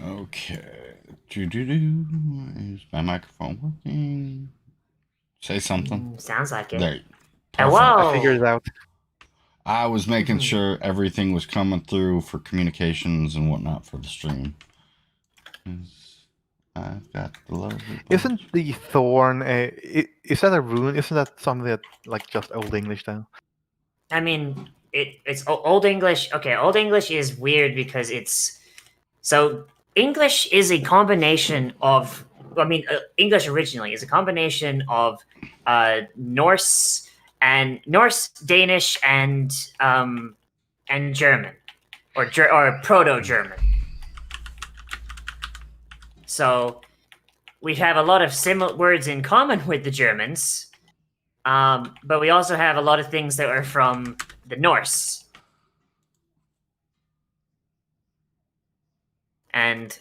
Okay. Is my microphone working? Say something. Sounds like it. There. Perfect. Hello. I figured it out. I was making sure everything was coming through for communications and whatnot for the stream. I've got the lovely. Isn't the thorn is that a rune? Isn't that something that like just Old English though? I mean, it's Old English. Okay, Old English is weird because it's so English is a combination of. I mean, English originally is a combination of Norse, Danish, and German, or Proto-German. So we have a lot of similar words in common with the Germans, but we also have a lot of things that are from the Norse. And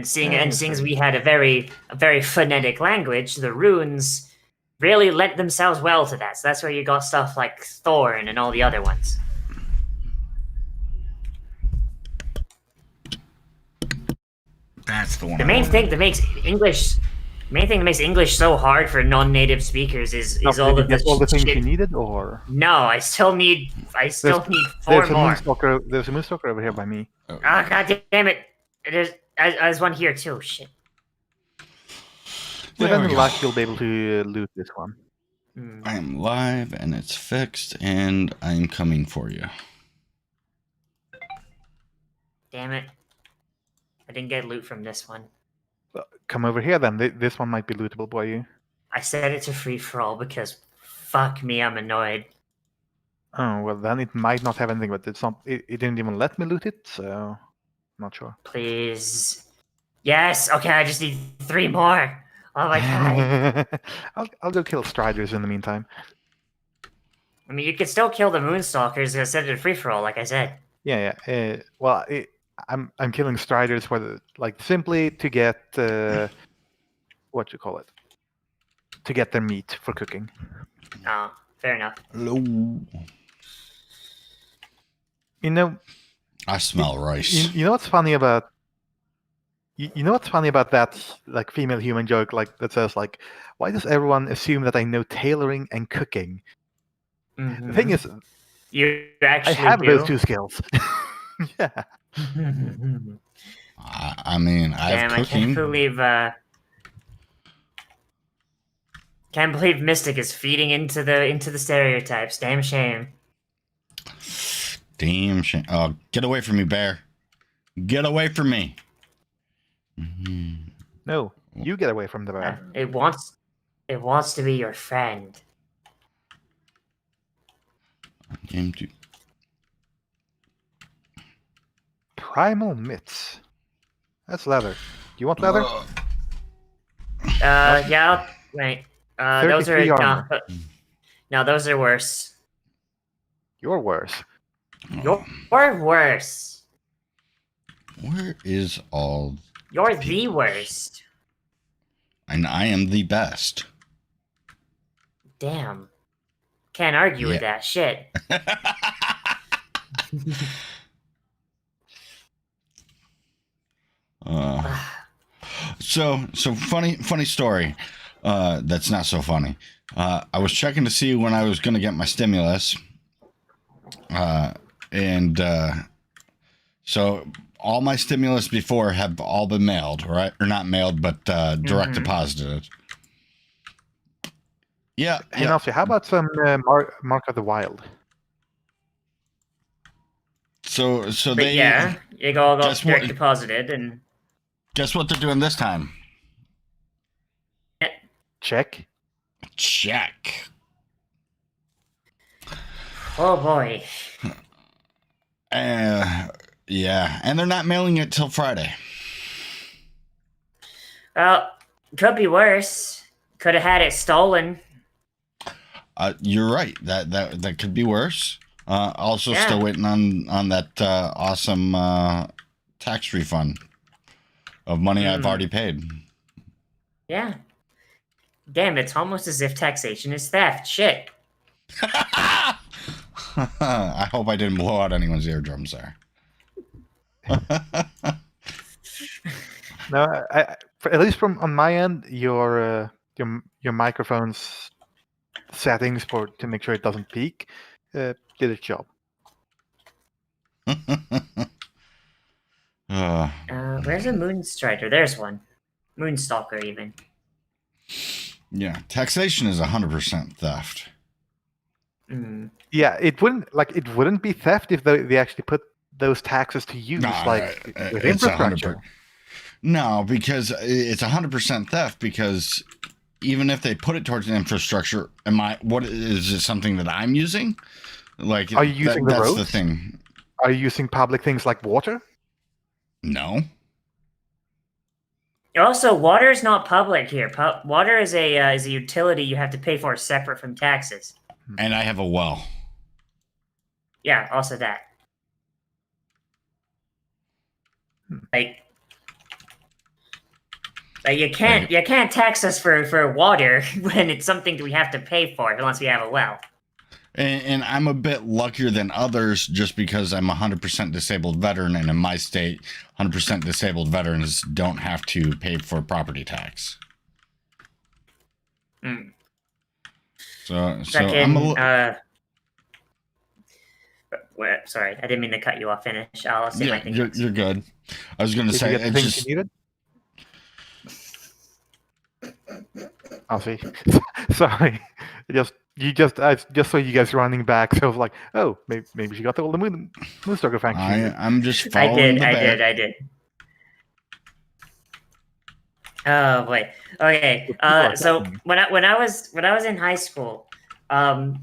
seeing as we had a very phonetic language, the runes really lent themselves well to that. So that's where you got stuff like Thorn and all the other ones. That's the one. The main thing that makes English so hard for non-native speakers is all of all the things shit. you needed, or No, I still need four more. There's a moonstalker over here by me. Oh, god damn it! There's one here too. Shit. With any luck, you'll be able to loot this one. I am live and it's fixed, and I'm coming for you. Damn it! I didn't get loot from this one. Come over here then. This one might be lootable by you. I set it to free for all because fuck me, I'm annoyed. Oh well, then it might not have anything, but it didn't even let me loot it, so I'm not sure. Please. Yes. Okay, I just need 3 more. Oh my god. I'll go kill Striders in the meantime. I mean, you can still kill the Moonstalkers. I set it to free for all, like I said. Yeah. Well, I'm killing Striders for simply to get what you call it, to get their meat for cooking. Oh, fair enough. Hello. You know, I smell rice. You know what's funny about you know what's funny about that female human joke that says why does everyone assume that I know tailoring and cooking? Mm-hmm. The thing is, you actually I have those 2 skills. Yeah. I mean, I have cooking. Can't believe Mystic is feeding into the stereotypes. Damn shame. Damn shame. Oh, get away from me, bear. Get away from me. Mm-hmm. No, you get away from the bear. It wants to be your friend. Game 2. Primal mitts. That's leather. Do you want leather? Yeah. Wait. Those are no, those are worse. You're worse. You're worse. Where is all? You're the worst. And I am the best. Damn. Can't argue with that shit. So funny story. That's not so funny. I was checking to see when I was going to get my stimulus. So all my stimulus before have all been mailed, right? Or not mailed, but direct deposited. Yeah. Hey, Nozzi, how about some Mark of the Wild? So but they it all got direct deposited, and guess what they're doing this time? Check. Oh boy. Yeah, and they're not mailing it till Friday. Well, could be worse. Could have had it stolen. You're right. That could be worse. Also, still waiting on that awesome tax refund of money I've already paid. Yeah. Damn, it's almost as if taxation is theft. Shit. I hope I didn't blow out anyone's eardrums there. No, at least from on my end, your microphone's settings to make sure it doesn't peak did its job. Where's a Moonstrider? There's one. Moonstalker, even. Yeah, taxation is 100% theft. Mm. Yeah, it wouldn't be theft if they actually put those taxes to use, with infrastructure. No, because it's 100% theft. Because even if they put it towards an infrastructure, what is it? Something that I'm using? Like, are you using the roads? That's the thing. Are you using public things like water? No. Also, water is not public here. Water is a utility you have to pay for separate from taxes. And I have a well. Yeah, also that. Like you can't tax us for water when it's something we have to pay for unless we have a well. And I'm a bit luckier than others just because I'm a 100% disabled veteran, and in my state, 100% disabled veterans don't have to pay for property tax. Mm. So I'm a sorry, I didn't mean to cut you off. Finish. I'll say my thing. You're good. I was going to say, it's just... you needed? I'll see. Sorry, just saw you guys running back, so I was like, oh, maybe she got all the Moonstalker factory. I'm just following I did. Oh boy. Okay. So when I was in high school, because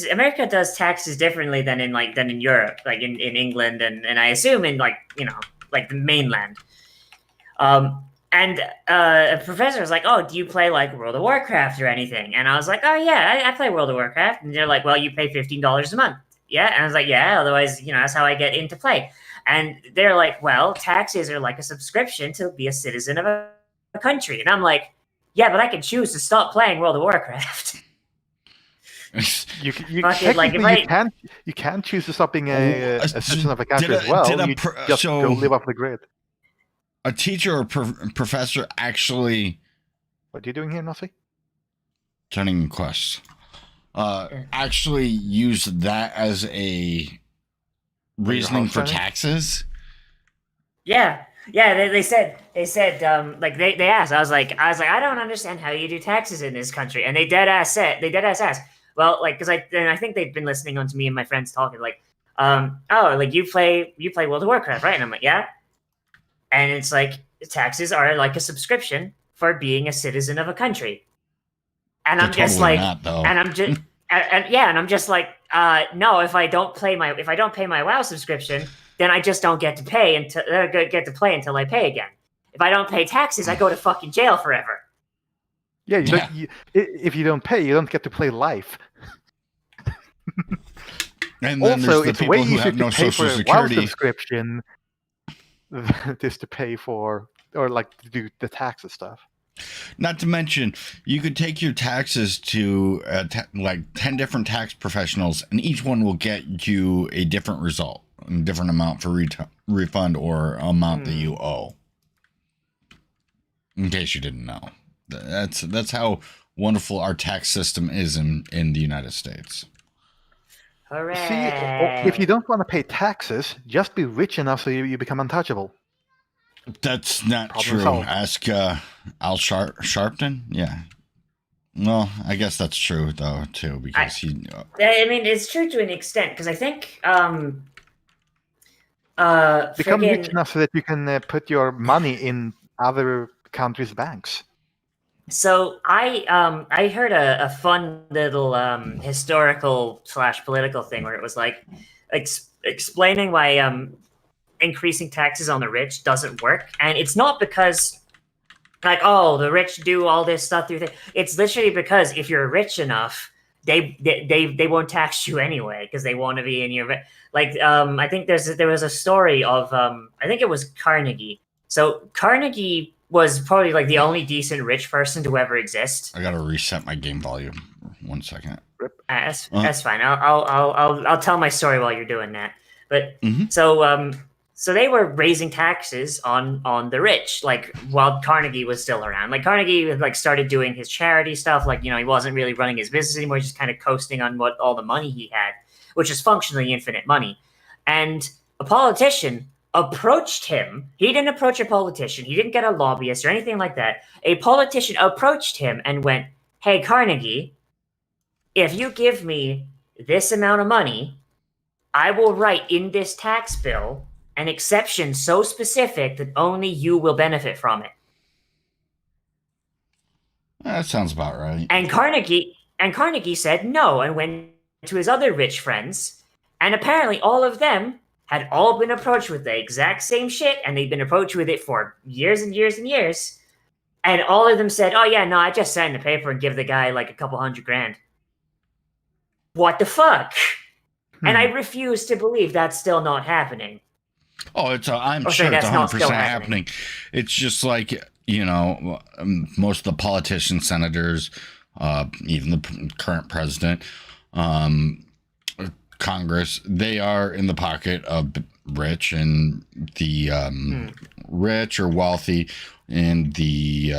America does taxes differently than in Europe, like in England and I assume in like the mainland. And a professor was like, "Oh, do you play like World of Warcraft or anything?" And I was like, "Oh yeah, I play World of Warcraft." And they're like, "Well, you pay $15 a month." Yeah, and I was like, "Yeah, otherwise, that's how I get into play." And they're like, "Well, taxes are like a subscription to be a citizen of a country." And I'm like, "Yeah, but I can choose to stop playing World of Warcraft." You can choose to stop being a citizen of a country as well. You just go live off the grid. A teacher or professor actually... What are you doing here, Nozzi? Turning quests. Actually use that as a reasoning for taxes? Yeah. They said like they asked. I was like, I don't understand how you do taxes in this country. And they dead ass asked. Well, like, because I think they've been listening on to me and my friends talking like, oh, like you play World of Warcraft, right? And I'm like, yeah. And it's like taxes are like a subscription for being a citizen of a country. And I'm just like, and I'm just like, no, if I don't pay my WoW subscription, then I just don't get to play until I pay again. If I don't pay taxes, I go to fucking jail forever. Yeah, if you don't pay, you don't get to play life. And then also, it's way easier to pay for a WoW subscription just to pay for or like to do the taxes stuff. Not to mention, you could take your taxes to like 10 different tax professionals, and each one will get you a different result, a different amount for refund or amount that you owe. In case you didn't know, that's how wonderful our tax system is in the United States. Hooray. See, if you don't want to pay taxes, just be rich enough so you become untouchable. That's not true. Ask Al Sharpton. Yeah. Well, I guess that's true though too, because I mean, it's true to an extent because I think become rich enough so that you can put your money in other countries' banks. So I heard a fun little historical / political thing where it was like explaining why increasing taxes on the rich doesn't work, and it's not because like, oh, the rich do all this stuff through it's literally because if you're rich enough, they won't tax you anyway because they want to be in your like I think there was a story of I think it was Carnegie. So Carnegie was probably like the only decent rich person to ever exist. I gotta reset my game volume. 1 second. That's fine. I'll tell my story while you're doing that. But so So they were raising taxes on the rich, like while Carnegie was still around. Like Carnegie like started doing his charity stuff, like he wasn't really running his business anymore, just kind of coasting on what all the money he had, which is functionally infinite money. And a politician approached him. He didn't approach a politician. He didn't get a lobbyist or anything like that. A politician approached him and went, "Hey Carnegie, if you give me this amount of money, I will write in this tax bill an exception so specific that only you will benefit from it." That sounds about right. And Carnegie said no and went to his other rich friends, and apparently all of them had all been approached with the exact same shit, and they'd been approached with it for years and years and years. And all of them said, "Oh yeah, no, I just signed the paper and give the guy like a couple $100,000. What the fuck? And I refuse to believe that's still not happening. Oh, I'm sure it's 100% happening. It's just like, most of the politicians, senators, even the current president, Congress, they are in the pocket of rich, and the rich or wealthy, and the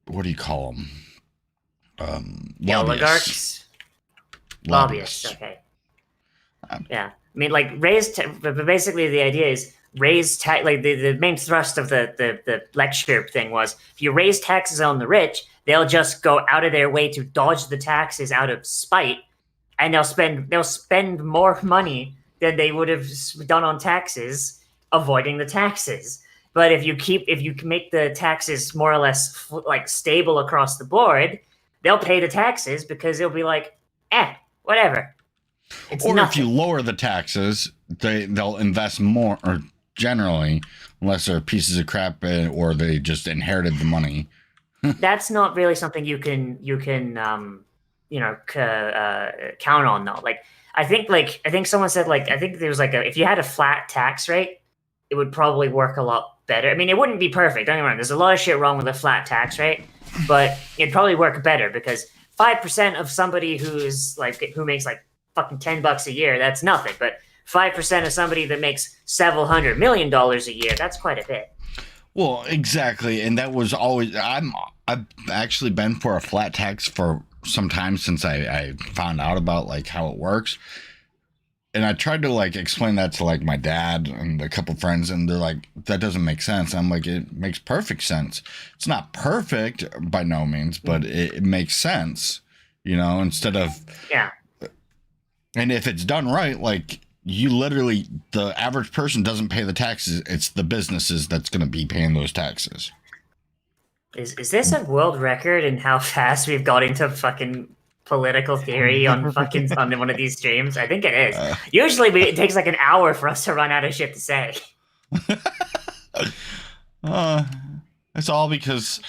what do you call them? The oligarchs? Lobbyists. Okay. Yeah. I mean, like, but basically the idea is like the main thrust of the lecture thing was, if you raise taxes on the rich, they'll just go out of their way to dodge the taxes out of spite, and they'll spend more money than they would have done on taxes, avoiding the taxes. But if you make the taxes more or less like stable across the board, they'll pay the taxes because they'll be like, whatever. Or if you lower the taxes, they'll invest more, or generally, unless they're pieces of crap or they just inherited the money. That's not really something you can count on though. Like I think someone said, like, I think there was like if you had a flat tax rate, it would probably work a lot better. I mean, it wouldn't be perfect. Don't get me wrong. There's a lot of shit wrong with a flat tax rate, but it'd probably work better because 5% of somebody who makes like fucking $10 a year, that's nothing. But 5% of somebody that makes several $100 million a year, that's quite a bit. Well, exactly, and that was always. I've actually been for a flat tax for some time since I found out about like how it works, and I tried to like explain that to like my dad and a couple friends, and they're like, "That doesn't make sense." I'm like, "It makes perfect sense. It's not perfect by no means, but it makes sense, instead of And if it's done right, like." You literally, the average person doesn't pay the taxes. It's the businesses that's going to be paying those taxes. Is this a world record in how fast we've got into fucking political theory on one of these streams? I think it is. Usually it takes like an hour for us to run out of shit to say. It's all because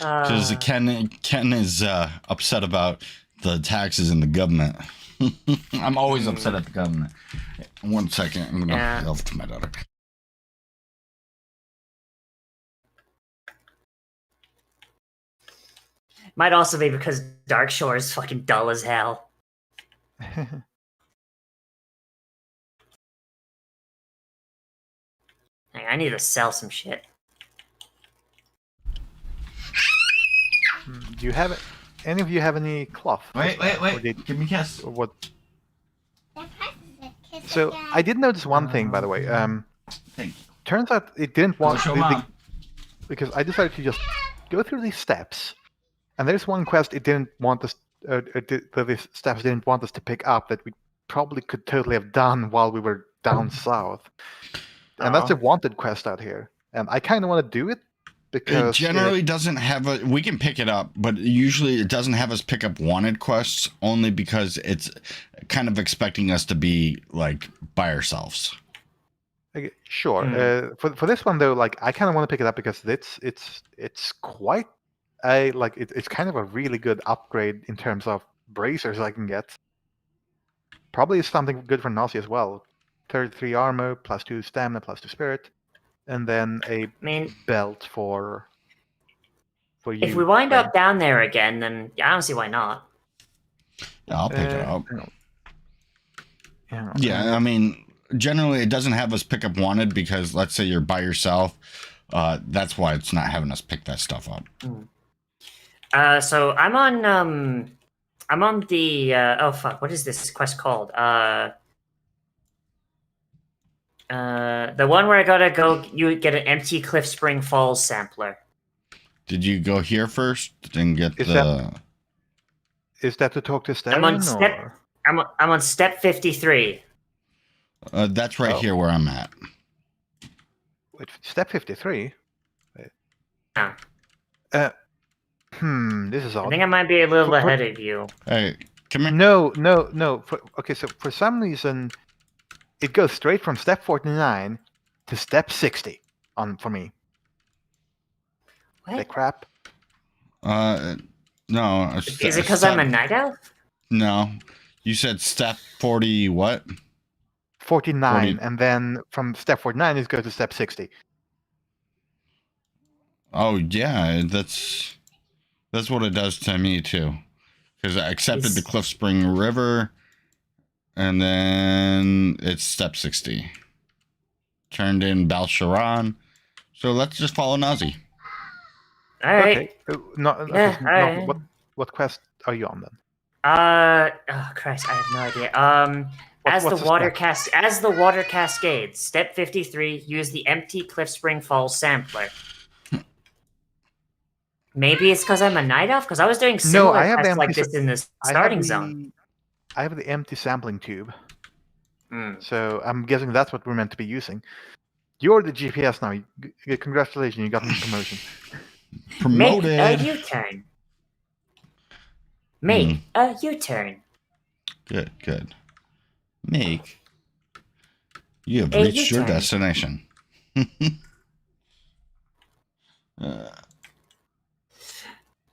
Ken is upset about the taxes in the government. I'm always upset at the government. 1 second, I'm gonna yell to my daughter. Might also be because Dark Shore is fucking dull as hell. I need to sell some shit. Do you have it? Any of you have any cloth? Wait. Give me a kiss. Or what? So I did notice one thing, by the way. Thank you. Turns out it didn't want because I decided to just go through these steps, and there's one quest it didn't want us. These steps didn't want us to pick up that we probably could totally have done while we were down south, and that's a wanted quest out here, and I kind of want to do it. Because it generally doesn't have we can pick it up, but usually it doesn't have us pick up wanted quests, only because it's kind of expecting us to be like by ourselves. Okay, sure. For this one though, like I kind of want to pick it up because it's quite it's kind of a really good upgrade in terms of bracers I can get. Probably something good for Nozzi as well. 33 armor, +2 stamina, +2 spirit. And then a belt for you. If we wind up down there again, then I don't see why not. Yeah, I'll pick it up. Yeah, yeah, I mean, generally it doesn't have us pick up wanted because let's say you're by yourself. That's why it's not having us pick that stuff up. So I'm on the oh fuck, what is this quest called? The one where I gotta go, you get an empty Cliff Spring Falls sampler. Did you go here first and get Is that to talk to Stellan? I'm on step 53. That's right here where I'm at. Wait, step 53? Yeah. This is odd. I think I might be a little ahead of you. Hey, come here. No. Okay, so for some reason, it goes straight from step 49 to step 60 for me. What? That crap? No. Is it because I'm a night elf? No. You said step 40 what? 49, and then from step 49 it goes to step 60. Oh yeah, that's what it does to me too. Because I accepted the Cliff Spring River, and then it's step 60. Turned in Balsharan. So let's just follow Nozzi. All right. Okay. What quest are you on then? Oh Christ, I have no idea. As the water cascades, step 53, use the empty Cliff Spring Falls sampler. Maybe it's because I'm a night elf, because I was doing similar quests like this in the starting zone. I have the empty sampling tube. So I'm guessing that's what we're meant to be using. You're the GPS now. Congratulations, you got the promotion. Promoted. Make a U-turn. Make a U-turn. Good. You have reached your destination.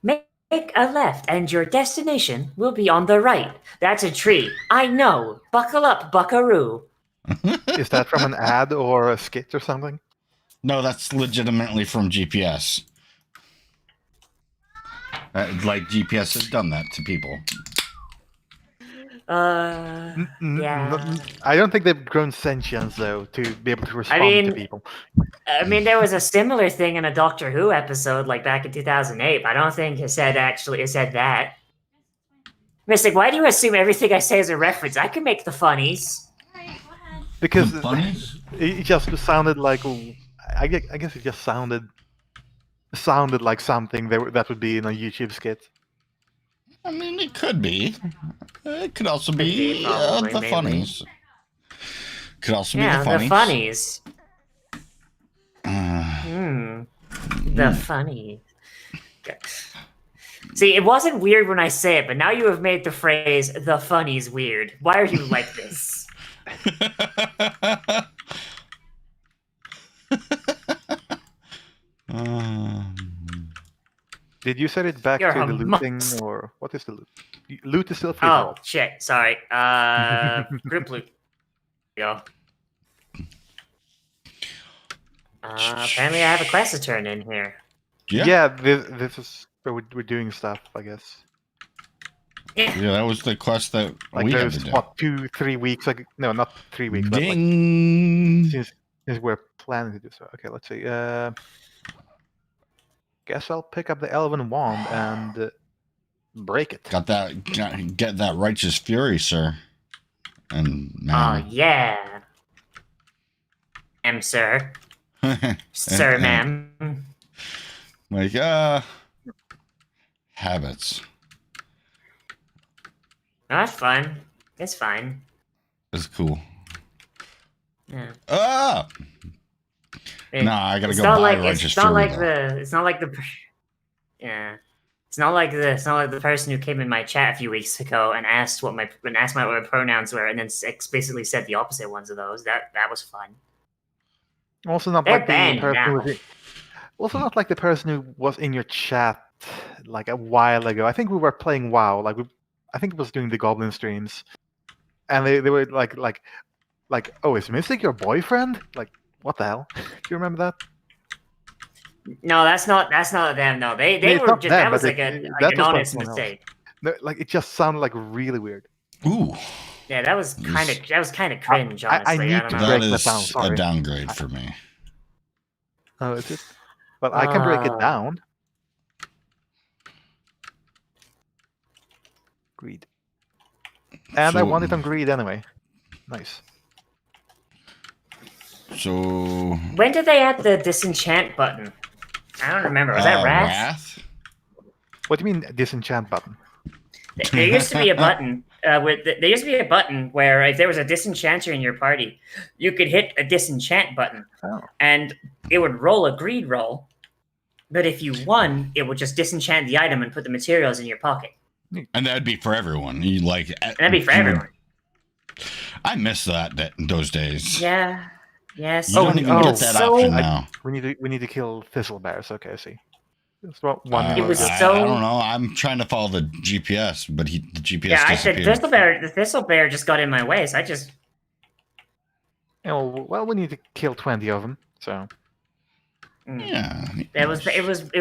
Make a left, and your destination will be on the right. That's a tree. I know. Buckle up, buckaroo. Is that from an ad or a skit or something? No, that's legitimately from GPS. Like GPS has done that to people. Yeah. I don't think they've grown sentience though to be able to respond to people. I mean, there was a similar thing in a Doctor Who episode, like back in 2008. But I don't think it said that. Mystic, why do you assume everything I say is a reference? I can make the funnies. Because the funnies? It just sounded like I guess it just sounded like something that would be in a YouTube skit. I mean, it could be. It could also be the funnies. Could also be the funnies. The funnies. See, it wasn't weird when I say it, but now you have made the phrase "the funnies" weird. Why are you like this? Did you set it back to the looting, or what is the loot? Loot is still free. Oh shit! Sorry. Group loot. Go. Apparently, I have a quest to turn in here. Yeah. This is where we're doing stuff, I guess. Yeah, that was the quest that we had to do. What, 2-3 weeks? No, not 3 weeks. Ding! But like, since we're planning to do so. Okay, let's see. Guess I'll pick up the Elven Wand and break it. Get that righteous fury, sir. And man. Oh yeah, sir. Sir, ma'am. Like habits. No, that's fine. It's fine. It's cool. Yeah. No, I gotta go buy righteous fury. It's not like the person who came in my chat a few weeks ago and asked what my pronouns were, and then basically said the opposite ones of those. That was fun. Also not like the person who was in your chat like a while ago. I think we were playing WoW. I think it was doing the Goblin streams, and they were like, oh, is Mystic your boyfriend? Like, what the hell? Do you remember that? No, that's not them. No, they were just them, that was like an honest mistake. No, like it just sounded like really weird. Ooh. Yeah, that was kind of cringe. I Honestly, need don't to know. break That that is down, a sorry. downgrade for me. Oh, is it? Well, I can break it down. Greed. And I So- want it on greed anyway. Nice. So When did they add the disenchant button? I don't remember. Was that Wrath? What do you mean disenchant button? There used to be a button where if there was a disenchanter in your party, you could hit a disenchant button, Oh. and it would roll a greed roll. But if you won, it would just disenchant the item and put the materials in your pocket. And that'd be for everyone. You like? And that'd be for everyone. I miss those days. Yeah. Yes. You don't even get that option now. We need to kill thistle bears. Okay, I see. That's what It was I so- don't know. I'm trying to follow the GPS, but the GPS Yeah, I said disappeared. the thistle bear just got in my way, so I just well, we need to kill 20 of them. So Yeah. it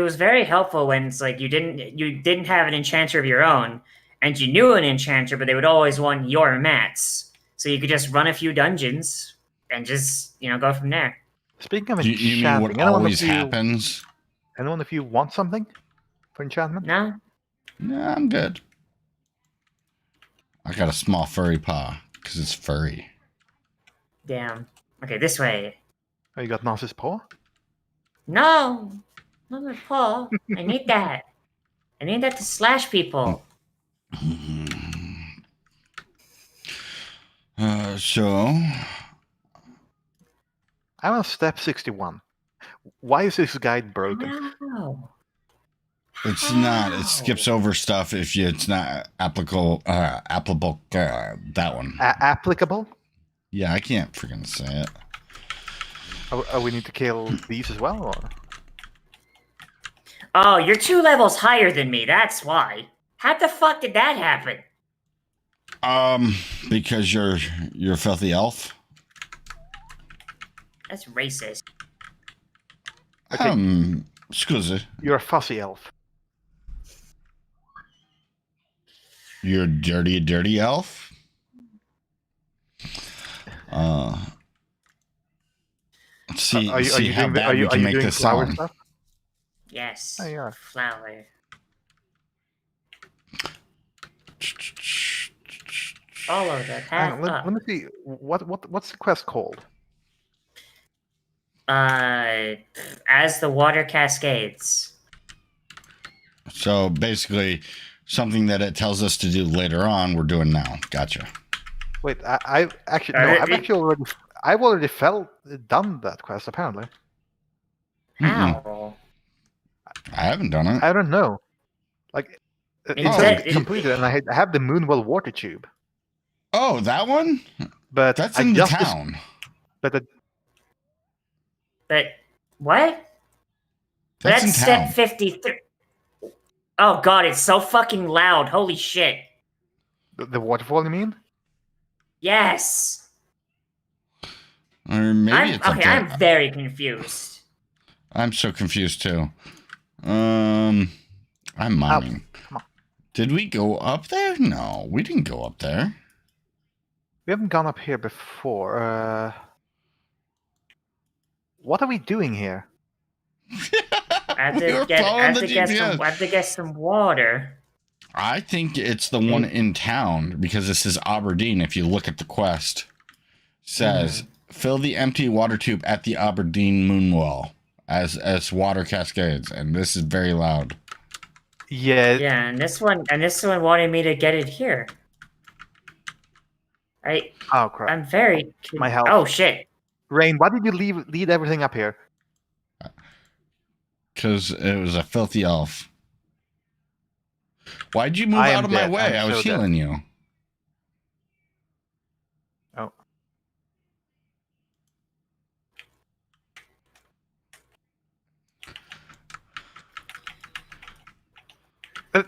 was very helpful when it's like you didn't have an enchanter of your own, and you knew an enchanter, but they would always want your mats, so you could just run a few dungeons and just go from there. speaking of You mean enchanting, what always happens? anyone if you want something for enchantment? No, Yeah, I'm good. I got a small furry paw because it's furry. damn. Okay, this way. Oh, you got Nozzi's paw? No, not my paw. I need that. I need that to slash people. So I'm on step 61. Why is this guide broken? No. it's not. It skips over stuff if it's not applicable. Applicable. That one. Applicable? Yeah, I can't freaking say it. Oh, we need to kill these as well? Or? Oh, you're 2 levels higher than me. That's why. How the fuck did that happen? Because you're a filthy elf. That's racist. Okay. Excuse me. You're a fussy elf. You're a dirty elf. See how bad we can make this sound. Stuff? Yes. Oh, yeah. Flower. Follow the path up. Let me see. What's the quest called? As the water cascades. So basically, something that it tells us to do later on, we're doing now. Gotcha. Wait, I've already done that quest apparently. How? I haven't done it. I don't know. Like it says completed, and I have the Moonwell water tube. Oh, that one? But That's in the town. But what? That's in step town. 53. Oh god, it's so fucking loud. Holy shit. The waterfall, you mean? Yes. Or maybe it's up there. I'm very confused. I'm so confused too. I'm miming. Come on. Did we go up there? No, we didn't go up there. We haven't gone up here before. What are we doing here? I have to get some water. I think it's the one in town because this is Aberdeen. If you look at the quest, it says fill the empty water tube at the Aberdeen Moonwell as water cascades, and this is very loud. Yeah. Yeah, and this one wanted me to get it here. Oh crap! I'm very. My health. Oh shit! Rain, why did you lead everything up here? Because it was a filthy elf. Why'd you move out of my way? I was healing you. Oh.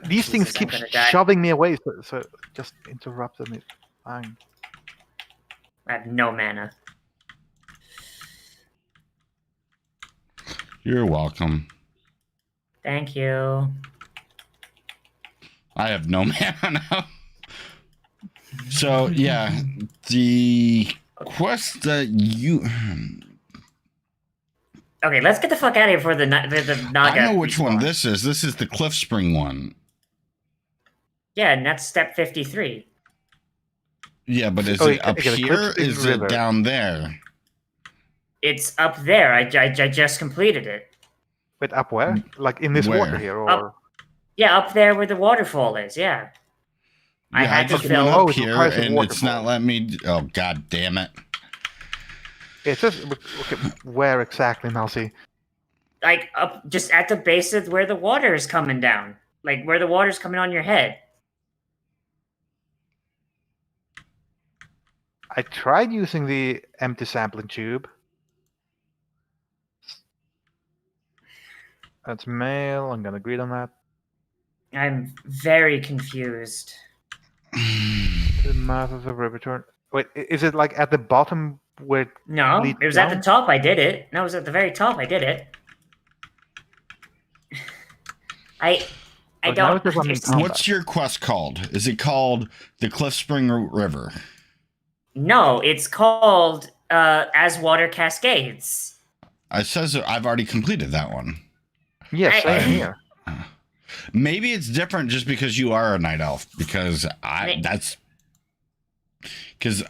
These things keep shoving me away, so just interrupt them. It's fine. I have no mana. You're welcome. Thank you. I have no mana now. So yeah, the quest that you. Okay, let's get the fuck out of here before the Naga. I know which one respawn. this is. This is the Cliff Spring one. Yeah, and that's step 53. Yeah, but is Oh, it up okay, the here? Cliff Spring Is River. it down there? It's up there. I just completed it. Wait, up where? Like in this Where? water here, or? Up. Yeah, up there where the waterfall is. Yeah. I Yeah, I had to just fill- went Oh, up it here requires a and it's not waterfall. letting me. Oh god damn it! It's just okay. Where exactly, Nozzi? Like up just at the base of where the water is coming down. Like where the water's coming on your head. I tried using the empty sampling tube. That's male. I'm gonna agree on that. I'm very confused. The mouth of the river turn. Wait, is it like at the bottom where? No, Lead it was at the down? top I did it. No, it was at the very top I did it. I Oh, now don't it's just on the understand. top. What's your quest called? Is it called the Cliff Spring River? No, it's called As Water Cascades. It says that I've already completed that one. Yeah, I- same here. Maybe it's different just because you are a night elf. Because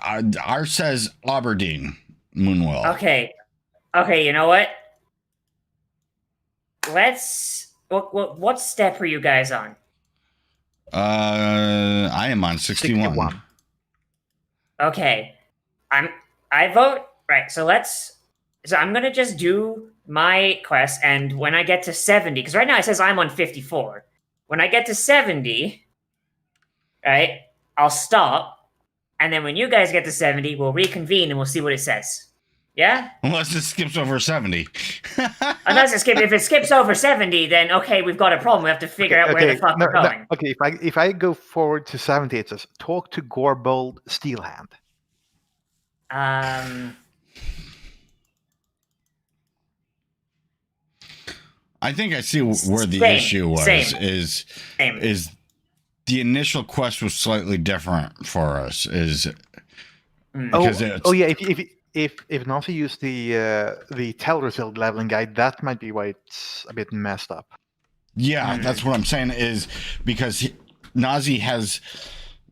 ours says Aberdeen Moonwell. Okay. Okay, you know what? Let's what step are you guys on? I am on 61. Okay. I vote right, so I'm gonna just do my quest, and when I get to 70, because right now it says I'm on 54. When I get to 70, right, I'll stop, and then when you guys get to 70, we'll reconvene and we'll see what it says. Yeah? Unless it skips over 70. Unless if it skips over 70, then okay, we've got a problem. We have to figure out where the fuck we're going. Okay, if I go forward to 70, it says talk to Gorbold Steelhand. I think I see where the Same, issue was. same. Is Same. the initial quest was slightly different for us. Is Mm. because it's, Oh yeah, if Nozzi used the tell result leveling guide, that might be why it's a bit messed up. yeah, that's what I'm saying. Is because Nozzi has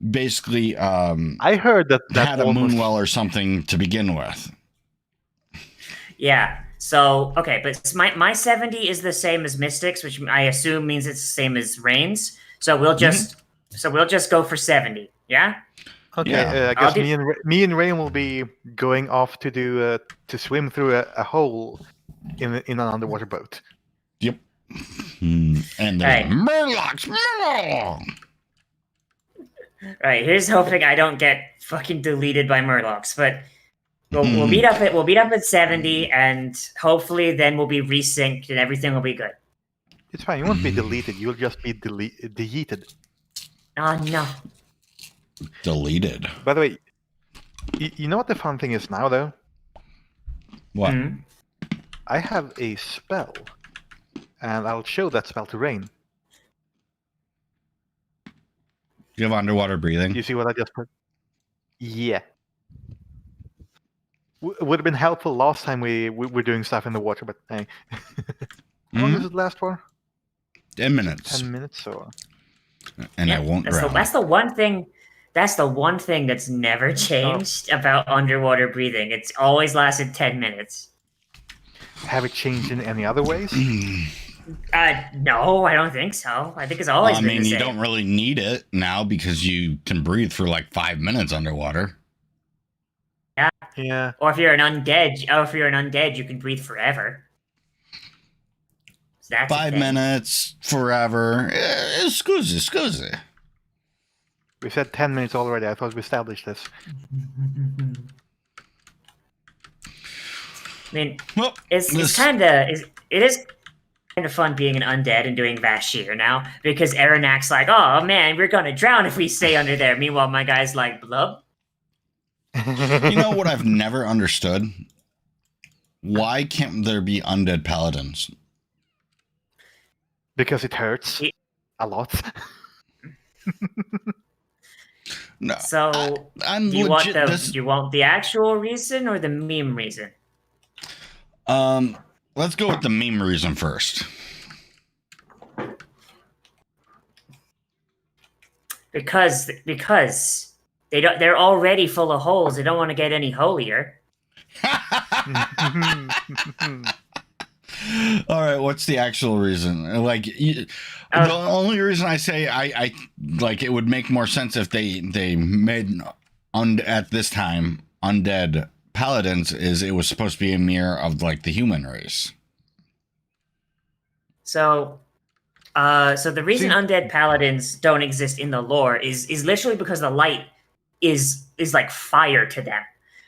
basically I heard that had a almost- moonwell or something to begin with. Yeah. So okay, but my 70 is the same as Mystics, which I assume means it's the same as Rain's. So we'll just go for 70. Yeah. Okay, Yeah. I guess me and Rain will be going off to do to swim through a hole in an underwater boat. Yep. And there's Right. Murlocs. Right. Here's hoping I don't get fucking deleted by Murlocs, but we'll meet up at 70, and hopefully then we'll be resynced and everything will be good. It's fine. You won't be deleted. You'll just be deleted. Oh no. Deleted. By the way, you know what the fun thing is now, though? What? Mhm. I have a spell, and I'll show that spell to Rain. You have underwater breathing. You see what I just put? Yeah. Would have been helpful last time we were doing stuff in the water, but hey. How long does it last for? 10 minutes. 10 minutes or? And I won't drown. That's the one thing. That's the one thing that's never changed about underwater breathing. It's always lasted 10 minutes. Have it changed in any other ways? No, I don't think so. I think it's always been the you same. don't really need it now because you can breathe for like 5 minutes underwater. Yeah. Or if you're an undead, you can breathe forever. So that's a 5 thing. minutes, forever. Scusi. We said 10 minutes already. I thought we established this. I mean, Well, it is kind of fun being an undead and doing Vashir now, because Aronak's like, oh man, we're gonna drown if we stay under there. Meanwhile, my guy's like, blub. you know what I've never understood? Why can't there be undead paladins? Because it hurts a lot. No, So I'm do you want legit. do you want the actual reason or the meme reason? Let's go with the meme reason first. Because they're already full of holes. They don't want to get any holier. All right, what's the actual reason? Like, the only reason I say I like it would make more sense if they made at this time undead paladins is it was supposed to be a mirror of like the human race. So the reason undead paladins don't exist in the lore is literally because the light is like fire to them.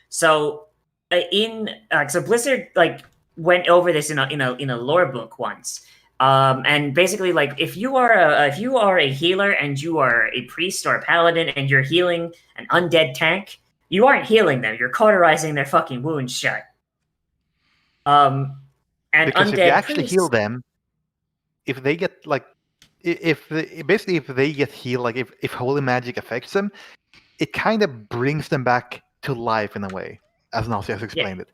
So so Blizzard like went over this in a lore book once. And basically, like if you are a healer and you are a priest or a paladin and you're healing an undead tank, you aren't healing them. You're cauterizing their fucking wounds shut. And because undead if you actually priests, heal them, if they get like, if they get healed, like if holy magic affects them, it kind of brings them back to life in a way, as Nozzi has explained it.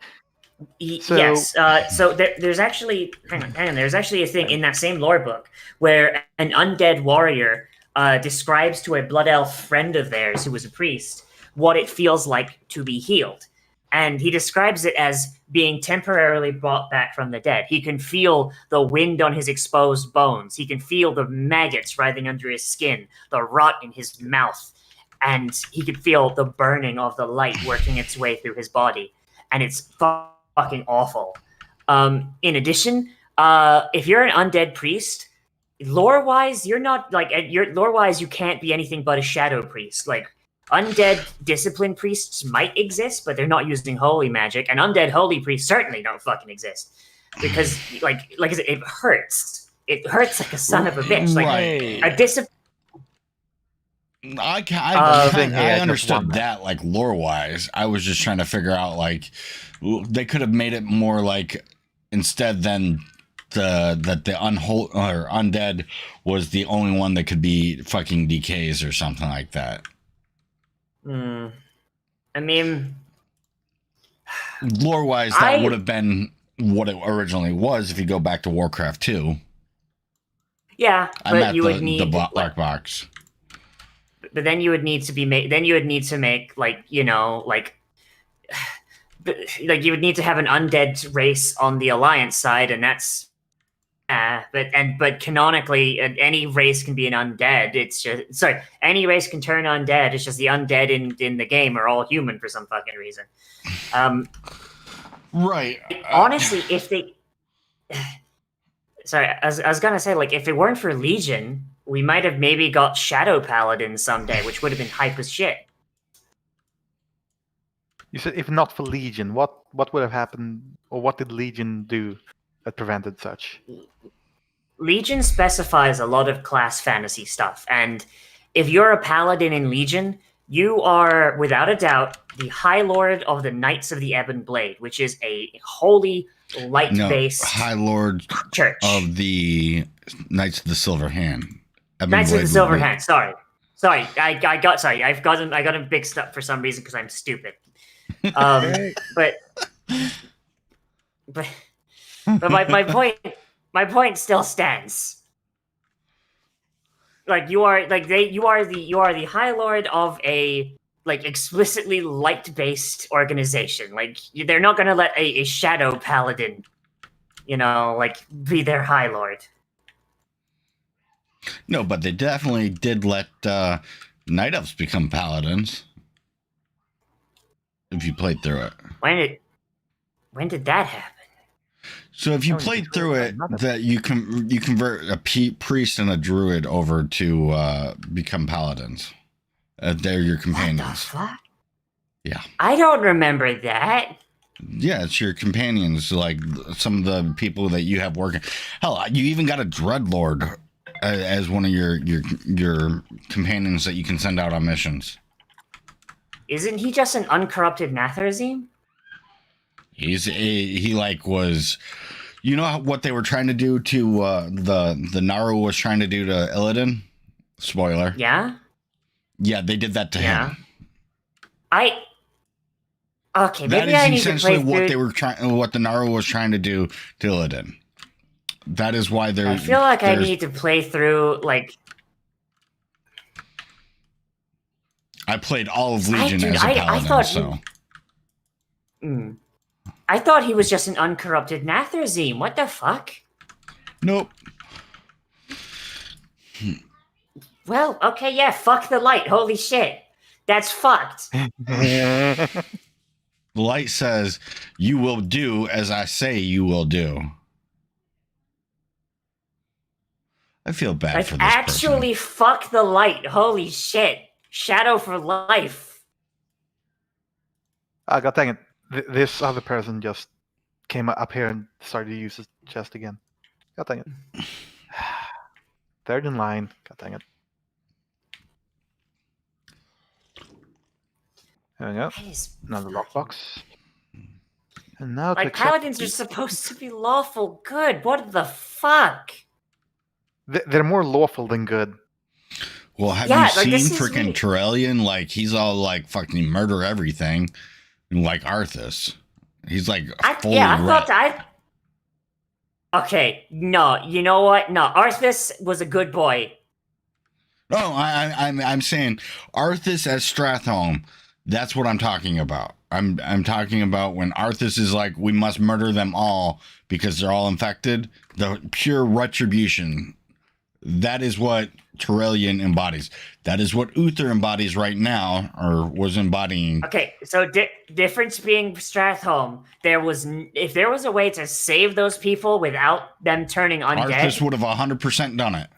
Yes. So there's actually hang on. There's actually a thing in that same lore book where an undead warrior describes to a blood elf friend of theirs who was a priest what it feels like to be healed, and he describes it as being temporarily brought back from the dead. He can feel the wind on his exposed bones. He can feel the maggots writhing under his skin, the rot in his mouth, and he can feel the burning of the light working its way through his body, and it's fucking awful. In addition, if you're an undead priest, lore-wise, you're not like lore-wise, you can't be anything but a shadow priest. Like undead discipline priests might exist, but they're not using holy magic, and undead holy priests certainly don't fucking exist because, like I said, it hurts. It hurts like a son of a bitch. Like a discipline. I understood that, like lore-wise. I was just trying to figure out, like, they could have made it more like instead than that the undead was the only one that could be fucking decays or something like that. I mean, lore-wise, that would have been what it originally was if you go back to Warcraft 2. Yeah, but you would need the black box. But then you would need to make like, you know, like you would need to have an undead race on the Alliance side, and that's but canonically any race can be an undead. It's just any race can turn undead. It's just the undead in the game are all human for some fucking reason. Right. Honestly, if they sorry, I was gonna say, like, if it weren't for Legion, we might have maybe got Shadow Paladin someday, which would have been hype as shit. You said if not for Legion, what would have happened, or what did Legion do that prevented such? Legion specifies a lot of class fantasy stuff, and if you're a paladin in Legion, you are, without a doubt, the High Lord of the Knights of the Ebon Blade, which is a holy, light-based High Lord church of the Knights of the Silver Hand. Knights of the Silver Hand. Sorry, I got him mixed up for some reason because I'm stupid. But my point still stands. Like you are the High Lord of a like explicitly light-based organization. Like they're not gonna let a shadow paladin, you know, like be their High Lord. No, but they definitely did let Night Elves become paladins. If you played through it. When did that happen? So if you played through it, that you convert a priest and a druid over to become paladins. They're your companions. What the fuck? Yeah. I don't remember that. Yeah, it's your companions, like some of the people that you have working. Hell, you even got a dreadlord as one of your companions that you can send out on missions. Isn't he just an uncorrupted Natharazim? He was, you know what they were trying to do to the Naru was trying to do to Illidan? Spoiler. Yeah. Yeah, they did that to him. Okay, That maybe is I need to essentially play what through. they were trying, what the Naru was trying to do to Illidan. That is why they're. I feel like I need to play through like. I played all of Legion as a paladin, I thought so. I thought he was just an uncorrupted Nathrazim. What the fuck? Nope. Well, okay, yeah, fuck the light. Holy shit. That's fucked. The light says, "You will do as I say you will do." I feel bad for this actually, person. fuck the light. Holy shit. Shadow for life. God dang it. This other person just came up here and started to use his chest again. God dang it. Third in line. God dang it. There we go. Another lockbox. And now like, paladins are supposed to be lawful good. What the fuck? They're more lawful than good. Well, have you seen freaking Turellian? Like, he's all like fucking murder everything. Like Arthas. He's like fully Okay, no, you know what? No, Arthas was a good boy. No, I'm saying Arthas as Stratholme. That's what I'm talking about. I'm talking about when Arthas is like, we must murder them all because they're all infected. The pure retribution. That is what Turellian embodies. That is what Uther embodies right now, or was embodying. Okay, so difference being Stratholme, if there was a way to save those people without them turning undead, Arthas would have 100% done it.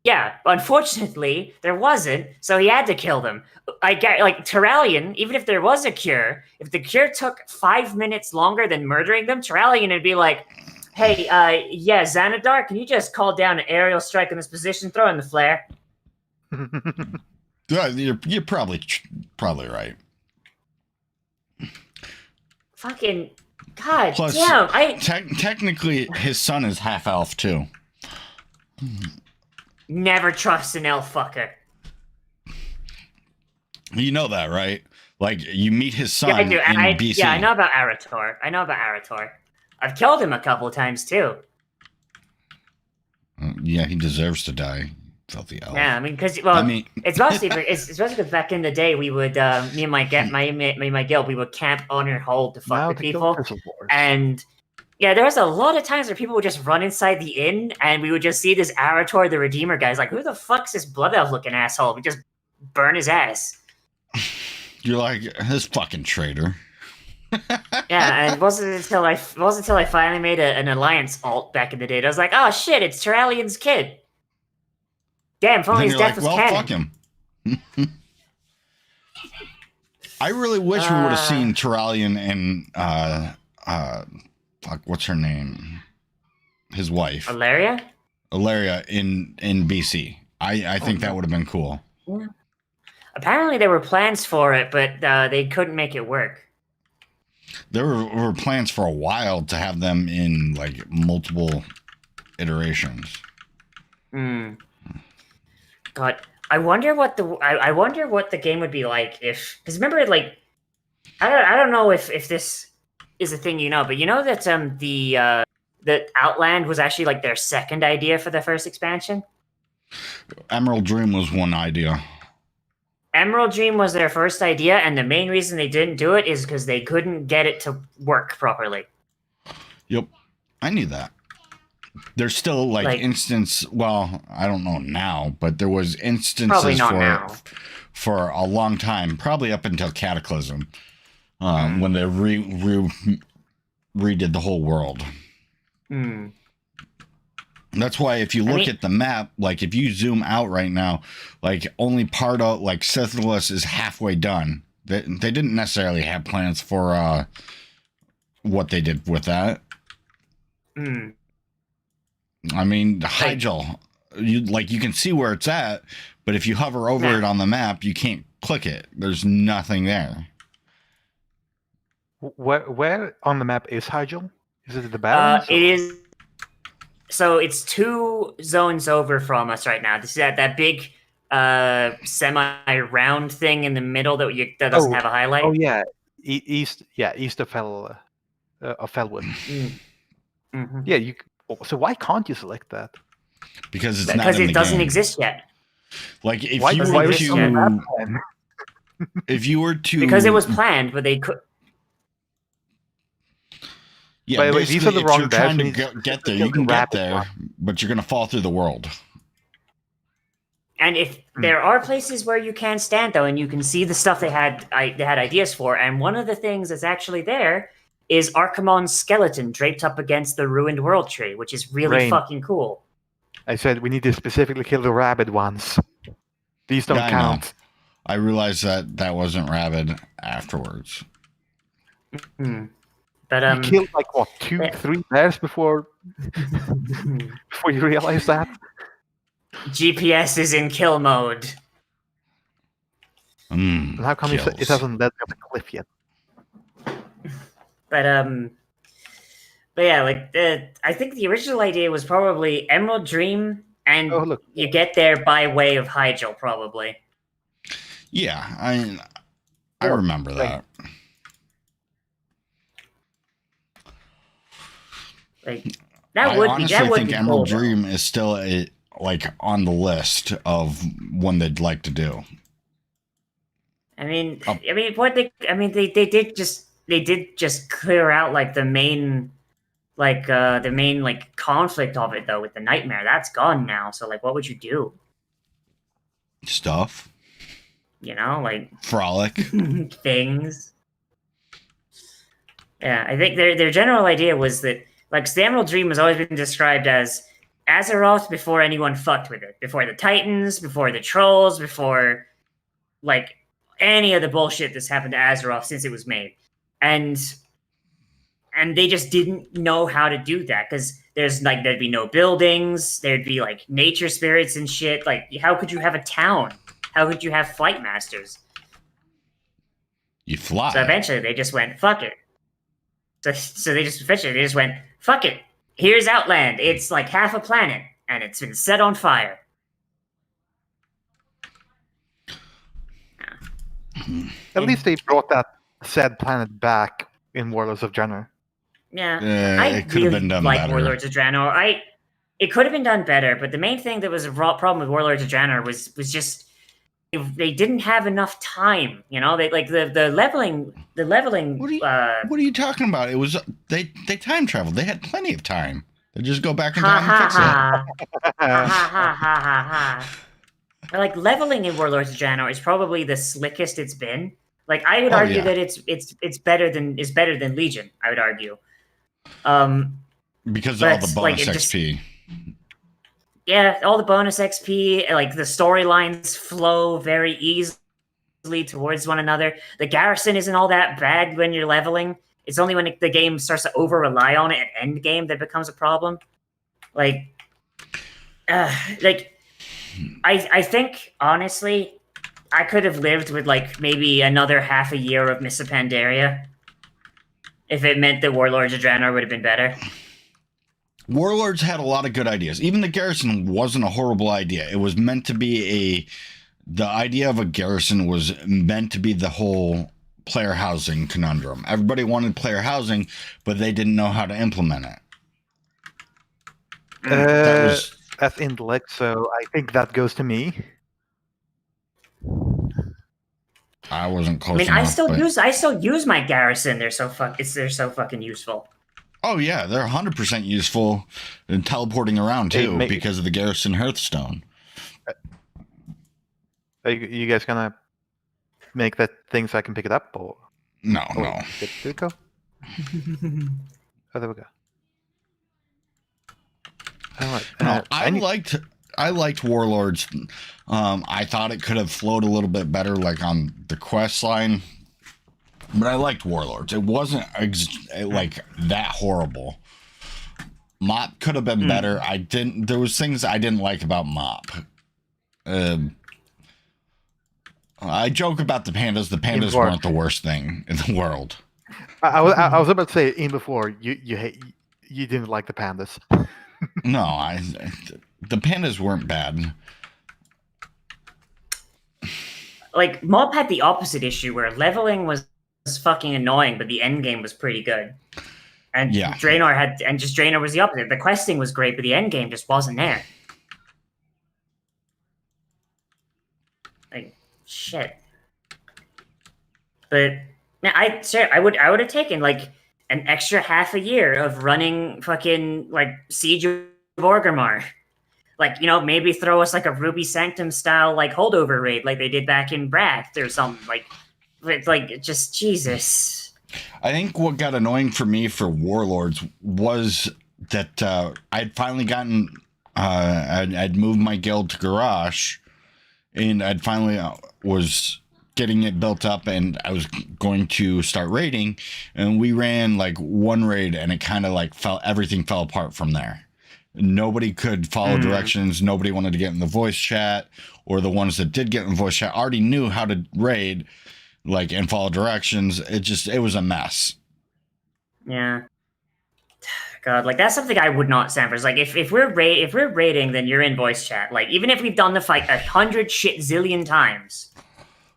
Yeah, unfortunately, there wasn't, so he had to kill them. I get, like, Turellian, even if there was a cure, if the cure took 5 minutes longer than murdering them, Turellian would be like, hey, yeah, Xanadar, can you just call down an aerial strike in this position? Throw in the flare. Yeah, you're probably right. Fucking, god Plus, damn, technically, his son is half-elf, too. Never trust an elf fucker. You know that, right? Like, you meet his son I do. in BC. Yeah, I know about Arator. I've killed him a couple of times, too. Yeah, he deserves to die. Filthy elf. Yeah, I mean, because it's mostly because back in the day we would me and my guild we would camp on your hold to fuck with people, and yeah, there was a lot of times where people would just run inside the inn, and we would just see this Arator the Redeemer guy. He's like, who the fuck's this blood elf looking asshole? We just burn his ass. You're like, this fucking traitor. Yeah, and it wasn't until I finally made an alliance alt back in the day that I was like, oh shit, it's Turellian's kid. Damn, if only his death was canon. Fuck him. I really wish we would have seen Turellian and fuck, what's her name? His wife. Ilaria in BC. I think that would have been cool. Yeah. Apparently there were plans for it, but they couldn't make it work. There were plans for a while to have them in like multiple iterations. God, I wonder what the game would be like if, because remember, like, I don't know if this is a thing, you know, but you know that that Outland was actually like their second idea for the first expansion. Emerald Dream was one idea. Emerald Dream was their first idea, and the main reason they didn't do it is because they couldn't get it to work properly. Yep, I knew that. There's still like instance. Well, I don't know now, but there was instances for a long time, probably up until Cataclysm, when they redid the whole world. That's why if you look at the map, like if you zoom out right now, like only part of like Sithilus is halfway done. They didn't necessarily have plans for what they did with that. I mean, Hyjal, you can see where it's at, but if you hover over it on the map, you can't click it. There's nothing there. Where on the map is Hyjal? Is it the Barrens? It is. So it's 2 zones over from us right now. This is at that big semi-round thing in the middle that doesn't have a highlight. Oh yeah, east of Felwood. Mm-hmm. Yeah, so why can't you select that? Because it's because not in it the doesn't game. exist yet. Like if Why you doesn't were exist to, yet? if you were to, Because it was planned, but they could. yeah, By the way, these are the if wrong you're trying to bears. get there, you can get rabbit there, one. but you're gonna fall through the world. And if there are places where you can stand though, and you can see the stuff they had ideas for, and one of the things that's actually there is Archimon's skeleton draped up against the ruined world tree, which is really fucking cool. I said we need to specifically kill the rabid ones. These don't count. I realized that wasn't rabid afterwards. But you killed like what 2-3 bears before you realize that. GPS is in kill mode. And how come it hasn't led up the cliff yet? But yeah, like I think the original idea was probably Emerald Dream, and you get there by way of Hyjal, probably. Yeah, I remember that. Like I honestly think Emerald Dream is still on the list of one they'd like to do. They did just clear out like the main conflict of it though with the nightmare. That's gone now. So like, what would you do? Stuff. You know, like frolic things. Yeah, I think their general idea was that like the Emerald Dream has always been described as Azeroth before anyone fucked with it, before the Titans, before the Trolls, before like any of the bullshit that's happened to Azeroth since it was made, and they just didn't know how to do that because there'd be no buildings, there'd be like nature spirits and shit. Like, how could you have a town? How could you have flight masters? You fly. So eventually they just went fuck it. So they just went fuck it. Here's Outland. It's like half a planet, and it's been set on fire. At least they brought that said planet back in Warlords of Draenor. Yeah, it could have been done better. Warlords of Draenor. It could have been done better, but the main thing that was a problem with Warlords of Draenor was just they didn't have enough time. You know, they like the leveling. What are you talking about? It was they time traveled. They had plenty of time. They just go back in time and fix it. Like leveling in Warlords of Draenor is probably the slickest it's been. Like I would argue that it's better than Legion. I would argue. Because of all the bonus XP. Yeah, all the bonus XP, like the storylines flow very easily towards one another. The garrison isn't all that bad when you're leveling. It's only when the game starts to over-rely on it at end game that becomes a problem. I think, honestly, I could have lived with, like, maybe another half a year of Mists of Pandaria if it meant that Warlords of Draenor would have been better. Warlords had a lot of good ideas. Even the garrison wasn't a horrible idea. It was meant to be the idea of a garrison was meant to be the whole player housing conundrum. Everybody wanted player housing, but they didn't know how to implement it. That's intellect, so I think that goes to me. I wasn't close enough. I still use my garrison. They're so fucking useful. Oh yeah, they're 100% useful in teleporting around too because of the garrison Hearthstone. Are you guys gonna make that thing so I can pick it up? Or no. Did it go? Oh, there we go. All right. No, I liked Warlords. I thought it could have flowed a little bit better, like on the quest line. But I liked Warlords. It wasn't like that horrible. Mop could have been better. There was things I didn't like about Mop. I joke about the pandas. The pandas weren't the worst thing in the world. I was about to say in before you didn't like the pandas. No, the pandas weren't bad. like Mob had the opposite issue where leveling was fucking annoying, but the end game was pretty good. And Yeah. Draenor was the opposite. The questing was great, but the end game just wasn't there. Like shit. But I would have taken like an extra half a year of running fucking like Siege of Orgrimmar. Like, you know, maybe throw us like a Ruby Sanctum style like holdover raid like they did back in Brath or something. Like just Jesus. I think what got annoying for me for Warlords was that I'd finally gotten I'd moved my guild to Garrosh, and I'd finally was getting it built up, and I was going to start raiding, and we ran like one raid, and it kind of like everything fell apart from there. Nobody could follow directions. Nobody wanted to get in the voice chat, or the ones that did get in the voice chat already knew how to raid, like, and follow directions. It was a mess. Yeah. God, like that's something I would not stand for. It's like if we're raiding, then you're in voice chat. Like even if we've done the fight 100 shit zillion times.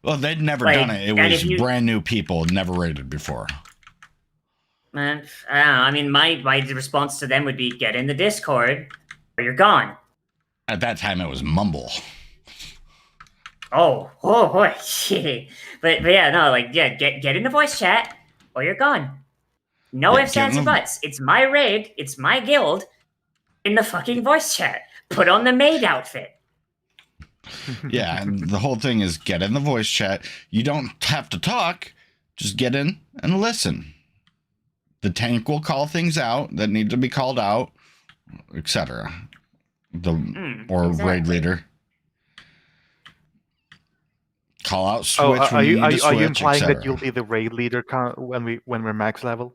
Well, they'd never done it. It was brand new people, never raided before. Man, I don't know. I mean, my response to them would be get in the Discord, or you're gone. At that time, it was Mumble. Oh boy, but yeah, no, like yeah, get in the voice chat, or you're gone. No ifs, ands, or buts. It's my raid. It's my guild. In the fucking voice chat. Put on the maid outfit. Yeah, and the whole thing is get in the voice chat. You don't have to talk. Just get in and listen. The tank will call things out that need to be called out, etc. Raid leader. Call out switch. Are you implying that you'll be the raid leader when we're max level?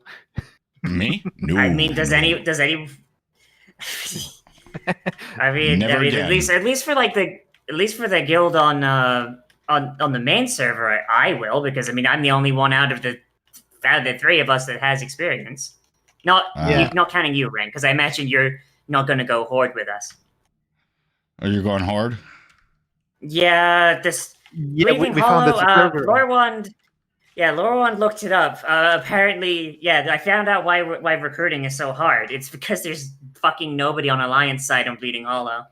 Me? No. I mean, does any? I mean, at least for the guild on the main server, I will, because I mean I'm the only one out of the three of us that has experience. Not counting you, Ren, because I imagine you're not going to go horde with us. Are you going horde? Yeah, Bleeding we Hollow, found this Lorwand. Yeah, Lorwand looked it up. Apparently, yeah, I found out why recruiting is so hard. It's because there's fucking nobody on Alliance side on Bleeding Hollow.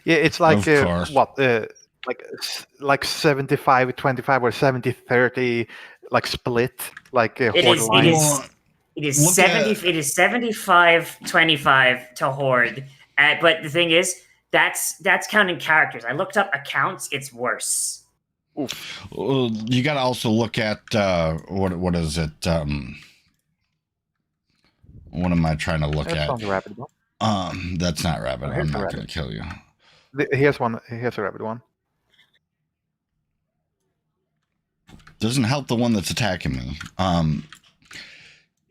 Yeah, it's like like 75-25 or 70-30 like split, like it is 75-25 to horde. But the thing is, that's counting characters. I looked up accounts. It's worse. Oof. Well, you got to also look at what is it? What am I trying to look at? That's a rabbit one. That's not rabbit. I'm not going to kill you. Here's one. Here's a rabbit one. Doesn't help the one that's attacking me.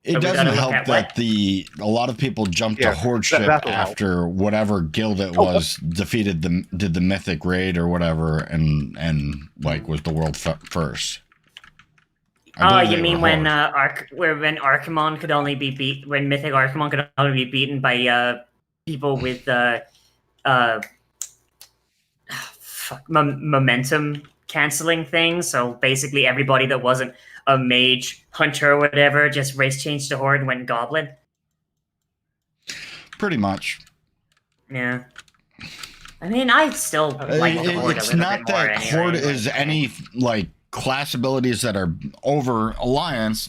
It doesn't help that a lot of people jumped to horde ship after whatever guild it was did the mythic raid or whatever, and like was the world first. Oh, you mean when Archimon could only be when Mythic Archimon could only be beaten by people with momentum canceling things. So basically, everybody that wasn't a mage, hunter, or whatever just race changed to horde and went goblin. Pretty much. Yeah. I mean, I still like the horde. It's not that horde is any like class abilities that are over Alliance.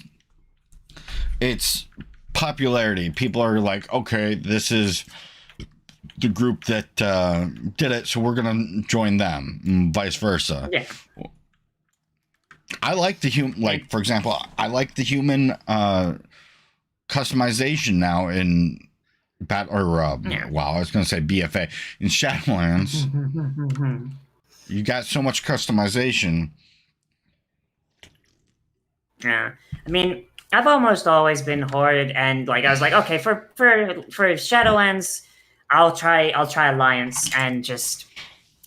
It's popularity. People are like, okay, this is the group that did it, so we're gonna join them, and vice versa. Yeah. I like the human, like, for example, I like the human customization now in wow, I was gonna say BFA in Shadowlands. You got so much customization. Yeah, I mean, I've almost always been horde, and like I was like, okay, for Shadowlands, I'll try Alliance, and just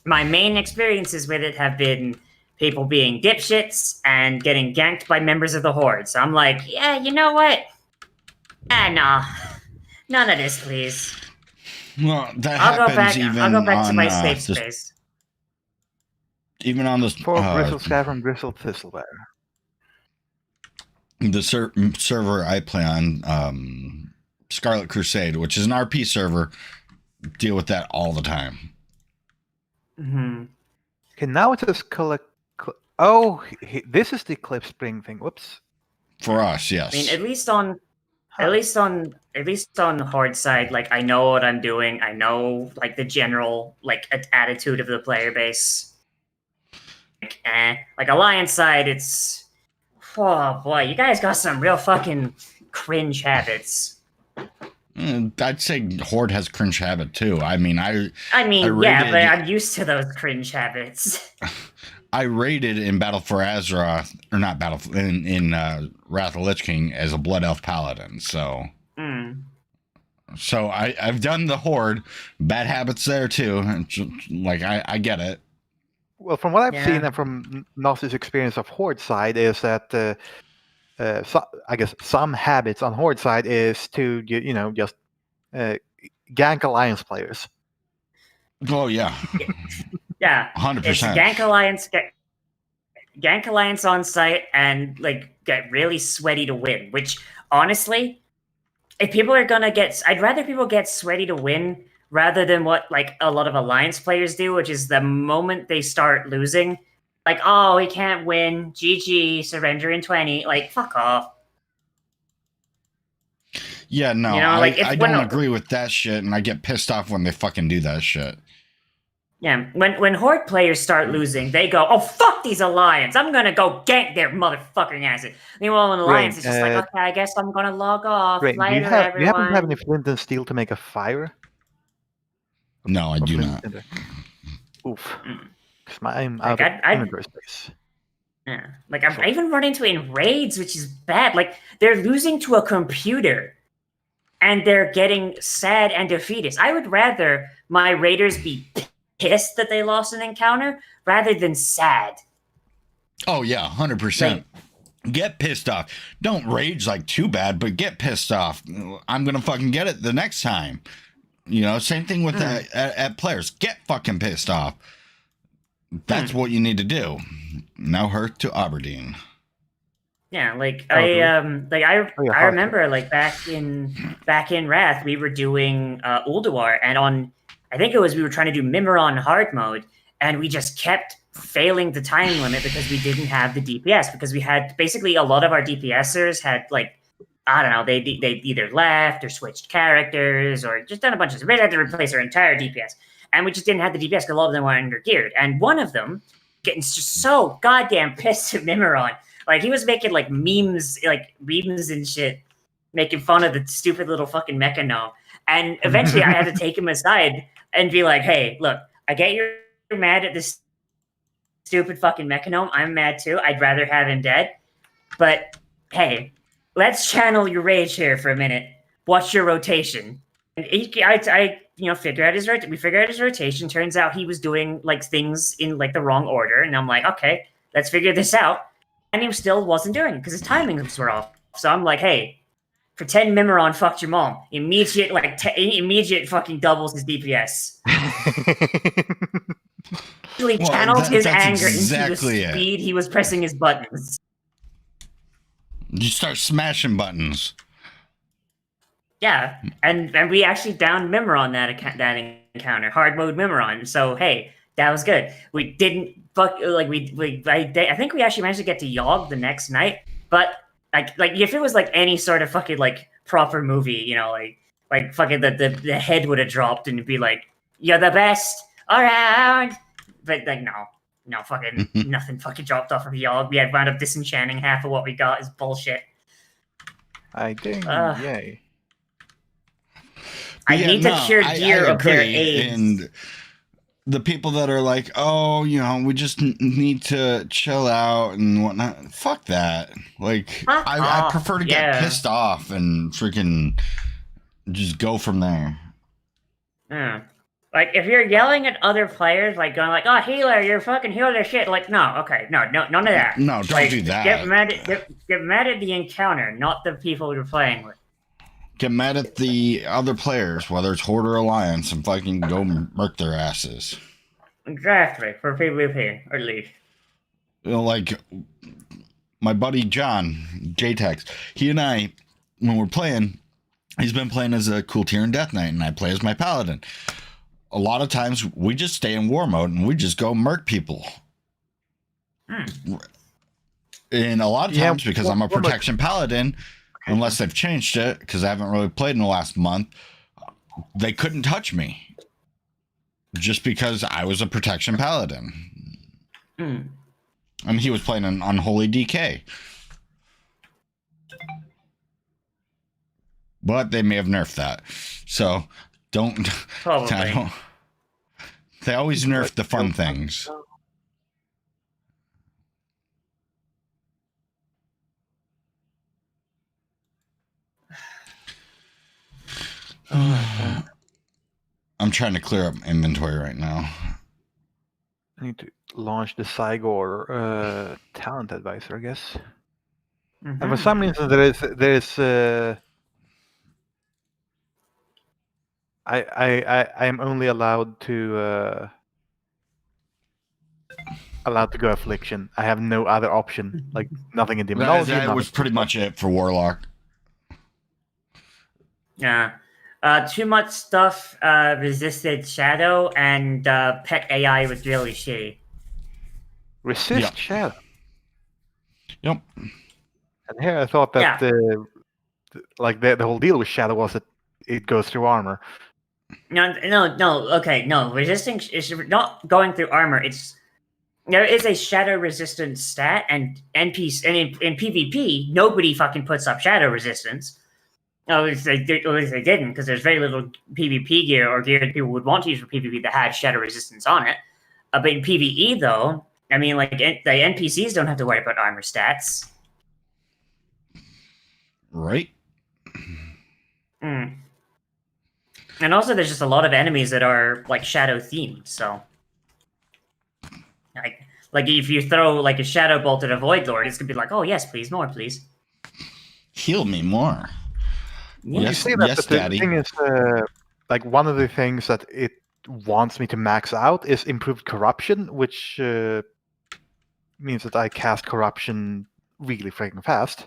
my main experiences with it have been people being dipshits and getting ganked by members of the horde. So I'm like, yeah, you know what? No, none of this, please. Well, I'll go back to my safe space. Even on the For Bristle Scav and Bristle Thistlebear. the server I play on, Scarlet Crusade, which is an RP server, deal with that all the time. Mm-hmm. Okay, now it says collect. Oh, this is the Cliff Spring thing. Whoops. For us, yes. I mean, at least on Horde side, like I know what I'm doing. I know like the general like attitude of the player base. Like Alliance side, it's oh boy, you guys got some real fucking cringe habits. I'd say Horde has cringe habit too. I mean, yeah, but I'm used to those cringe habits. I raided in Battle for Azeroth, or not Battle in Wrath of Lich King as a Blood Elf Paladin. So, so I've done the Horde, bad habits there too. Like I get it. Well, from what I've seen and from Nozzi's experience of Horde side is that I guess some habits on Horde side is to just gank Alliance players. Oh yeah. Yeah, 100%. It's gank alliance on site and like get really sweaty to win. Which honestly, if people are gonna I'd rather people get sweaty to win rather than what like a lot of alliance players do, which is the moment they start losing, like, oh, we can't win, GG, surrender in 20. Like, fuck off. Yeah, no, I don't agree with that shit, and I get pissed off when they fucking do that shit. Yeah, when Horde players start losing, they go, oh, fuck these Alliance. I'm going to go gank their motherfucking asses. Meanwhile, when Alliance is just like, okay, I guess I'm going to log off. Great. Do you happen to have any flint and steel to make a fire? No, I do not. Oof. Because I'm out of inventory space. Yeah, like I even run into it in raids, which is bad. Like, they're losing to a computer, and they're getting sad and defeatist. I would rather my raiders be pissed that they lost an encounter rather than sad. Oh yeah, 100%. Get pissed off. Don't rage like too bad, but get pissed off. I'm gonna fucking get it the next time. Same thing with at players. Get fucking pissed off. That's what you need to do. Now hurt to Aberdeen. Yeah, I remember like back in Wrath we were doing Ulduar, and I think we were trying to do Mimiron hard mode, and we just kept failing the time limit because we didn't have the DPS, because we had basically a lot of our DPSers had like, I don't know, they either left or switched characters or just done a bunch of stuff. We had to replace our entire DPS, and we just didn't have the DPS because a lot of them were under geared. And one of them getting just so goddamn pissed at Mimiron, like he was making like memes and shit, making fun of the stupid little fucking mecha gnome. And eventually I had to take him aside and be like, hey, look, I get you're mad at this stupid fucking mecha gnome. I'm mad too. I'd rather have him dead. But hey, let's channel your rage here for a minute. Watch your rotation. And I figure out we figure out his rotation. Turns out he was doing like things in like the wrong order. And I'm like, okay, let's figure this out. And he still wasn't doing it because his timings were off. So I'm like, hey, pretend Mimiron fucked your mom. Immediate fucking doubles his DPS. He channeled his anger into the speed he was pressing his buttons. You start smashing buttons. Yeah, and we actually downed Mimiron that encounter, hard mode Mimiron. So hey, that was good. We didn't I think we actually managed to get to Yogg the next night, but like if it was like any sort of fucking like proper movie, like fucking the head would have dropped and it'd be like, you're the best around. But like no fucking nothing fucking dropped off of Yogg. We had wound up disenchanting half of what we got is bullshit. I think yay. I need to cure gear of their AIDS. And the people that are like, oh, we just need to chill out and whatnot. Fuck that. Like, I prefer to get pissed off and freaking just go from there. Yeah. Like, if you're yelling at other players, like going like, oh, healer, you're fucking heal their shit. Like, no, okay, no, none of that. No, don't do that. Get mad at the encounter, not the people you're playing with. Get mad at the other players, whether it's Horde or Alliance, and fucking go murk their asses. Exactly, for PvP, at least. Like my buddy John, JTEX, he and I, when we're playing, he's been playing as a cool tier in Death Knight, and I play as my paladin. A lot of times we just stay in war mode and we just go murk people. And a lot of times, because I'm a protection paladin, unless they've changed it, because I haven't really played in the last month, they couldn't touch me. Just because I was a protection paladin. And he was playing an Unholy DK. But they may have nerfed that. So don't. Probably. They always nerf the fun things. I'm trying to clear up inventory right now. I need to launch the Cygor talent advisor, I guess. And for some reason, I am only allowed to go affliction. I have no other option, like nothing in demonology. That was pretty much it for warlock. Yeah. Too much stuff resisted shadow, and pet AI was really shitty. Resist shadow. Yep. And here I thought that the whole deal with shadow was that it goes through armor. No. Okay, no. Resisting is not going through armor. There is a shadow resistance stat, and NPC, and in PvP, nobody fucking puts up shadow resistance. At least they didn't, because there's very little PvP gear or gear that people would want to use for PvP that had shadow resistance on it. But in PvE, though, I mean, like, the NPCs don't have to worry about armor stats. Right. And also, there's just a lot of enemies that are, like, shadow themed, so... Like if you throw, like, a shadow bolt at a Void Lord, it's gonna be like, oh, yes, please, more, please. Heal me more. Yes, Daddy. The thing is, like, one of the things that it wants me to max out is improved corruption, which means that I cast corruption really freaking fast.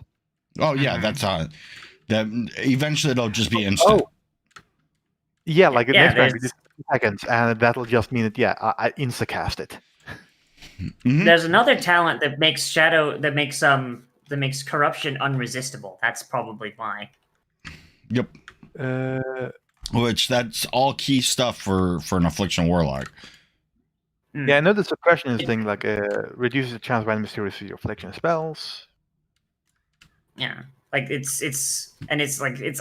Oh yeah, that's that. Eventually it'll just be instant. Oh. Yeah, like next round, just 2 seconds, and that'll just mean that I insta cast it. There's another talent that makes corruption unresistible. That's probably why. Yep. Which that's all key stuff for an affliction warlock. Yeah, I know the suppression thing, like reduces the chance of enemies to receive your affliction spells. Yeah, like it's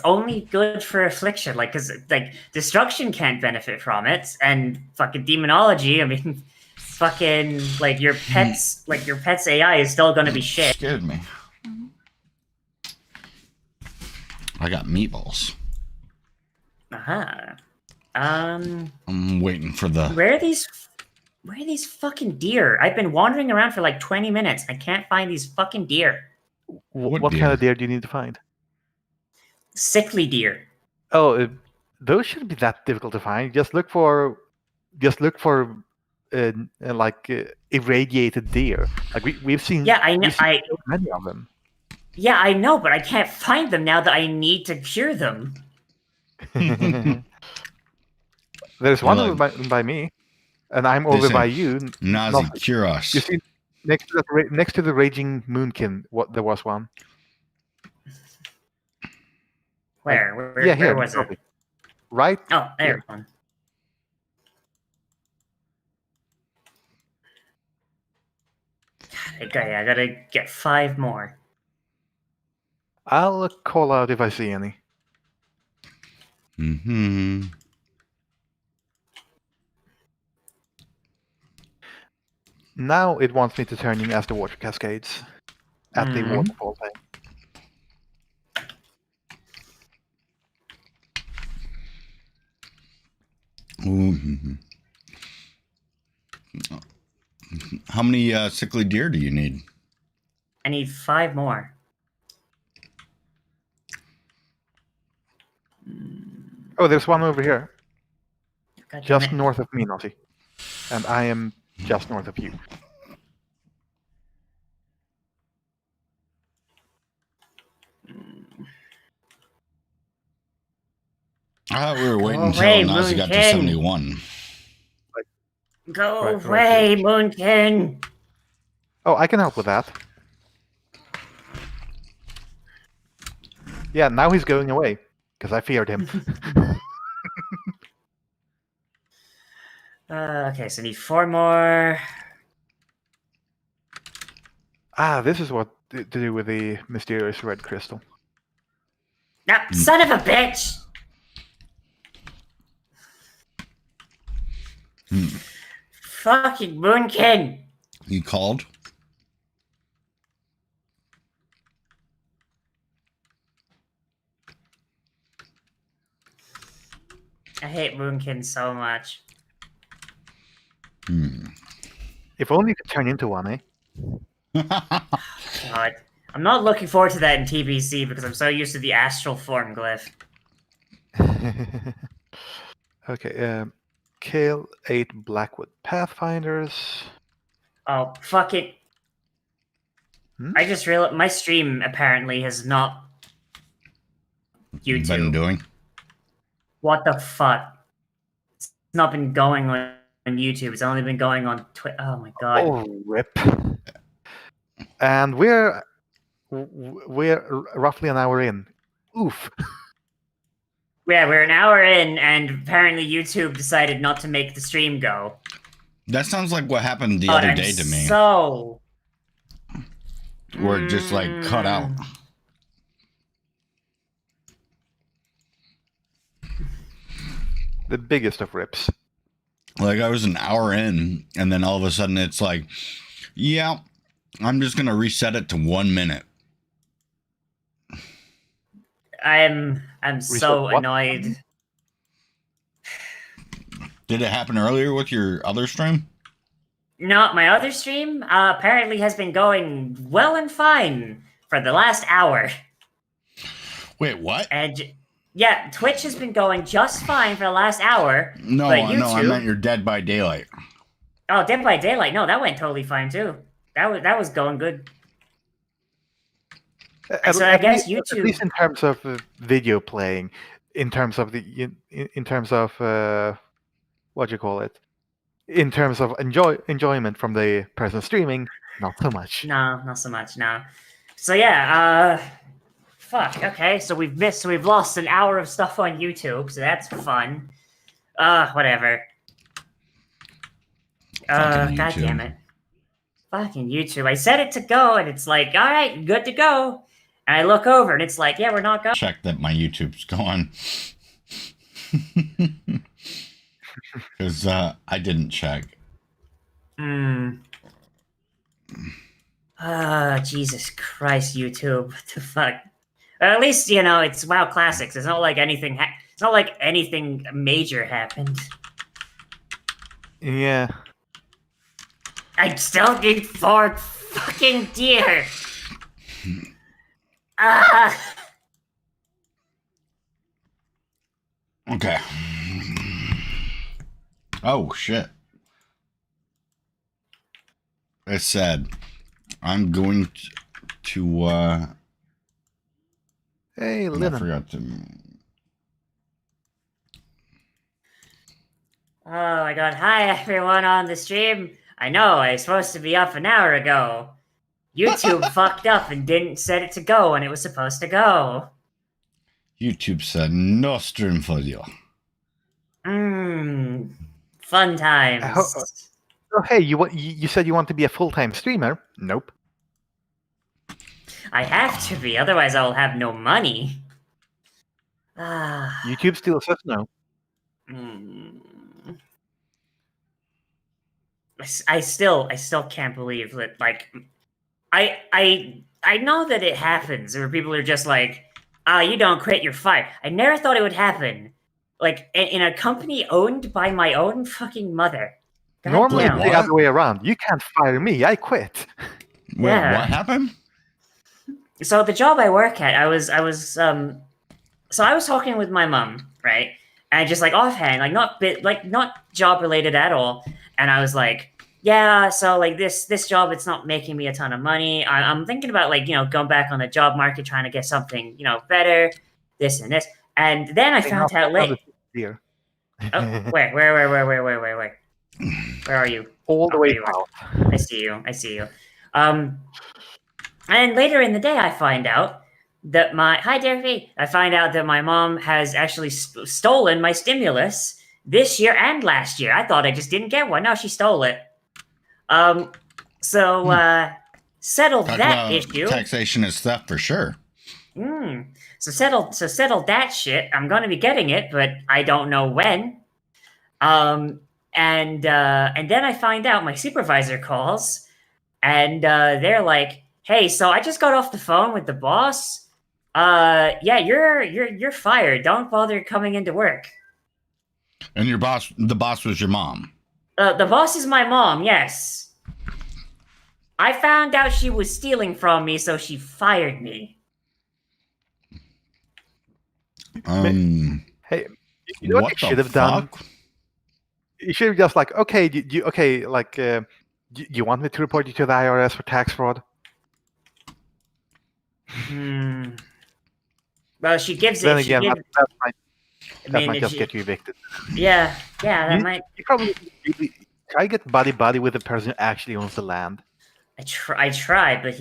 only good for affliction, like, because like destruction can't benefit from it, and fucking demonology. I mean, fucking like your pet's AI is still gonna be shit. Scared me. I got meatballs. I'm waiting for the. Where are these fucking deer? I've been wandering around for like 20 minutes. I can't find these fucking deer. What kind of deer do you need to find? Sickly deer. Oh, those shouldn't be that difficult to find. Just look for irradiated deer. Like we've seen. Yeah, I know. Many of them. Yeah, I know, but I can't find them now that I need to cure them. There's one over by me, and I'm over by you. Nozzi, cure us. You see, next to the raging moonkin, there was one. Where? Where was it? Right. Oh, there's one. Okay, I gotta get 5 more. I'll call out if I see any. Now it wants me to turn in as the water cascades at the waterfall thing. How many sickly deer do you need? I need 5 more. Oh, there's one over here. God, just north of me, Nozzi. and I am just north of you. I thought we were waiting Go until away, Nozzi got to Moonkin. 71. Go Right away, here. Moonkin. Oh, I can help with that. Yeah, now he's going away because I feared him. Okay, so need 4 more. This is what to do with the mysterious red crystal. No, son of a bitch! Fucking Moonkin! You called? I hate Moonkin so much. If only you could turn into one, eh? God. I'm not looking forward to that in TBC because I'm so used to the astral form glyph. Okay, kill 8 Blackwood Pathfinders. Oh, fuck it. I just realized my stream apparently has not... YouTube. Been doing? What the fuck? It's not been going on YouTube. It's only been going on Twitter. Oh my god. Oh, rip. And we're roughly an hour in. Oof. Yeah, we're an hour in, and apparently YouTube decided not to make the stream go. That sounds like what happened the But other I'm day to me. So... Where it just like cut out. The biggest of rips. Like I was an hour in, and then all of a sudden it's like, yeah, I'm just gonna reset it to 1 minute. I'm so what? annoyed. Did it happen earlier with your other stream? No, my other stream apparently has been going well and fine for the last hour. Wait, what? And yeah, Twitch has been going just fine for the last hour. No, but no, I YouTube- meant your Dead by Daylight. Oh, Dead by Daylight. No, that went totally fine too. That was going good. So I guess YouTube, at least in terms of video playing, in terms of in terms of what do you call it? In terms of enjoyment from the person streaming, not so much. No, not so much. No. So yeah, fuck. Okay, so we've lost an hour of stuff on YouTube, so that's fun. Whatever. Fucking God YouTube. damn it. Fucking YouTube. I set it to go, and it's like, all right, good to go. And I look over, and it's like, yeah, we're not going. Check that my YouTube's going. Because I didn't check. Jesus Christ, YouTube. What the fuck? At least, you know, it's WoW Classics. It's not like anything. It's not like anything major happened. Yeah. I still need 4 fucking deer. Okay. Oh, shit. I said, I'm going to Hey, I Linen. forgot to... Oh my god. Hi, everyone on the stream. I know, I was supposed to be up an hour ago. YouTube fucked up and didn't set it to go when it was supposed to go. YouTube said, no stream for you. Fun times. Oh, hey, you said you want to be a full-time streamer? Nope. I have to be, otherwise I will have no money. YouTube still says no. I still can't believe that. Like, I know that it happens, where people are just like, you don't quit, you're fired. I never thought it would happen. Like, in a company owned by my own fucking mother. God Normally damn. it's the other way around. You can't fire me, I quit. Wait, Yeah. what happened? So the job I work at, I was talking with my mom, right? And just like offhand, like not job related at all. And I was like, yeah, so like this job, it's not making me a ton of money. I'm thinking about like, going back on the job market, trying to get something, better, this and this. And then I found out late. Here. Oh, where are you? All the way out. I see you. And later in the day, I find out that I find out that my mom has actually stolen my stimulus this year and last year. I thought I just didn't get one. No, she stole it. Settled Talk that about issue. Taxation is theft for sure. So settled that shit. I'm gonna be getting it, but I don't know when. And then I find out my supervisor calls, and they're like, "Hey, so I just got off the phone with the boss. Yeah, you're fired. Don't bother coming into work." And the boss was your mom. The boss is my mom. Yes. I found out she was stealing from me, so she fired me. Hey, you know what you should have done? You should have just like, okay, you want me to report you to the IRS for tax fraud? Well, she gives it. Then again, that might just get you evicted. Yeah, that might. You probably try to get buddy with the person who actually owns the land. I tried, but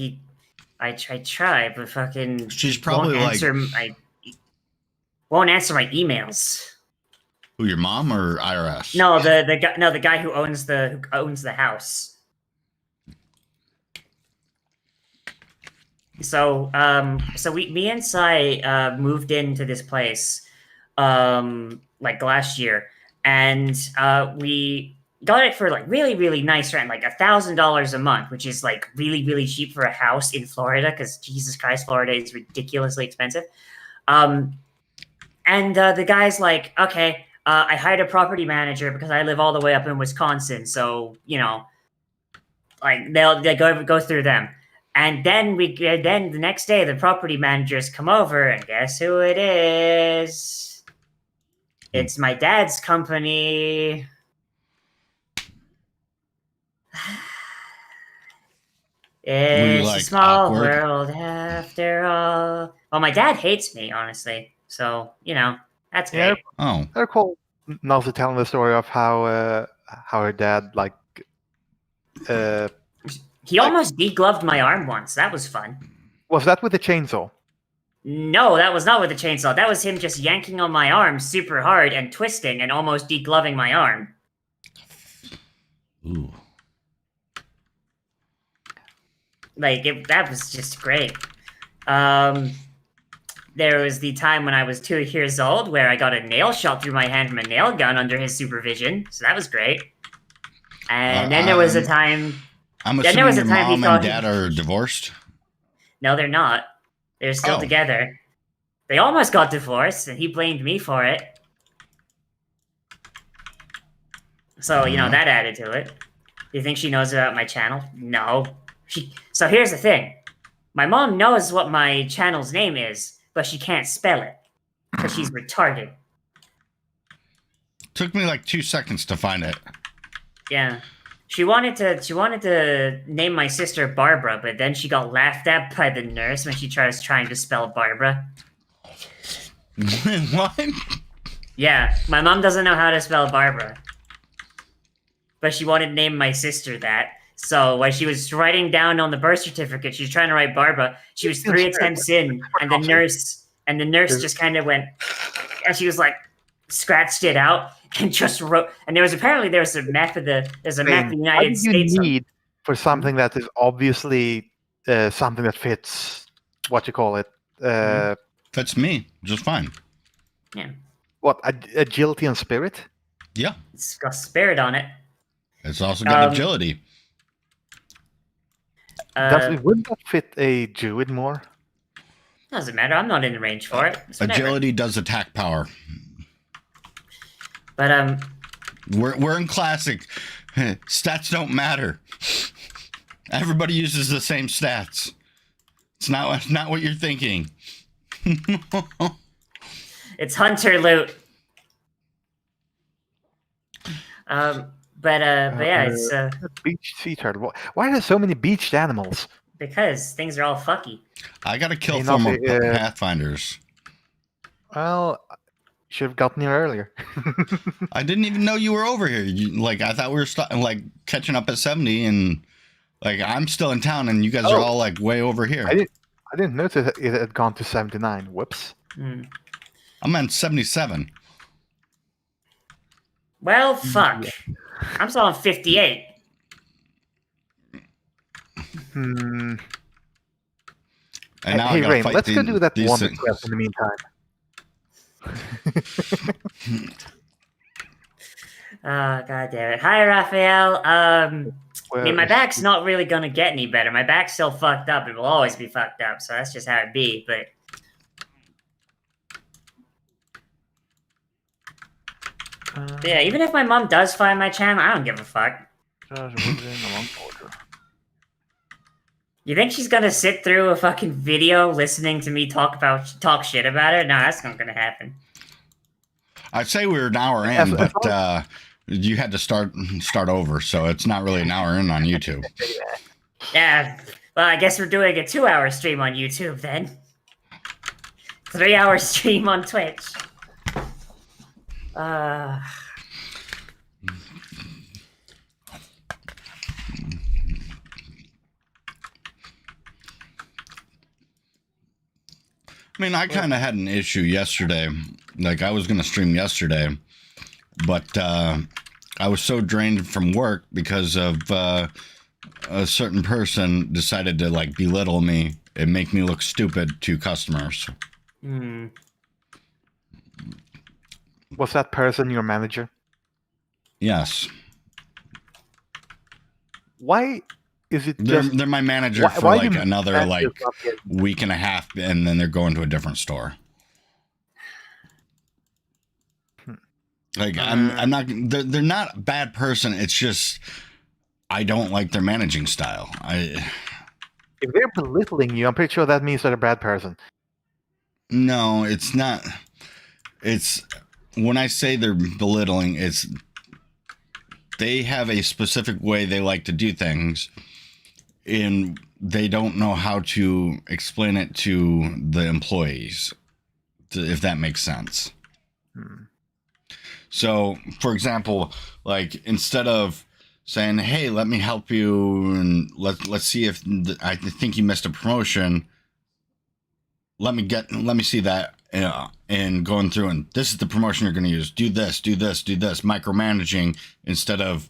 fucking. She's probably won't answer my emails. Who, your mom or IRS? No, the guy who owns the house. So me and Sai moved into this place like last year, and we got it for like really, really nice rent, like $1,000 a month, which is like really, really cheap for a house in Florida, because Jesus Christ, Florida is ridiculously expensive. And the guy's like, okay, I hired a property manager because I live all the way up in Wisconsin, so like they go through them. And then the next day the property managers come over, and guess who it is? It's my dad's company. It's a small world after all. Well, my dad hates me, honestly. So, that's great. Oh. I recall Nozzi telling the story of how her dad, like... he almost degloved my arm once. That was fun. Was that with the chainsaw? No, that was not with the chainsaw. That was him just yanking on my arm super hard and twisting and almost degloving my arm. Ooh. That was just great. There was the time when I was 2 years old where I got a nail shot through my hand from a nail gun under his supervision, so that was great. And then there was a time... I'm assuming your mom and dad are divorced? No, they're not. They're still together. They almost got divorced, and he blamed me for it. So, that added to it. Do you think she knows about my channel? No. So here's the thing. My mom knows what my channel's name is, but she can't spell it because she's retarded. Took me like 2 seconds to find it. Yeah. She wanted to name my sister Barbara, but then she got laughed at by the nurse when she tries trying to spell Barbara. What? Yeah, my mom doesn't know how to spell Barbara. But she wanted to name my sister that. So when she was writing down on the birth certificate, she was trying to write Barbara. She was 3 attempts in, and the nurse just kind of went, and she was like, scratched it out and just wrote. And there's a map of the United States. What do you need for something that is obviously something that fits what you call it? Fits me just fine. Yeah. What, agility and spirit? Yeah. It's got spirit on it. It's also got agility. Wouldn't that fit a druid more? Doesn't matter. I'm not in the range for it. Agility does attack power. But we're in classic. Stats don't matter. Everybody uses the same stats. It's not what you're thinking. It's hunter loot. But yeah, it's beach sea turtle. Why are there so many beached animals? because things are all fucky. I gotta kill Hey, 4 more Nozzi, Pathfinders. Well, should have gotten here earlier. I didn't even know you were over here. I thought we were catching up at 70, and I'm still in town, and you guys are all way over here. I didn't notice it had gone to 79. Whoops. I'm at 77. Well, fuck. I'm still on 58. Hmm. And now Hey, I gotta Rain, fight let's go do that one things. quest in the meantime. God damn it. Hi, Raphael. I mean, my Where back's not really gonna get any better. My back's still fucked up. It will always be fucked up, so that's just how it be, but... yeah, even if my mom does find my channel, I don't give a fuck. You think she's gonna sit through a fucking video listening to me talk shit about her? No, that's not gonna happen. I'd say we were an hour in, but you had to start over, so it's not really an hour in on YouTube. Yeah, well, I guess we're doing a 2-hour stream on YouTube then. 3-hour stream on Twitch. I mean, I kind of had an issue yesterday. I was going to stream yesterday, but I was so drained from work because of a certain person decided to belittle me and make me look stupid to customers. Was that person your manager? Yes. Why is it just... They're my manager for another week and a half, and then they're going to a different store. I'm not... They're not a bad person. It's just I don't like their managing style. If they're belittling you, I'm pretty sure that means they're a bad person. No, it's not. It's... When I say they're belittling, it's... They have a specific way they like to do things, and they don't know how to explain it to the employees, if that makes sense. So, for example, instead of saying, "Hey, let me help you, and let's see if I think you missed a promotion. Let me see that." And going through, and this is the promotion you're going to use. Do this, do this, do this. Micromanaging instead of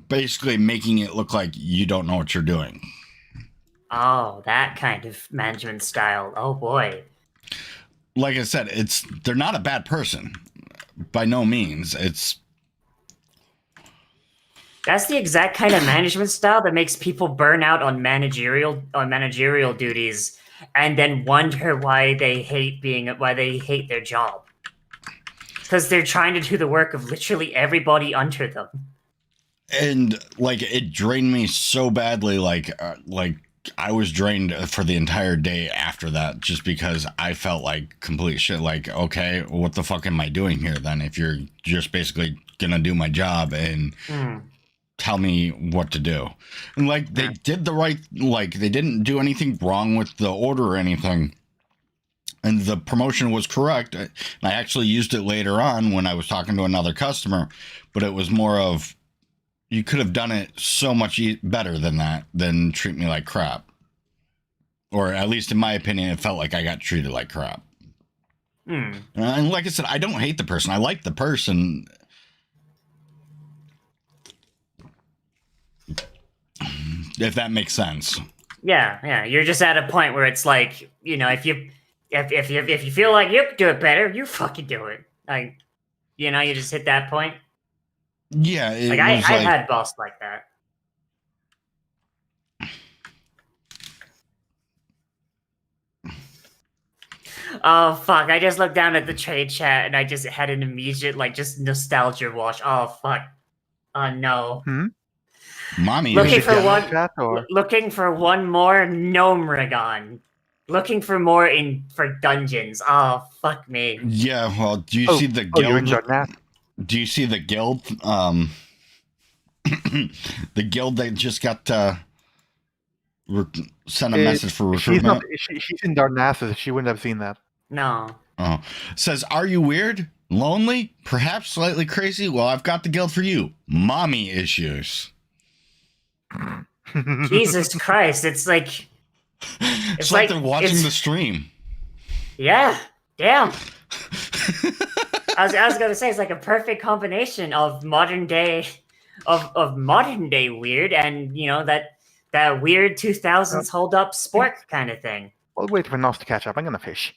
basically making it look like you don't know what you're doing. Oh, that kind of management style. Oh boy. Like I said, they're not a bad person. By no means. That's the exact kind of management style that makes people burn out on managerial duties and then wonder why they hate their job. Because they're trying to do the work of literally everybody under them. And it drained me so badly, I was drained for the entire day after that, just because I felt like complete shit. Okay, what the fuck am I doing here then? If you're just basically gonna do my job and tell me what to do. And they did the right, they didn't do anything wrong with the order or anything. And the promotion was correct. I actually used it later on when I was talking to another customer, but it was more of, you could have done it so much better than that, than treat me like crap. Or at least in my opinion, it felt like I got treated like crap. And like I said, I don't hate the person. I like the person. If that makes sense. Yeah. You're just at a point where it's if you feel like you can do it better, you fucking do it. You just hit that point. Yeah, I've had boss like that. Oh fuck! I just looked down at the trade chat and I just had an immediate just nostalgia wash. Oh fuck! Oh no! Mommy, looking for one more Gnomragon. Looking for more for dungeons. Oh fuck me! Yeah, well, do you see the guild? Do you see the guild? The guild that just got sent a message for recruitment. She's in Darnassus. She wouldn't have seen that. No. Oh, says, are you weird, lonely, perhaps slightly crazy? Well, I've got the guild for you. Mommy issues. Jesus Christ! It's like It's like they're watching the stream. Yeah. Damn. I was gonna say it's like a perfect combination of modern day, of modern day weird and that weird 2000s hold up sport kind of thing. Well, wait for Nos to catch up. I'm gonna fish.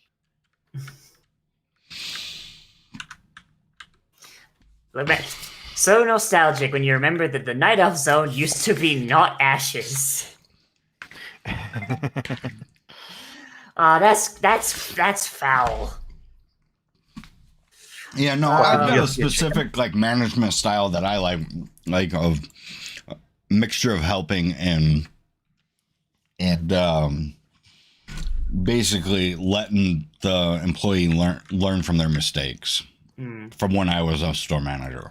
So nostalgic when you remember that the Night Elf Zone used to be not ashes. That's foul. Yeah, no, I've got a specific like management style that I like of a mixture of helping and basically letting the employee learn from their mistakes. From when I was a store manager.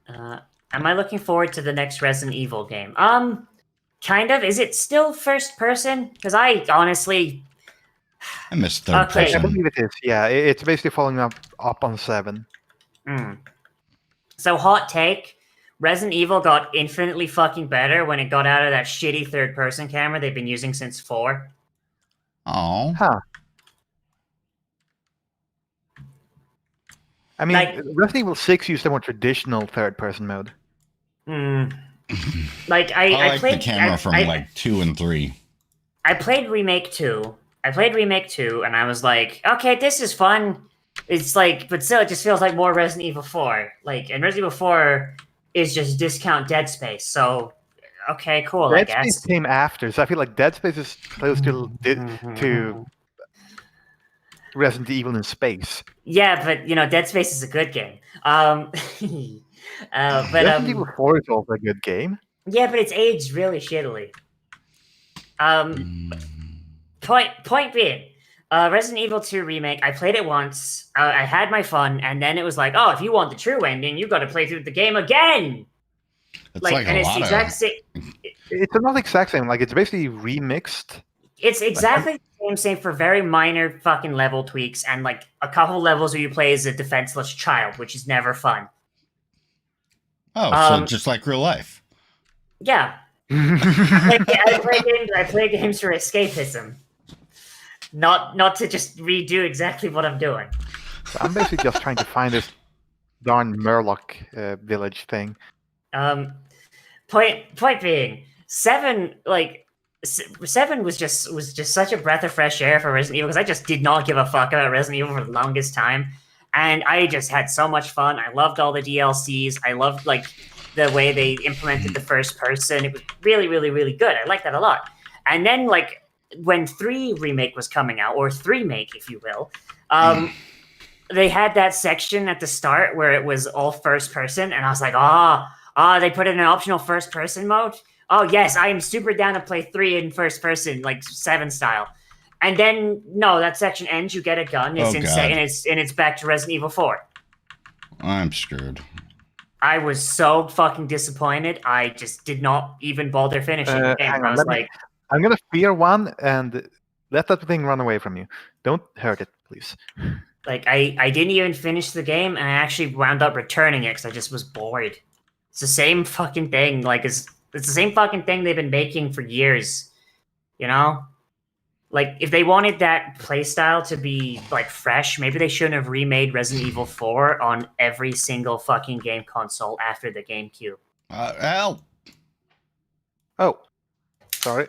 Am I looking forward to the next Resident Evil game? Kind of. Is it still first person? Because I honestly... I miss third person. I believe it is. Yeah, it's basically following up on 7. So, hot take. Resident Evil got infinitely fucking better when it got out of that shitty third person camera they've been using since 4. Oh. Huh. I mean, Resident Evil 6 used a more traditional third-person mode. Like I played the camera from 2 and 3. I played Remake 2. And I was like, okay, this is fun. It's like, but still, it just feels like more Resident Evil 4. Like, and Resident Evil 4 is just discount Dead Space. So, okay, cool. Dead Space came after, so I feel like Dead Space is close to Resident Evil in space. Yeah, but Dead Space is a good game. Resident Evil 4 is also a good game. Yeah, but it's aged really shittily. Point being, Resident Evil 2 Remake, I played it once, I had my fun, and then it was like, oh, if you want the true ending, you've got to play through the game again! It's the exact same. It's not the exact same, like, it's basically remixed. It's exactly the same for very minor fucking level tweaks, and like a couple levels where you play as a defenseless child, which is never fun. Oh, so just like real life. Yeah. I play games for escapism. Not to just redo exactly what I'm doing. So I'm basically just trying to find this darn Murloc village thing. Point being, 7 was just such a breath of fresh air for Resident Evil because I just did not give a fuck about Resident Evil for the longest time, and I just had so much fun. I loved all the DLCs. I loved the way they implemented the first person. It was really, really, really good. I liked that a lot. And then when 3 Remake was coming out, or 3-make, if you will, they had that section at the start where it was all first person, and I was like, they put in an optional first person mode? Oh yes, I am super down to play 3 in first person, like 7 style. And then no, that section ends, you get a gun, it's and it's back to Resident Evil 4. I'm screwed. I was so fucking disappointed. I just did not even bother finishing the game. Hang on, I'm gonna fear one and let that thing run away from you. Don't hurt it, please. I didn't even finish the game, and I actually wound up returning it because I just was bored. It's the same fucking thing. It's the same fucking thing they've been making for years. If they wanted that playstyle to be fresh, maybe they shouldn't have remade Resident Evil 4 on every single fucking game console after the GameCube. Help! Oh, sorry.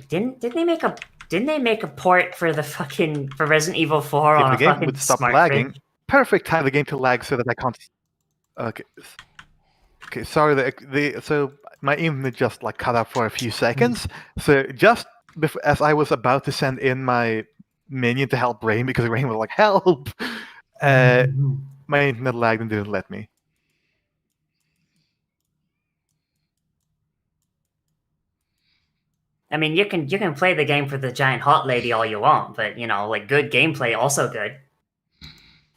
Didn't they make a port for Resident Evil 4 on the a game fucking would stop smart lagging. fridge? Perfect time the game to lag so that I can't. Okay. Sorry. So my internet just cut out for a few seconds. So just as I was about to send in my minion to help Rain because Rain was like, "Help!" My internet lagged and didn't let me. I mean, you can play the game for the giant hot lady all you want, but good gameplay also good.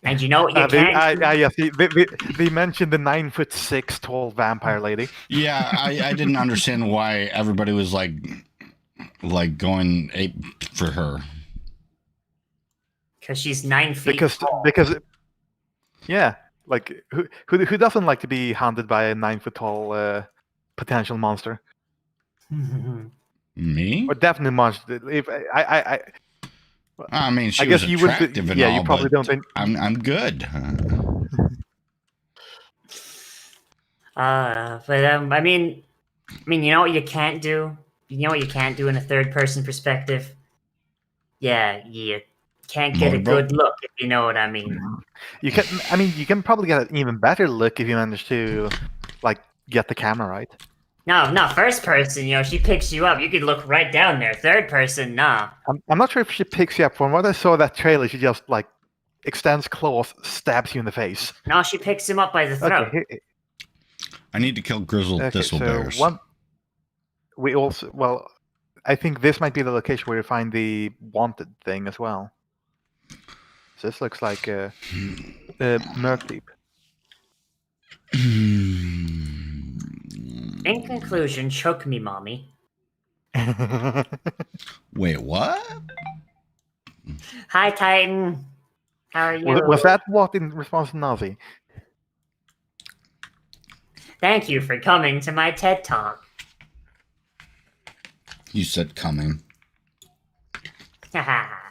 And you know what you can't do? Yes, they mentioned the 9'6" tall vampire lady. Yeah, I didn't understand why everybody was like going ape for her. Because she's 9 feet tall. Because yeah, like who doesn't like to be hunted by a 9 foot tall potential monster? Me? Or definitely monster. If I mean, she I guess was you would. attractive and Yeah, all, you probably but don't. I'm good. But I mean, you know what you can't do? You know what you can't do in a third-person perspective? Yeah, you can't get a Motorboat? good look, if you know what I mean. You can. I mean, you can probably get an even better look if you manage to, like, get the camera right. No, first person, you know, she picks you up, you could look right down there. Third person, nah. I'm not sure if she picks you up. From what I saw that trailer, she just like extends claws, stabs you in the face. No, she picks him up by the throat. Okay. I need to kill grizzled thistle bears. We also I think this might be the location where you find the wanted thing as well. So this looks like Murk Deep. In conclusion, choke me, mommy. Wait, what? Hi, Titan. How are you? Was that what in response to Nozzi? Thank you for coming to my TED Talk. You said coming.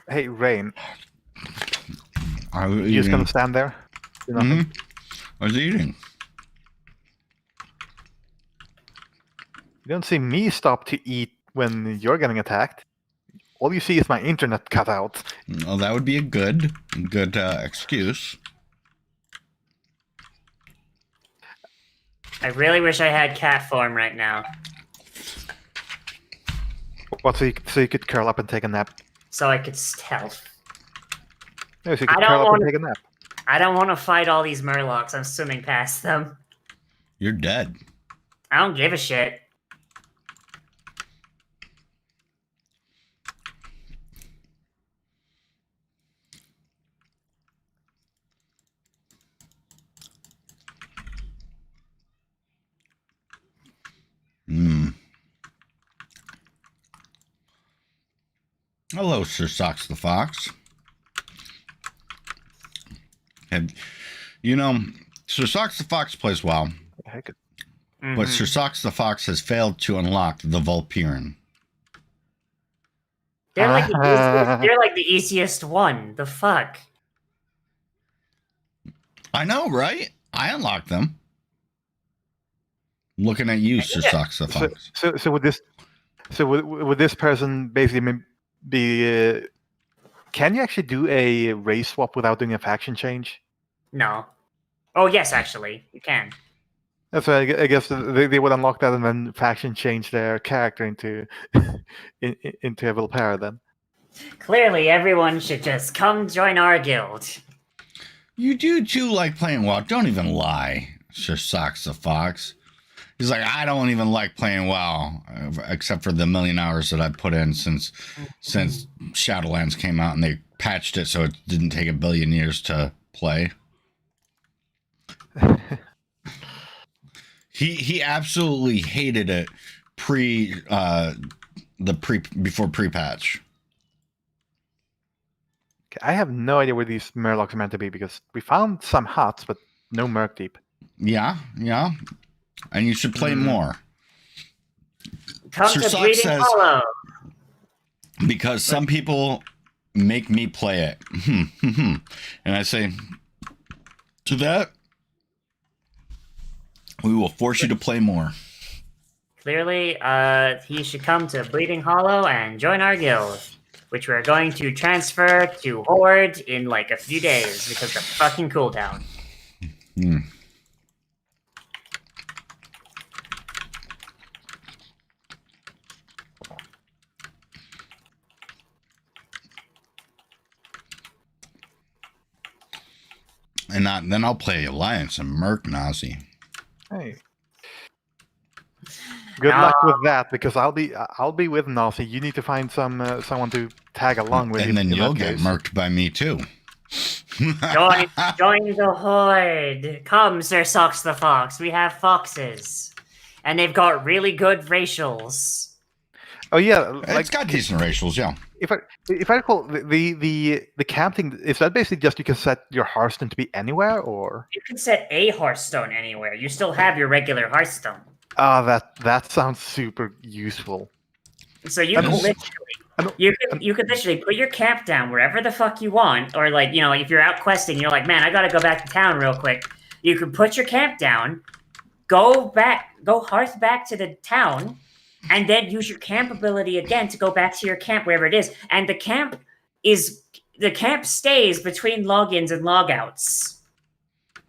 Hey, Rain. Are you You just gonna stand there? Do nothing? I was eating. You don't see me stop to eat when you're getting attacked. All you see is my internet cut out. Well, that would be a good excuse. I really wish I had cat form right now. What, so you could curl up and take a nap? So I could stealth. No, so you could curl up and take a nap. I don't want to fight all these murlocs. I'm swimming past them. You're dead. I don't give a shit. Hello, Sir Socks the Fox. And, you know, Sir Socks the Fox plays well, but Sir Socks the Fox has failed to unlock the Vulpiran. They're like the easiest one. The fuck? I know, right? I unlocked them. Looking at you, Sir Socks the Fox. So would this person basically be? Can you actually do a race swap without doing a faction change? No. Oh yes, actually, you can. That's why I guess they would unlock that and then faction change their character into into a Vulpera then. Clearly, everyone should just come join our guild. You do too like playing WoW. Don't even lie, Sir Socks the Fox. He's like, I don't even like playing WoW, except for the million hours that I've put in since Shadowlands came out and they patched it so it didn't take a billion years to play. He absolutely hated it before pre-patch. I have no idea where these Murlocs are meant to be because we found some huts, but no Murk Deep. Yeah. And you should play more. Come Sir to Sock Breeding says, Hollow. Because some people make me play it. And I say, to that, we will force you to play more. Clearly, he should come to Bleeding Hollow and join our guild, which we're going to transfer to Horde in like a few days because of the fucking cooldown. And then I'll play Alliance and Merc Nozzi. Hey. Good luck with that, because I'll be with Nozzi. You need to find someone to tag along with. And then you'll get murked by me too. Join the horde. Come, Sir Socks the Fox. We have foxes, and they've got really good racials. Oh yeah, It's got decent racials, yeah. If I recall, the camping, is that basically just you can set your Hearthstone to be anywhere, or you can set a Hearthstone anywhere. You still have your regular Hearthstone. That sounds super useful. So you can literally put your camp down wherever the fuck you want, or like if you're out questing, you're like, man, I gotta go back to town real quick. You can put your camp down, go hearth back to the town. And then use your camp ability again to go back to your camp wherever it is. And the camp stays between logins and logouts.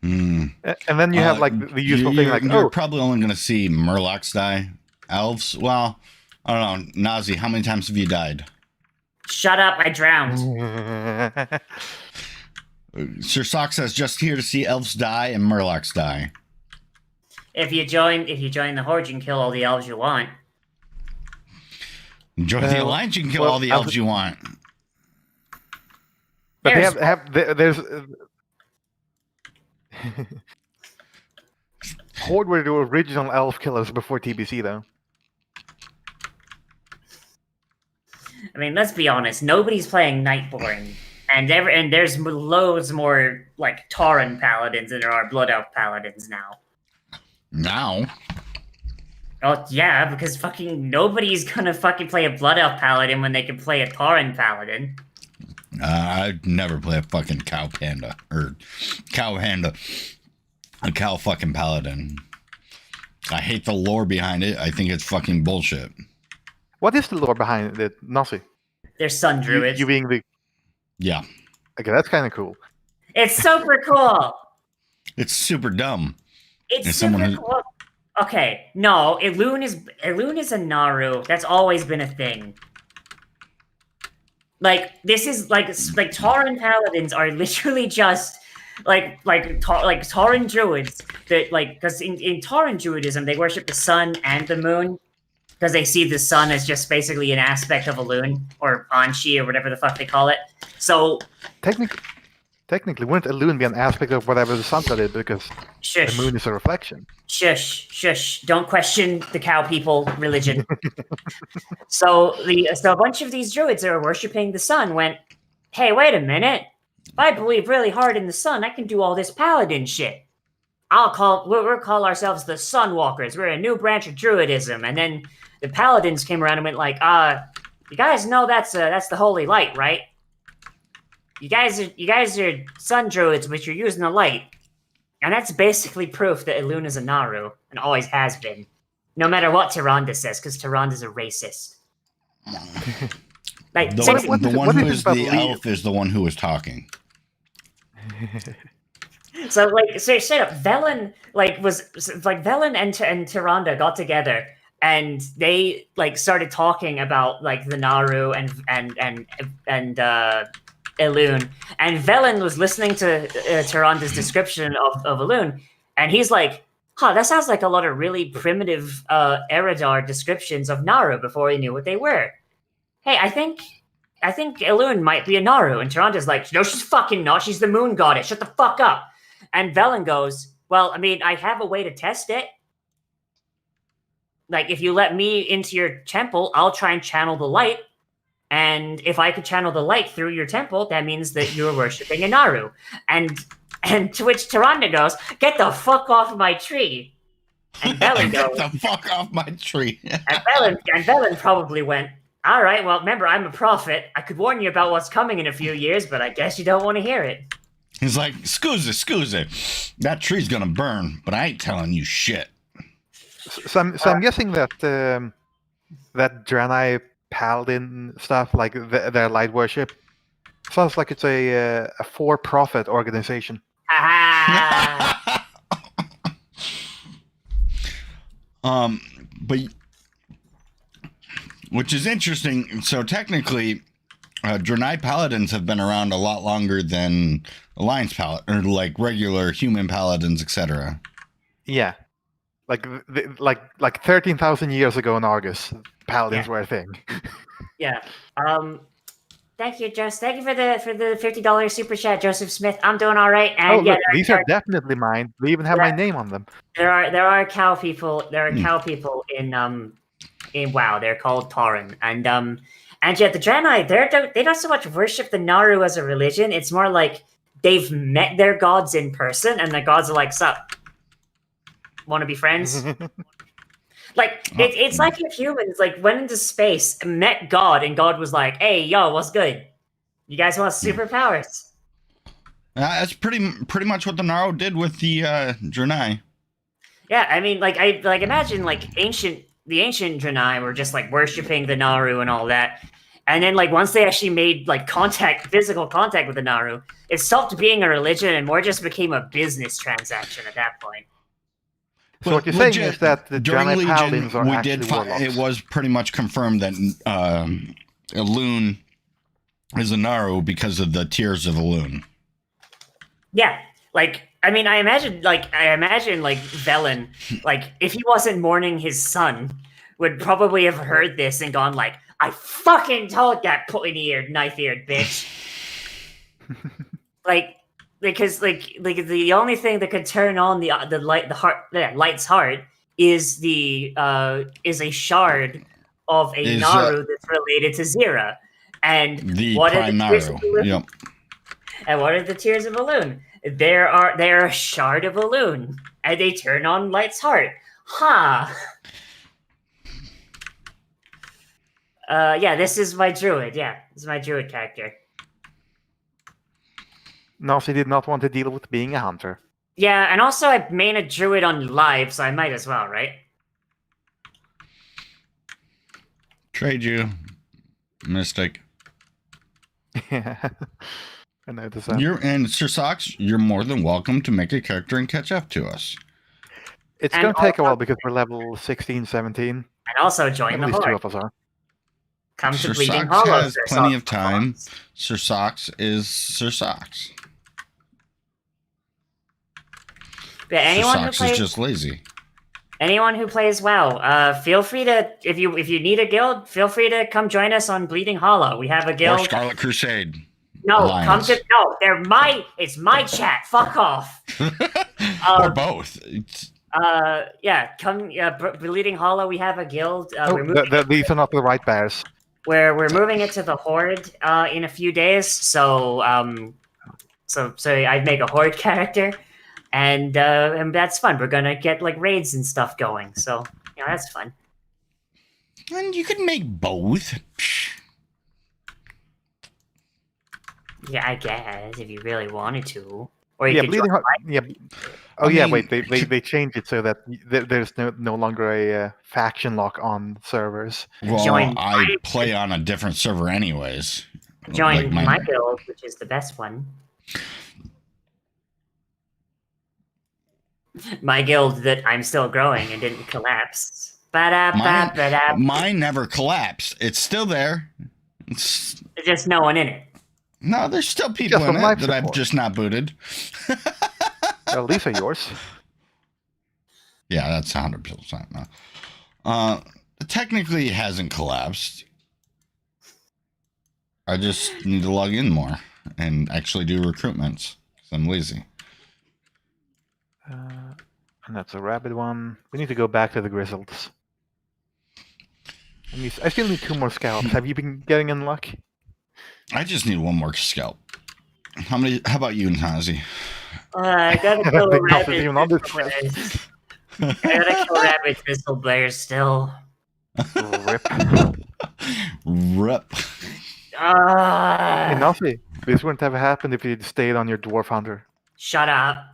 And then you have like the usual thing, like you're probably only going to see Murlocs die. Elves, well, I don't know. Nozzi, how many times have you died? Shut up! I drowned. Sir Sock says just here to see elves die and Murlocs die. If you join the horde, you can kill all the elves you want. Join the alliance, you can kill all the elves you want. But there's Horde were the original elf killers before TBC, though. I mean, let's be honest. Nobody's playing Nightborn, and there's loads more like Tauren paladins than there are Blood Elf paladins now. Now. Oh, yeah, because fucking nobody's gonna fucking play a Blood Elf Paladin when they can play a Tauren Paladin. I'd never play a fucking cow panda. Or cow panda. A cow fucking paladin. I hate the lore behind it. I think it's fucking bullshit. What is the lore behind it, Nozzi? They're sun druids. You being the... Yeah. Okay, that's kind of cool. It's super cool! It's super dumb. It's super cool. Okay, no, Elune is a Naru. That's always been a thing. Like, this is like Tauren paladins are literally just like Tauren druids that because in Tauren druidism they worship the sun and the moon because they see the sun as just basically an aspect of Elune or Anshi or whatever the fuck they call it. So technically, wouldn't Elune be an aspect of whatever the sun is because the moon is a reflection? Shush! Don't question the cow people religion. So a bunch of these druids that are worshiping the sun went, hey, wait a minute. If I believe really hard in the sun, I can do all this paladin shit. We'll call ourselves the Sunwalkers. We're a new branch of druidism. And then the paladins came around and went like, you guys know that's the holy light, right? You guys are sun druids, but you're using the light. And that's basically proof that Elune is a Naru, and always has been. No matter what Tyrande says, because Tyrande's a racist. Like, the one who is the elf is the one who is talking. So straight up, Velen and Tyrande got together and they started talking about the Naru and Elune, and Velen was listening to Tyrande's description of Elune, and he's like, that sounds like a lot of really primitive Eridar descriptions of Naru before he knew what they were. Hey, I think Elune might be a Naru, and Tyrande's like, no, she's fucking not. She's the moon goddess. Shut the fuck up. And Velen goes, well, I mean, I have a way to test it. Like, if you let me into your temple, I'll try and channel the light. And if I could channel the light through your temple, that means that you're worshipping a Naru. And to which Tyrande goes, get the fuck off my tree. And Velen goes, get the fuck off my tree. and Velen probably went, all right, well, remember, I'm a prophet. I could warn you about what's coming in a few years, but I guess you don't want to hear it. He's like, scusa. That tree's gonna burn, but I ain't telling you shit. So I'm guessing that that Draenei Paladin stuff, like their light worship, sounds like it's a for-profit organization. But which is interesting. So technically, Draenei Paladins have been around a lot longer than Alliance Paladins, or like regular human Paladins, etc. Yeah, like 13,000 years ago in Argus, Paladins were a thing. Yeah. Thank you, Joseph. Thank you for the $50 super chat, Joseph Smith. I'm doing all right. And Oh, look, these are definitely mine. They even have my name on them. There are cow people. There are cow people in WoW. They're called Tauren, and yet the Draenei they don't so much worship the Naru as a religion. It's more like they've met their gods in person, and the gods are like, "Sup, want to be friends?" Like it's like if humans like went into space and met God, and God was like, "Hey, yo, what's good? You guys want superpowers?" That's pretty much what the Naru did with the Draenei. Yeah, I mean, like imagine like the ancient Draenei were just like worshiping the Naru and all that, and then like once they actually made like physical contact with the Naru, it stopped being a religion and more just became a business transaction at that point. So what you're saying is that the during Draenei Legion, paladins are we actually did warlocks. it was pretty much confirmed that Elune is a Naru because of the tears of Elune. Yeah, like I mean, I imagine like Velen, like if he wasn't mourning his son, would probably have heard this and gone like, "I fucking told that pointy-eared, knife-eared bitch." Because the only thing that could turn on the light's heart is a shard of a Naru that's related to Zira, and the what prime are the tears Naru. of Elune? Yep. And what are the tears of Elune? They're a shard of Elune, and they turn on Light's heart. Huh. Yeah, this is my druid. Yeah, this is my druid character. Nozzi did not want to deal with being a hunter. Yeah, and also I main a druid on live, so I might as well, right? Trade you, Mystic. Yeah, I noticed that. And Sir Socks, you're more than welcome to make a character and catch up to us. It's going to take a while because we're level 16, 17. And also join At the least two horde. of us are. Come Sir to Bleeding Socks Hollow. has plenty of time. Sir Socks is Sir Socks. But anyone Sir Socks who plays, is just lazy. anyone who plays WoW, feel free to if you need a guild, feel free to come join us on Bleeding Hollow. We have a guild. Or Scarlet Crusade. No, Alliance. it's my chat. Fuck off. Or both. Bleeding Hollow. We have a guild. These are not the right bears. We're moving it to the Horde in a few days. So I'd make a Horde character, and that's fun. We're gonna get like raids and stuff going. So that's fun. And you can make both. Yeah, I guess if you really wanted to, or you Yeah, could Bleeding join Heart. Yeah. Oh yeah, wait. They changed it so that there's no longer a faction lock on servers. Well, Join I play on a different server anyways. Join Like my guild, which is the best one. My guild that I'm still growing and didn't collapse. Mine never collapsed. It's still there. There's just no one in it. No, there's still people Just in from life it that I've support. just not booted. Well, these are yours. Yeah, that's 100% no. Technically, it hasn't collapsed. I just need to log in more and actually do recruitments because I'm lazy. And that's a rabid one. We need to go back to the Grizzles. I still need 2 more scalps. Have you been getting in luck? I just need one more scalp. How about you, Nozzi? I gotta kill Nothing rabbit even on this Grizzlebears. I gotta kill rabbit Grizzlebears still. Rip. Rip. Hey, Nozzi, this wouldn't have happened if you'd stayed on your Dwarf Hunter. Shut up.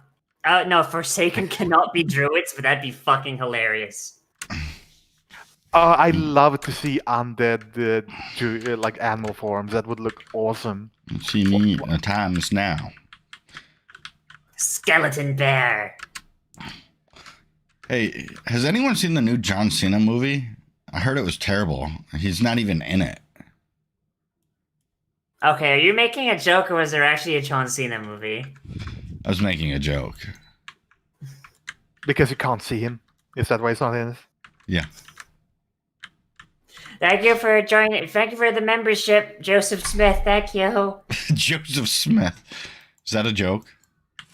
No, Forsaken cannot be druids, but that'd be fucking hilarious. I love to see undead like animal forms. That would look awesome. See me at times now. Skeleton bear. Hey, has anyone seen the new John Cena movie? I heard it was terrible. He's not even in it. Okay, are you making a joke or was there actually a John Cena movie? I was making a joke. Because you can't see him. Is that why it's not in it? Yeah. Thank you for joining. Thank you for the membership, Joseph Smith. Thank you. Joseph Smith. Is that a joke?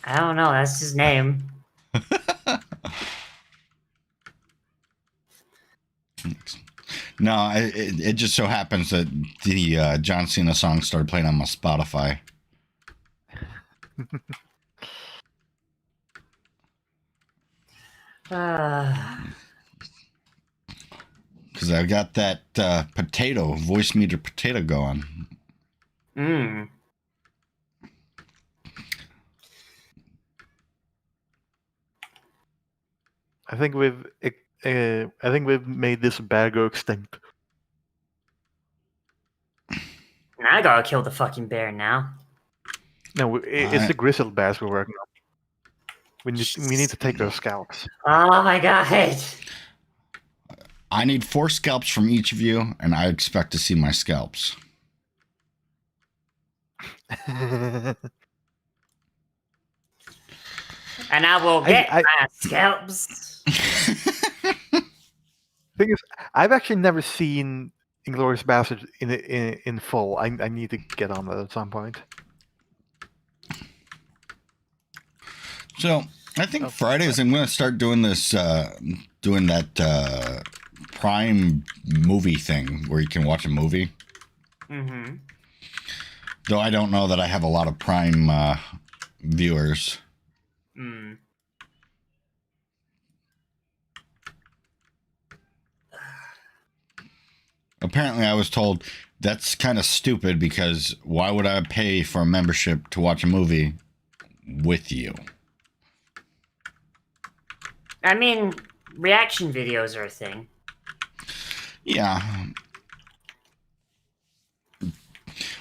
I don't know. That's his name. No, it just so happens that the John Cena song started playing on my Spotify. Because I got that voice meter potato going. Mm. I think we've made this bear go extinct. Now I gotta kill the fucking bear now. No, it's the grizzled bears we're working on. We need to take those scalps. Oh my god. I need 4 scalps from each of you, and I expect to see my scalps. And I will get my scalps. Thing is, I've actually never seen Inglourious Basterds in full. I need to get on that at some point. So I think Fridays I'm going to start doing this, doing that Prime movie thing where you can watch a movie. Mm-hmm. Though I don't know that I have a lot of Prime viewers. Mm. Apparently, I was told that's kind of stupid because why would I pay for a membership to watch a movie with you? I mean, reaction videos are a thing. Yeah.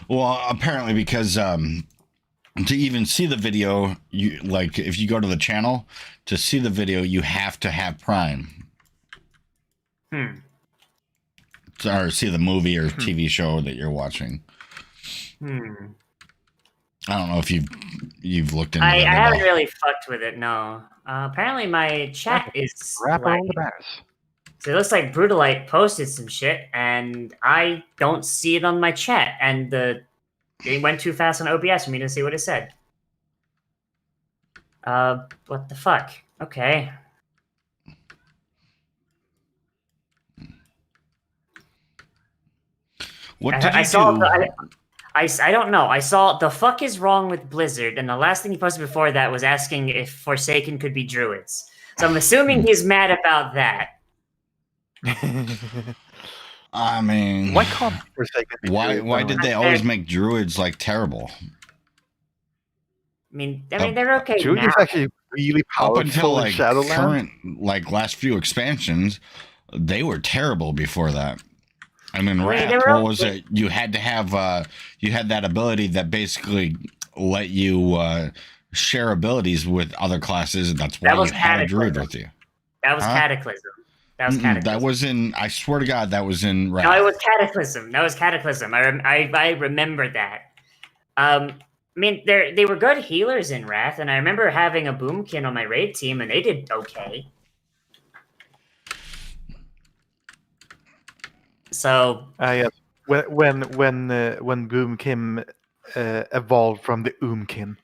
Well, apparently because to even see the video, you like if you go to the channel to see the video, you have to have Prime. Or see the movie or TV show that you're watching. I don't know if you've looked into that. I haven't really fucked with it. No. Apparently, my chat is Wrap like, all the bears. So it looks like Brutalite posted some shit, and I don't see it on my chat, and it went too fast on OBS for me to see what it said. What the fuck? Okay. What did you do? I don't know. I saw the fuck is wrong with Blizzard, and the last thing he posted before that was asking if Forsaken could be druids. So I'm assuming he's mad about that. I mean, why can't Forsaken be druids? Why did they always make druids like terrible? I mean, they're okay Druid now. is actually really powerful up until like in Shadowlands. current, like last few expansions, they were terrible before that. I mean, Wrath, what was it? You had to have, you had that ability that basically let you share abilities with other classes, and that's why you had a druid with you. That was Cataclysm. That was Cataclysm. That was in, I swear to God, that was in Wrath. No, it was Cataclysm. That was Cataclysm. I remember that. I mean, they were good healers in Wrath, and I remember having a Boomkin on my raid team, and they did okay. So yes, when Boomkin evolved from the Oomkin.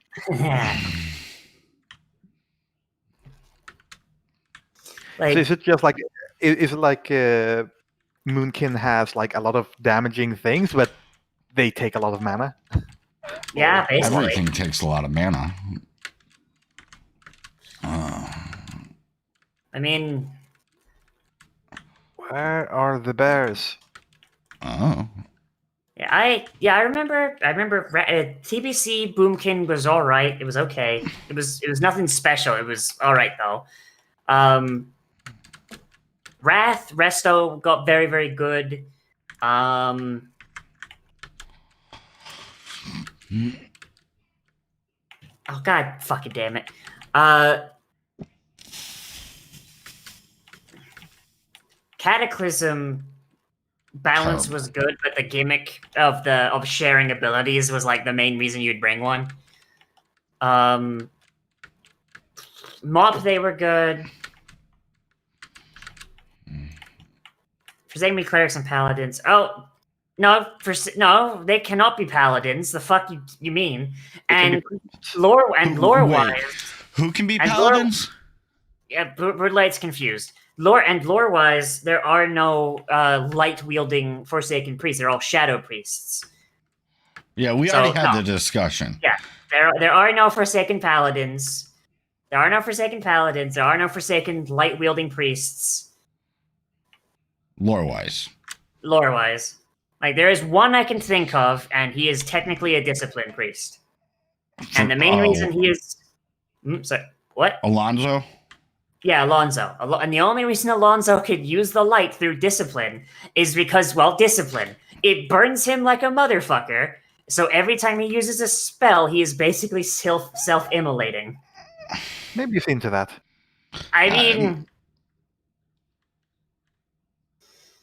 Like, so is it just like is it like Moonkin has like a lot of damaging things, but they take a lot of mana? Yeah, basically. Everything takes a lot of mana. I mean, where are the bears? Oh. I remember TBC Boomkin was all right. It was okay. It was nothing special. It was all right though. Wrath Resto got very, very good. Oh god, fucking damn it. Cataclysm balance was good, but the gimmick of sharing abilities was like the main reason you'd bring one. Mop, they were good. Forsaken clerics and paladins. Oh, no, they cannot be paladins. The fuck you mean? And lore wise, who can be and paladins? Yeah, Broodlight's confused. Lore wise, there are no light wielding Forsaken priests. They're all shadow priests. Yeah, we already had the discussion. Yeah, there are no Forsaken paladins. There are no Forsaken paladins. There are no Forsaken light wielding priests. Lore wise. Like, there is one I can think of, and he is technically a discipline priest. And the main reason he is... sorry, what? Alonzo? Yeah, Alonzo. And the only reason Alonzo could use the light through discipline is because, well, discipline. It burns him like a motherfucker, so every time he uses a spell, he is basically self-immolating. Maybe he's into that. I mean...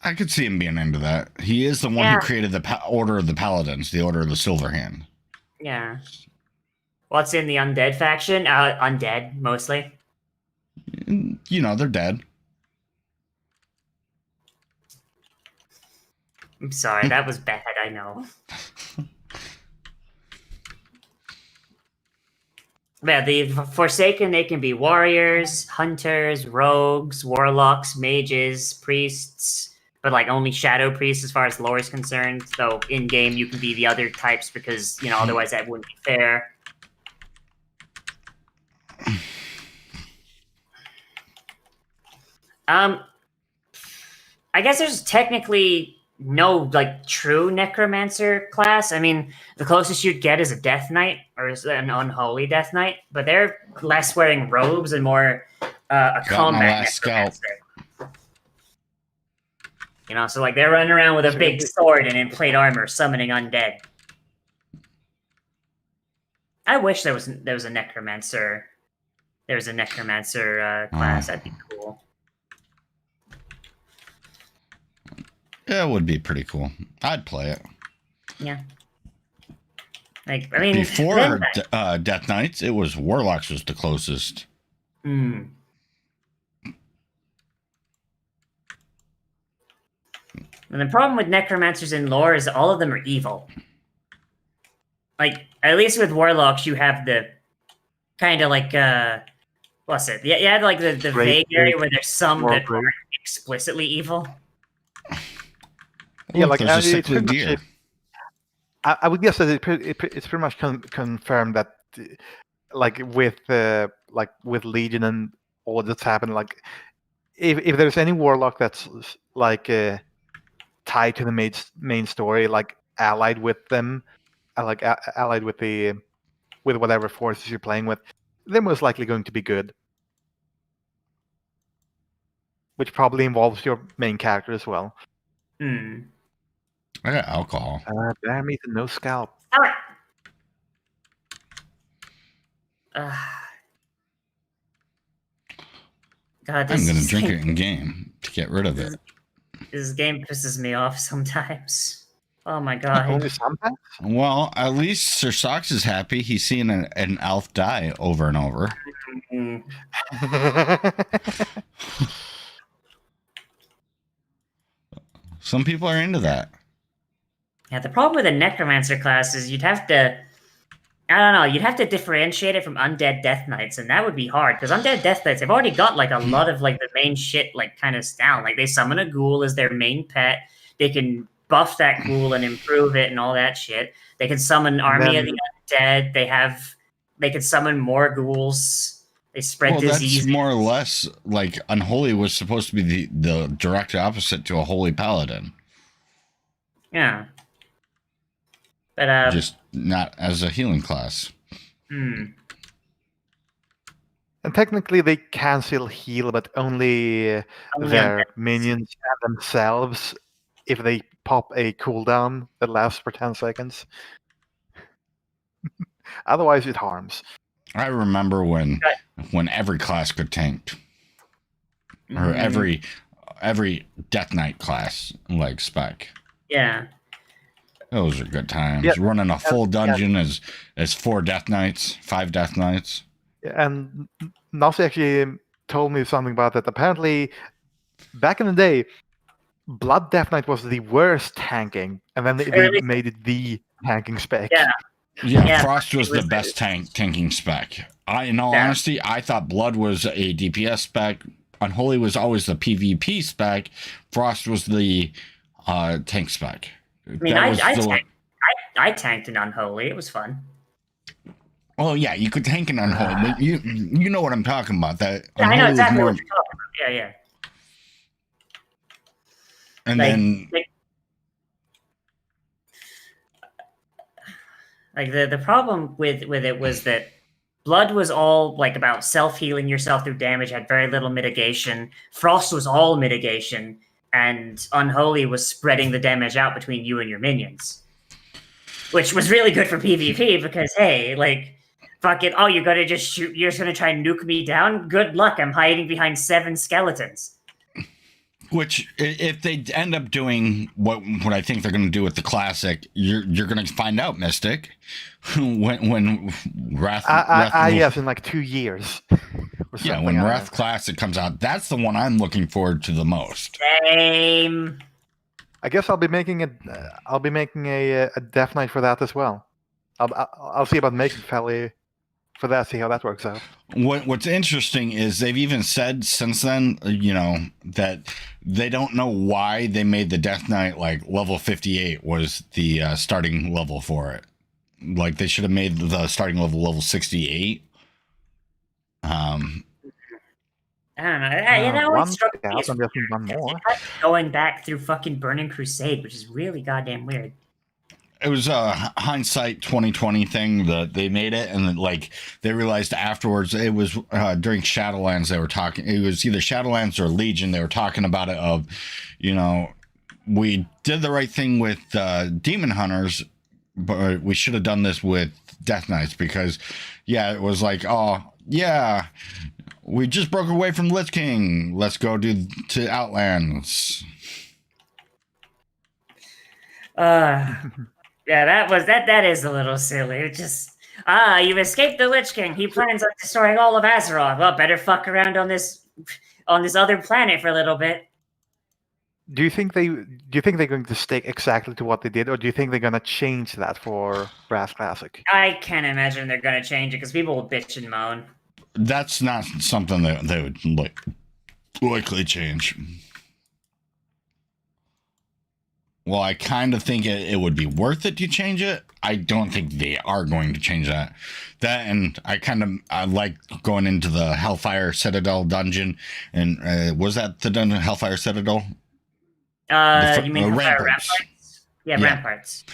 I could see him being into that. He is the one who created the Order of the Paladins, the Order of the Silver Hand. Yeah. What's in the undead faction? Undead, mostly. You know, they're dead. I'm sorry, that was bad, I know. Yeah, the Forsaken, they can be warriors, hunters, rogues, warlocks, mages, priests, but like only shadow priests as far as lore is concerned. Though in game you can be the other types because, you know, otherwise that wouldn't be fair. I guess there's technically no like true necromancer class. I mean, the closest you'd get is a death knight or is an unholy death knight, but they're less wearing robes and more a combat necromancer. You know, so like they're running around with a big sword and in plate armor, summoning undead. I wish there was a necromancer. There was a necromancer class. That'd be cool. Yeah, it would be pretty cool. I'd play it. Yeah. Like, I mean, before Death Knights, it was Warlocks was the closest. Hmm. And the problem with necromancers in lore is all of them are evil. Like, at least with warlocks, you have the kind of like what's it? Yeah, you have like the vague area where there's some that are explicitly evil. Yeah, like I would guess that it's pretty much confirmed that, like with Legion and all that's happened, like if there's any warlock that's like tied to the main story, like allied with them, like allied with whatever forces you're playing with, they're most likely going to be good. Which probably involves your main character as well. Hmm. I got alcohol. Damn it, no scalp. God, I'm going to drink it in game to get rid of it. This game pisses me off sometimes. Oh my god. Only sometimes? Well, at least Sir Socks is happy. He's seeing an elf die over and over. Some people are into that. Yeah, the problem with the necromancer class is you'd have to, I don't know, you'd have to differentiate it from undead death knights, and that would be hard because undead death knights, they've already got like a lot of like the main shit like kind of down. Like they summon a ghoul as their main pet. They can buff that ghoul and improve it and all that shit. They can summon an army of the undead. They can summon more ghouls. They spread disease. That's more or less like unholy was supposed to be the direct opposite to a holy paladin. Yeah. But just not as a healing class. And technically they can still heal, but only their minions and themselves if they pop a cooldown that lasts for 10 seconds. Otherwise it harms. I remember when every class could tank. Or every Death Knight class like spec. Yeah. Those are good times. Yep. Running a full dungeon as 4 Death Knights, 5 Death Knights. And Nozzi actually told me something about that. Apparently, back in the day, Blood Death Knight was the worst tanking, and then they made it the tanking spec. Yeah, Frost was the best tanking spec. In all Yeah. honesty, I thought Blood was a DPS spec. Unholy was always the PvP spec. Frost was the tank spec. I mean, I tanked an Unholy. It was fun. Oh yeah, you could tank an Unholy, but you know what I'm talking about. That Yeah, I know Unholy was exactly more, what you're talking about. Yeah. and then like the problem with it was that Blood was all like about self-healing yourself through damage, had very little mitigation. Frost was all mitigation, and Unholy was spreading the damage out between you and your minions. Which was really good for PvP because hey, like fuck it, oh, you're gonna just shoot, you're just gonna try and nuke me down? Good luck, I'm hiding behind 7 skeletons. which, if they end up doing what I think they're going to do with the classic, you're going to find out, Mystic, when Wrath. Yes, in like 2 years. Yeah, when Wrath Classic comes out, that's the one I'm looking forward to the most. Same. I guess I'll be making a Death Knight for that as well. I'll see about making Felly for that. See how that works out. What's interesting is they've even said since then, that they don't know why they made the Death Knight like level 58 was the starting level for it. Like they should have made the starting level 68. I don't know. One Struck me scout, as I'm guessing one weird. more. It kept going back through fucking Burning Crusade, which is really goddamn weird. It was a hindsight 2020 thing that they made it, and then, like, they realized afterwards it was during Shadowlands they were talking. It was either Shadowlands or Legion. They were talking about it of, we did the right thing with Demon Hunters, but we should have done this with Death Knights because, it was like, oh yeah, we just broke away from Lich King. Let's go to Outlands. Yeah, that is a little silly. It just you've escaped the Lich King. He plans on destroying all of Azeroth. Well, better fuck around on this other planet for a little bit. Do you think they're going to stick exactly to what they did, or do you think they're going to change that for Wrath Classic? I can't imagine they're going to change it because people will bitch and moan. That's not something that they would likely change. Well, I kind of think it would be worth it to change it. I don't think they are going to change that. And I like going into the Hellfire Citadel dungeon. And was that the dungeon, Hellfire Citadel? You mean Hellfire Ramparts? Yeah, Ramparts.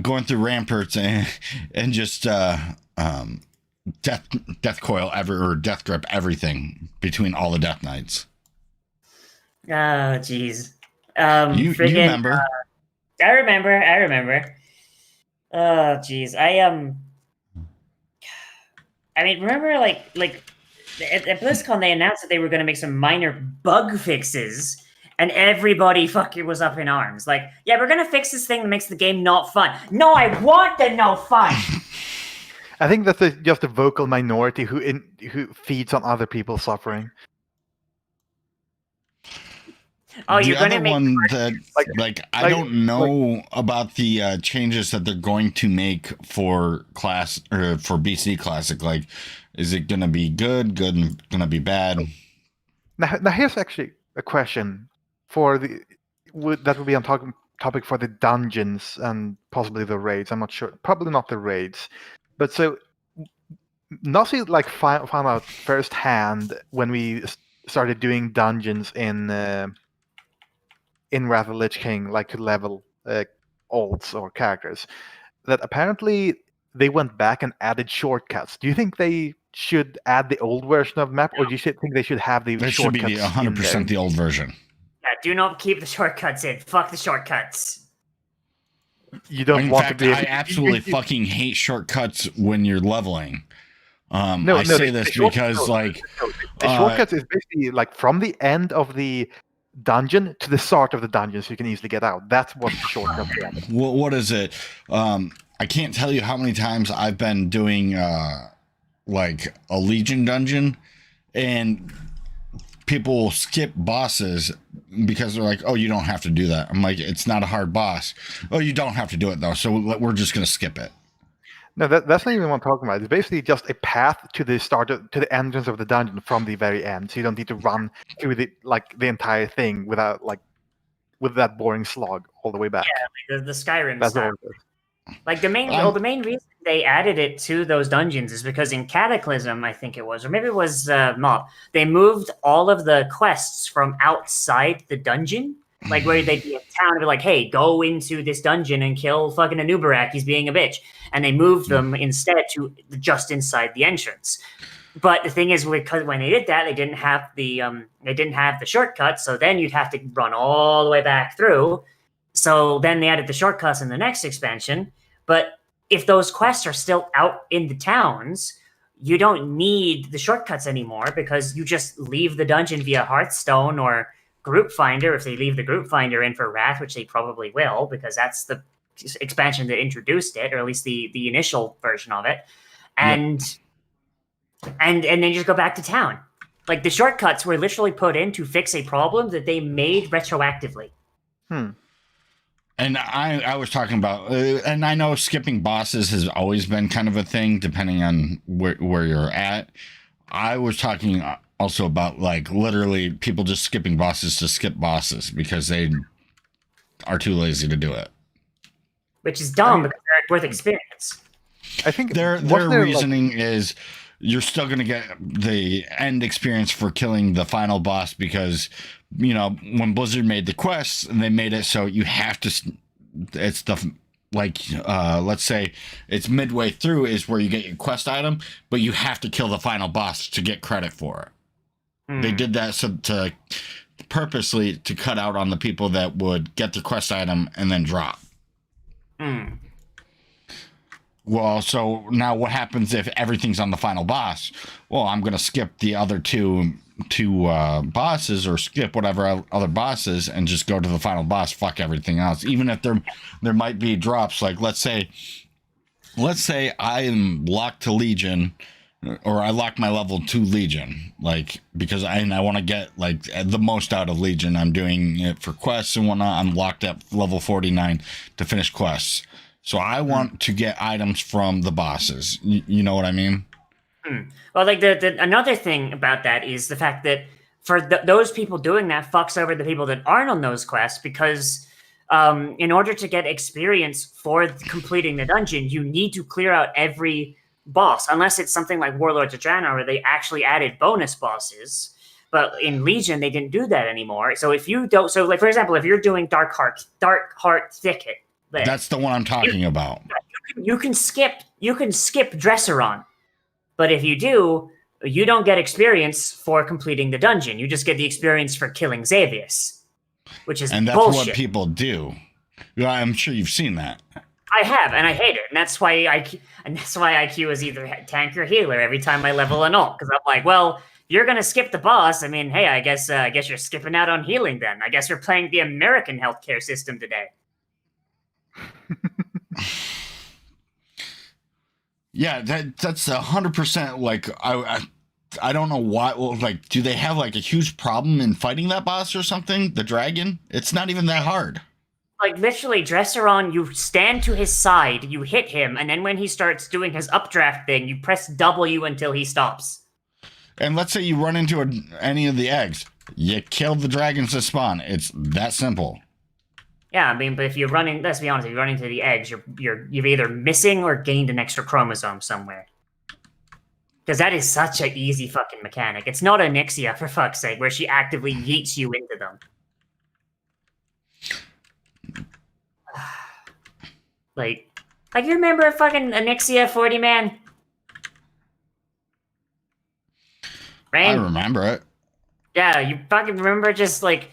Going through Ramparts and just death coil or death grip everything between all the Death Knights. Oh, jeez. You remember? I remember. Oh, jeez. I mean, remember, like at BlizzCon they announced that they were going to make some minor bug fixes, and everybody fucking was up in arms. Like, yeah, we're going to fix this thing that makes the game not fun. No, I want the no fun. I think that's just a vocal minority who feeds on other people's suffering. Oh, you're going to make one that I don't know about the changes that they're going to make for class or for BC Classic. Like, is it going to be good? Going to be bad? Now here's actually a question for that would be on topic for the dungeons and possibly the raids. I'm not sure. Probably not the raids, but so Nozzi found out firsthand when we started doing dungeons in Wrath of the Lich King, like to level alts or characters, that apparently they went back and added shortcuts. Do you think they should add the old version of the map, or do you think they should have the shortcuts? It should be 100% the old version. Yeah, do not keep the shortcuts in. Fuck the shortcuts. You don't want to be. I absolutely fucking hate shortcuts when you're leveling. I say this because the shortcuts is basically like from the end of the dungeon to the start of the dungeon, so you can easily get out. That's what the shortcuts are. What is it? I can't tell you how many times I've been doing like a Legion dungeon, and people will skip bosses because they're like, oh, you don't have to do that. I'm like, it's not a hard boss. Oh, you don't have to do it though, so we're just gonna skip it. No, that's not even what I'm talking about. It's basically just a path to the to the entrance of the dungeon from the very end. So you don't need to run through the entire thing without with that boring slog all the way back. Yeah, like the Skyrim That's style. all it is. Like the main reason they added it to those dungeons is because in Cataclysm, I think it was, or maybe it was Mob, they moved all of the quests from outside the dungeon. Like where they'd be in town and be like, hey, go into this dungeon and kill fucking Anubarak, he's being a bitch. And they moved them instead to just inside the entrance. But the thing is, because when they did that, they didn't have the shortcuts, so then you'd have to run all the way back through. So then they added the shortcuts in the next expansion. But if those quests are still out in the towns, you don't need the shortcuts anymore because you just leave the dungeon via Hearthstone or Group Finder, if they leave the Group Finder in for Wrath, which they probably will, because that's the expansion that introduced it, or at least the initial version of it, and then you just go back to town. Like the shortcuts were literally put in to fix a problem that they made retroactively. And I was talking about, and I know skipping bosses has always been kind of a thing, depending on where you're at. I was talking also about like literally people just skipping bosses to skip bosses because they are too lazy to do it. Which is dumb because they're worth experience. I think their reasoning is you're still going to get the end experience for killing the final boss because, you know, when Blizzard made the quests, they made it so you have to, it's the, like, let's say it's midway through is where you get your quest item, but you have to kill the final boss to get credit for it. They did that to purposely to cut out on the people that would get the quest item and then drop. Well, so now what happens if everything's on the final boss? Well, I'm going to skip the other two bosses or skip whatever other bosses and just go to the final boss. Fuck everything else. Even if there might be drops. Like let's say I am locked to Legion, or I lock my level to Legion, like because I want to get like the most out of Legion. I'm doing it for quests and whatnot. I'm locked at level 49 to finish quests. So I want to get items from the bosses. You know what I mean? Well, like another thing about that is the fact that for those people doing that fucks over the people that aren't on those quests because in order to get experience for completing the dungeon, you need to clear out every boss, unless it's something like Warlords of Draenor where they actually added bonus bosses. But in Legion, they didn't do that anymore. So if you don't, so like for example, if you're doing Dark Heart Thicket, that's the one I'm talking about. You can skip Dresseron, but if you do, you don't get experience for completing the dungeon. You just get the experience for killing Xavius, which is and that's bullshit. What people do. Yeah, I'm sure you've seen that. I have, and I hate it, and that's why IQ is either tank or healer every time I level an ult, because I'm like, well, you're gonna skip the boss. I mean, hey, I guess you're skipping out on healing then. I guess you're playing the American healthcare system today. Yeah, that's 100%. Like I don't know why. Well, like, do they have like a huge problem in fighting that boss or something? The dragon? It's not even that hard. Like literally, Dresseron, you stand to his side, you hit him, and then when he starts doing his updraft thing, you press W until he stops. And let's say you run into any of the eggs, you kill the dragons to spawn. It's that simple. Yeah, I mean, but if you're running, let's be honest, if you run into the eggs, you've either missing or gained an extra chromosome somewhere. Because that is such an easy fucking mechanic. It's not Onyxia, for fuck's sake, where she actively yeets you into them. Like you remember fucking Onyxia 40 man? Right? I remember it. Yeah, you fucking remember just like,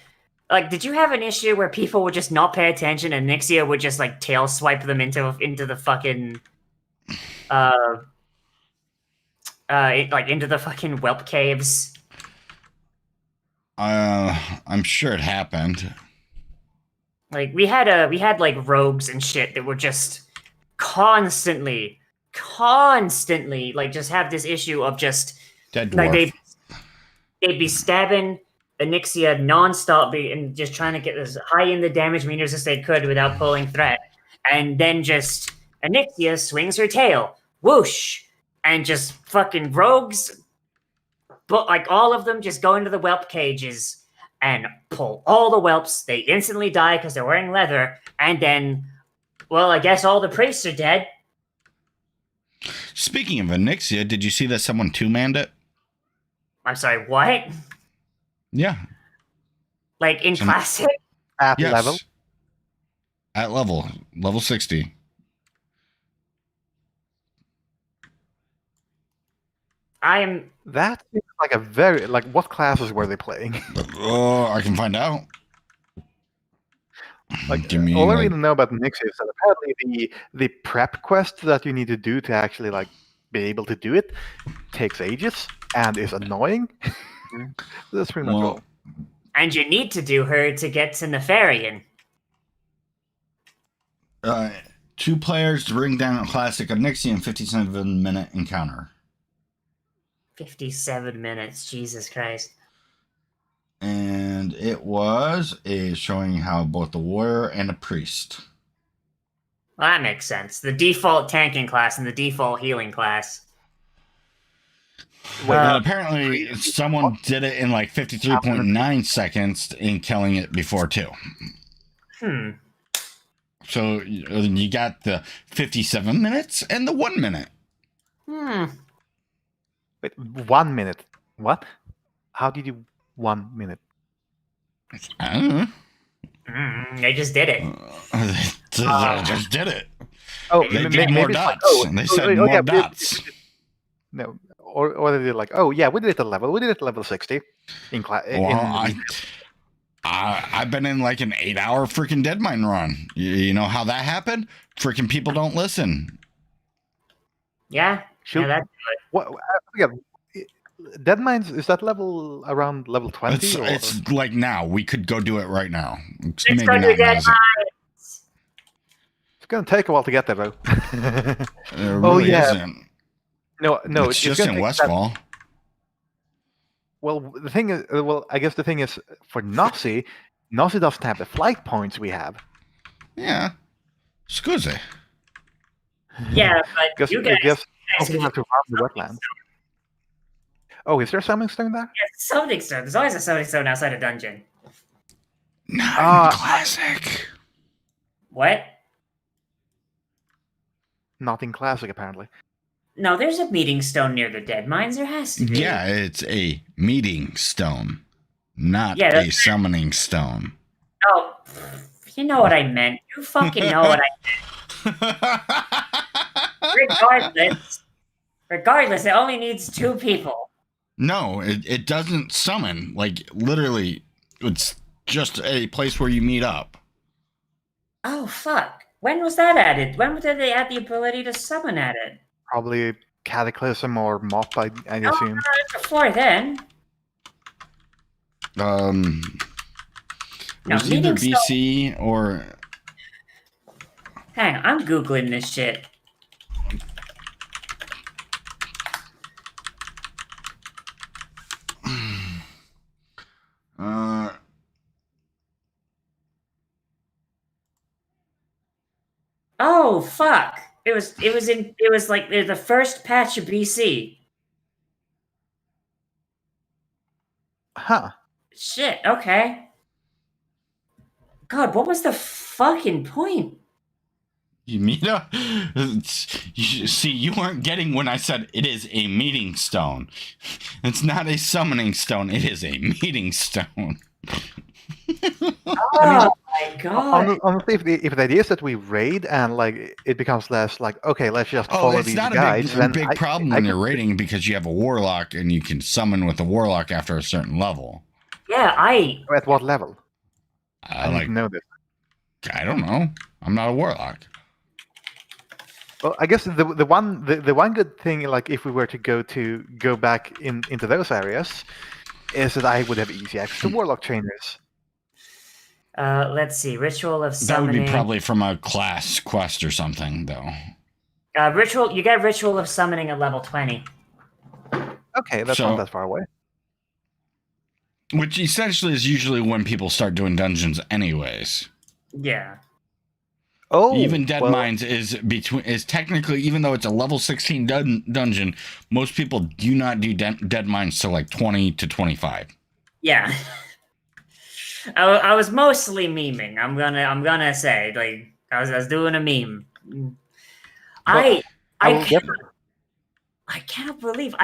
did you have an issue where people would just not pay attention and Nixia would just like tail swipe them into the fucking, into the fucking whelp caves? I'm sure it happened. Like we had like rogues and shit that were just constantly like just have this issue of just Dead dwarf. like they'd be stabbing Onyxia nonstop and just trying to get as high in the damage meters as they could without pulling threat. And then just Onyxia swings her tail, whoosh, and just fucking rogues, but like all of them just go into the whelp cages and pull all the whelps. They instantly die because they're wearing leather, and then, well, I guess all the priests are dead. Speaking of Onyxia, did you see that someone two-manned it? I'm sorry, what? Yeah. Like in Classic? At level? At level 60. That seems like a very what classes were they playing? Oh, I can find out. All I really know about Nix is that apparently the prep quest that you need to do to actually be able to do it takes ages and is annoying. That's pretty much all. And you need to do her to get to Nefarian. 2 players to bring down a classic Onyxia in 57-minute encounter. 57 minutes, Jesus Christ. And it was showing how both the warrior and a priest. Well, that makes sense. The default tanking class and the default healing class. Well, apparently someone did it in 53.9 seconds in killing it before too. So you got the 57 minutes and the 1 minute. Wait, 1 minute? What? How did you 1 minute? I don't know. They just did it. They just did it. Oh, they did more dots. They said more dots. No, or they did we did it at level. We did it at level 60. I've been in an 8-hour freaking Deadmine run. You know how that happened? Freaking people don't listen. Yeah. Yeah, that's good. Deadmines, is that around level 20? It's now. We could go do it right now. Let's go do Deadmines. It's going to take a while to get there, though. It really isn't. No, it's just in Westfall. Well, the thing is, I guess the thing is, for Nozzi doesn't have the flight points we have. Yeah. Scusi. Yeah, but you guys have to farm the wetland. Oh, is there a summoning stone there? Yeah, summoning stone. There's always a summoning stone outside a dungeon. Not in Classic. What? Not in Classic, apparently. No, there's a meeting stone near the dead mines. There has to be. Yeah, it's a meeting stone, not a summoning stone. Oh, you know what I meant. You fucking know what I meant. Regardless, it only needs 2 people. No, it doesn't summon. Literally, it's just a place where you meet up. Oh, fuck. When was that added? When did they add the ability to summon at it? Probably Cataclysm or Mop, I assume. Before then. Was either BC or... Hang on, I'm Googling this shit. Oh, fuck. It was the first patch of BC. Huh. Shit, okay. God, what was the fucking point? You meet up? See, you weren't getting when I said it is a meeting stone. It's not a summoning stone. It is a meeting stone. Oh my god! Honestly, if the idea is that we raid and it becomes less okay, let's just follow these guides. It's not a big problem when you're raiding because you have a warlock and you can summon with a warlock after a certain level. Yeah, At what level? I don't know this. I don't know. I'm not a warlock. Well, I guess the one good thing, if we were to go back into those areas, is that I would have easy access to warlock trainers. Let's see. Ritual of summoning. That would be probably from a class quest or something, though. You get Ritual of Summoning at level 20. Okay, that's not that far away. Which essentially is usually when people start doing dungeons, anyways. Yeah. Oh, Even Dead Mines is technically, even though it's a level 16 dungeon, most people do not do Dead Mines till like 20 to 25. Yeah. I was mostly memeing. I'm gonna say, like, I was doing a meme. Well, I cannot believe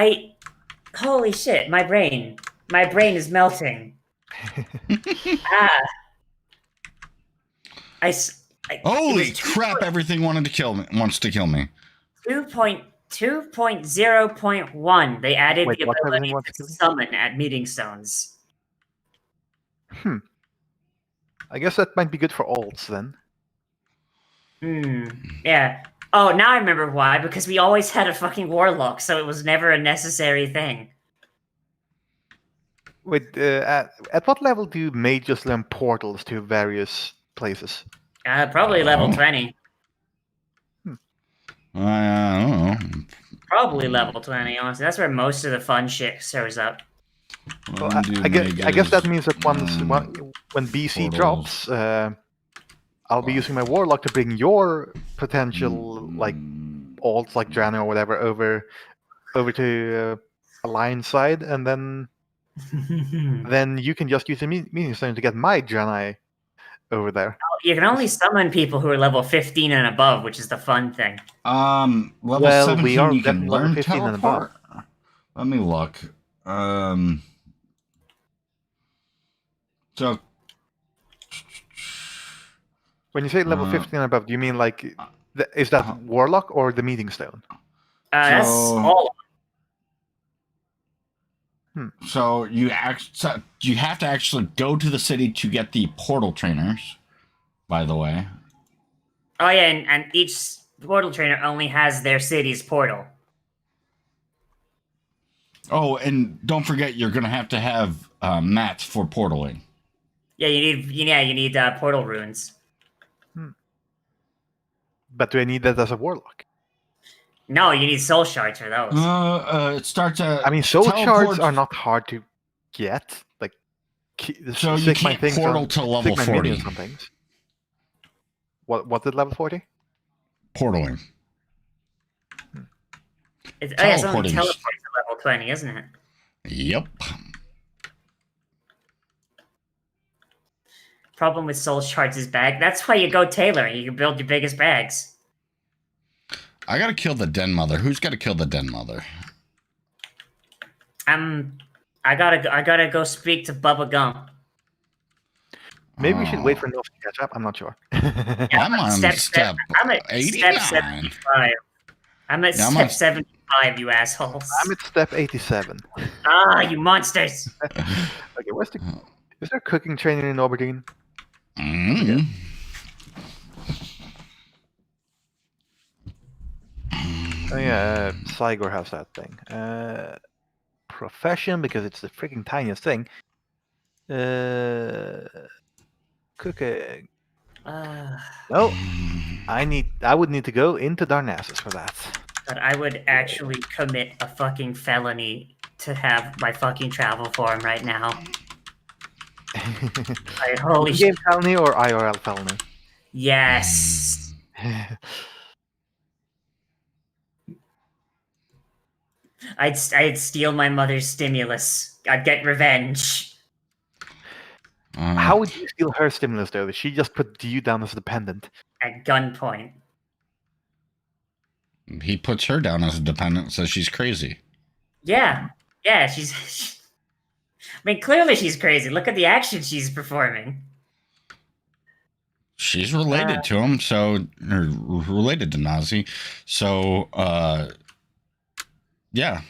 holy shit, my brain is melting. ah Holy crap, everything wants to kill me. 2.2.0.1, they added Wait, the what ability wants to to kill you? summon at meeting stones. I guess that might be good for alts then. Yeah. Oh, now I remember why. Because we always had a fucking warlock, so it was never a necessary thing. Wait, at what level do mages learn portals to various places? Probably level 20. I don't know. Probably level 20, honestly. That's where most of the fun shit shows up. Well, I guess that means that when BC drops, I'll be using my warlock to bring your potential like alts like Drana or whatever over to Alliance side, and then you can just use the meeting stone to get my Drana over there. You can only summon people who are level 15 and above, which is the fun thing. Level Well, 17 we are you can definitely level learn 15 and teleport. above. Let me look. So When you say level 15 and above, do you mean like is that warlock or the meeting stone? That's all. So you have to actually go to the city to get the portal trainers. By the way. Oh yeah, and each portal trainer only has their city's portal. Oh, and don't forget, you're gonna have to have mats for portaling. Yeah, you need portal runes. But do I need that as a warlock? No, you need soul shards for those. It starts at. I mean, soul shards are not hard to get. Like, so you can't portal to level 40. Some things. What's at level 40? Portaling. It's only teleporting to level 20, isn't it? Yep. Problem with soul shards is bag. That's why you go tailoring. You can build your biggest bags. I gotta kill the den mother. Who's gotta kill the den mother? I gotta go speak to Bubba Gum. Maybe we should wait for Nozzi to catch up. I'm not sure. I'm on step 89. Step 75. I'm at step 75, you assholes. I'm at step 87. Ah, you monsters! Okay, is there cooking training in Aberdeen? Mm-hmm. Oh yeah, Cygor has that thing. Profession, because it's the freaking tiniest thing. Cooking. No, I would need to go into Darnassus for that. But I would actually commit a fucking felony to have my fucking travel form right now. Holy shit. Game felony or IRL felony? Yes. I'd steal my mother's stimulus. I'd get revenge. How would you steal her stimulus, though? She just put you down as a dependent. At gunpoint. He puts her down as a dependent, so she's crazy. Yeah. Yeah, she's... I mean, clearly she's crazy. Look at the action she's performing. She's related to him, or related to Nozzi. So, yeah.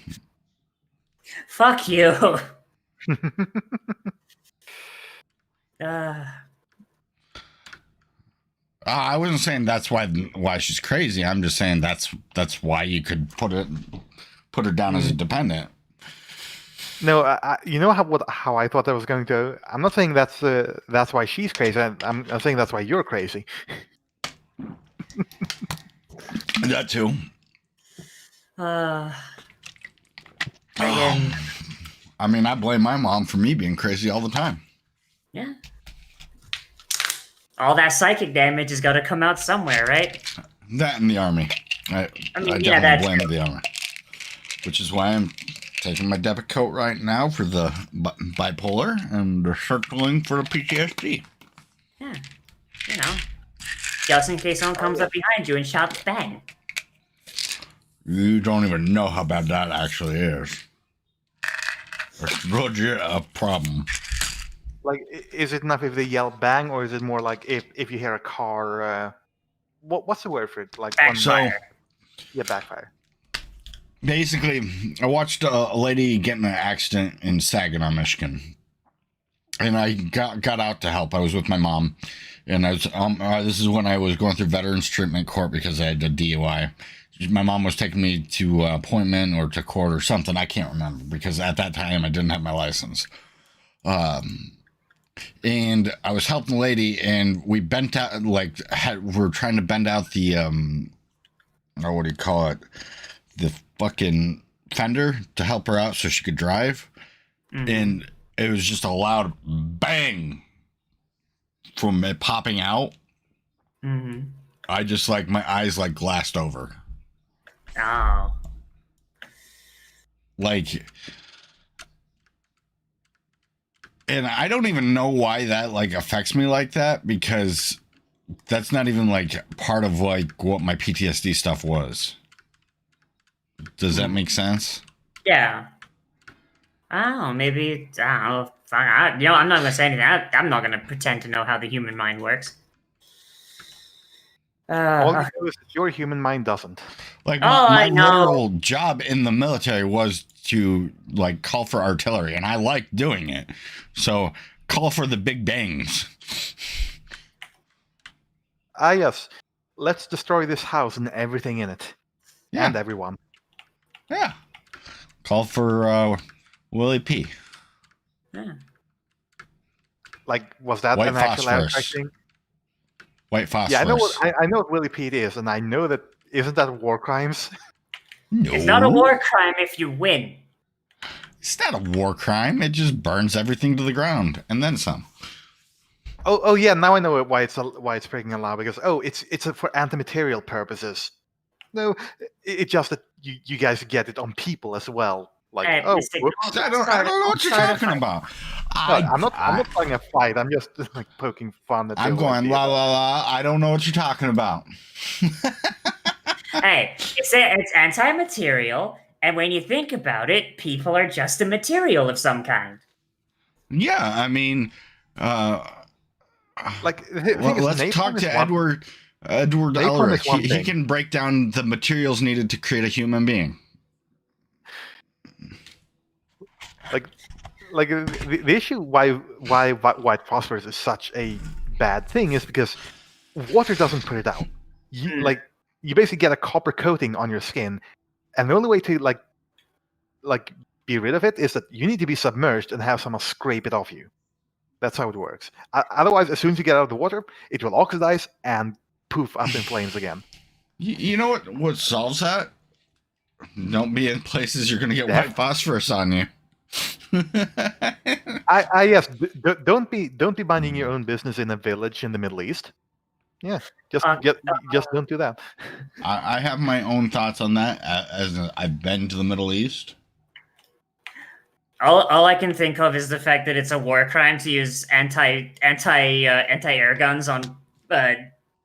Fuck you. I wasn't saying that's why she's crazy. I'm just saying that's why you could put her down as a dependent. No, you know how I thought that was going to. I'm not saying that's why she's crazy. I'm saying that's why you're crazy. That too. Again. I mean, I blame my mom for me being crazy all the time. Yeah. All that psychic damage has got to come out somewhere, right? That and the army. I definitely blame the army. Which is why I'm taking my debit coat right now for the bipolar and circling for the PTSD. Yeah. You know, just in case someone comes up behind you and shouts bang. You don't even know how bad that actually is. It's legit a problem. Like, is it enough if they yell bang, or is it more like if you hear a car? What's the word for it? Like backfire. Backfire. Basically, I watched a lady get in an accident in Saginaw, Michigan, and I got out to help. I was with my mom, and I was this is when I was going through Veterans Treatment Court because I had a DUI. My mom was taking me to appointment or to court or something. I can't remember because at that time I didn't have my license. And I was helping the lady, and we bent out, we're trying to bend out the, what do you call it? The fucking fender to help her out so she could drive. Mm-hmm. And it was just a loud bang from it popping out. Mm-hmm. I just my eyes glassed over. Oh. And I don't even know why that affects me like that, because that's not even part of what my PTSD stuff was. Does that make sense? Yeah. Oh, maybe, I don't know. I'm not gonna say anything. I'm not gonna pretend to know how the human mind works. All you know is that your human mind doesn't. My literal job in the military was to call for artillery, and I liked doing it. So call for the big bangs. Yes. Let's destroy this house and everything in it. Yeah. And everyone. Yeah. Call for Willie P. Yeah. Was that White an actual phosphorus. thing? White phosphorus. Yeah, I know what Willie Pete is, and I know that isn't that war crimes? No. It's not a war crime if you win. It's not a war crime. It just burns everything to the ground and then some. Oh yeah. Now I know why it's breaking a law, because it's for anti-material purposes. No, it's just that you guys get it on people as well. I don't know what you're talking about. I'm not starting a fight. I'm just poking fun at. I'm going la la la. I don't know what you're talking about. Hey, it's anti-material, and when you think about it, people are just a material of some kind. Yeah, I mean, let's talk to Edward Ulrich. He can break down the materials needed to create a human being. The issue why white phosphorus is such a bad thing is because water doesn't put it out. You basically get a copper coating on your skin, and the only way to be rid of it is that you need to be submerged and have someone scrape it off you. That's how it works. Otherwise, as soon as you get out of the water, it will oxidize and poof up in flames again. You know what solves that? Don't be in places you're going to get white phosphorus on you. Yes. Don't be minding your own business in a village in the Middle East. Yeah, just don't do that. I have my own thoughts on that, as I've been to the Middle East. All I can think of is the fact that it's a war crime to use anti-air guns on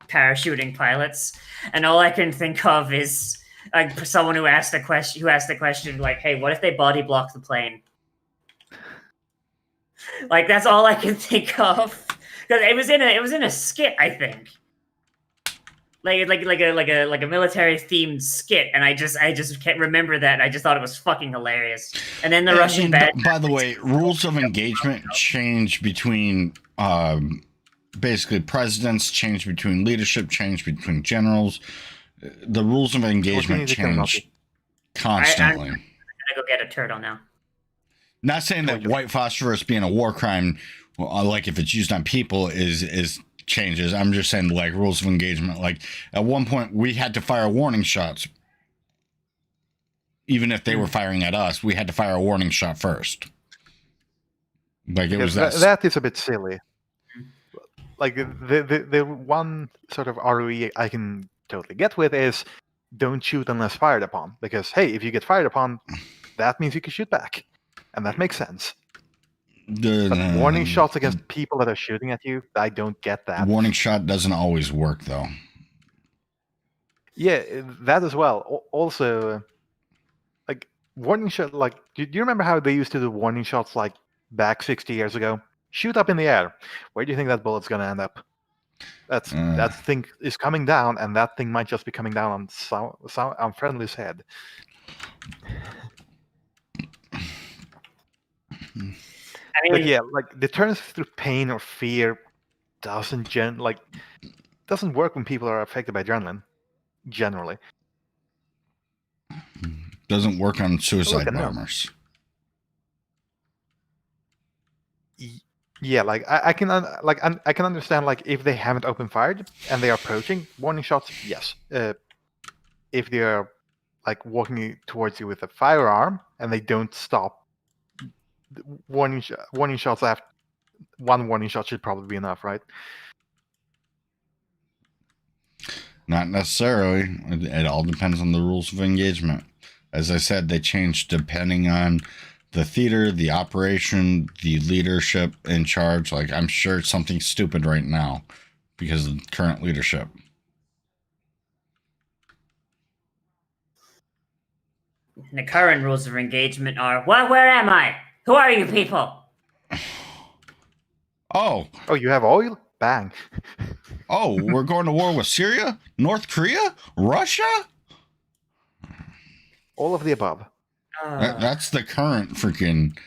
parachuting pilots, and all I can think of is someone who asked the question hey, what if they body block the plane? That's all I can think of, because it was in a skit, I think, like a military themed skit, and I just can't remember that. I just thought it was fucking hilarious. And then the Russian by the way, rules of engagement change between basically presidents, change between leadership, change between generals. The rules of engagement change constantly. I'm gonna go get a turtle now. Not saying that white phosphorus being a war crime, if it's used on people, is changes. I'm just saying rules of engagement. At one point we had to fire warning shots, even if they were firing at us. We had to fire a warning shot first. Like it was that is a bit silly. Like the one sort of ROE I can totally get with is don't shoot unless fired upon. Because hey, if you get fired upon, that means you can shoot back. And that makes sense. But warning shots against people that are shooting at you, I don't get that. Warning shot doesn't always work though. Yeah, that as well. Also, like warning shot, like do you remember how they used to do warning shots like back 60 years ago? Shoot up in the air. Where do you think that bullet's gonna end up? That thing is coming down, and that thing might just be coming down on Friendly's head. I mean, But yeah, like deterrence through pain or fear doesn't work when people are affected by adrenaline. Generally, doesn't work on suicide bombers. Yeah, like I can understand like if they haven't open fired and they are approaching, warning shots, yes. If they are like walking towards you with a firearm and they don't stop, warning shots after one warning shot should probably be enough, right? Not necessarily. It all depends on the rules of engagement. As I said, they change depending on the theater, the operation, the leadership in charge. Like, I'm sure it's something stupid right now because of the current leadership. The current rules of engagement are, where am I? Who are you people? Oh, you have oil? Bang. Oh, we're going to war with Syria? North Korea? Russia? All of the above. That's the current freaking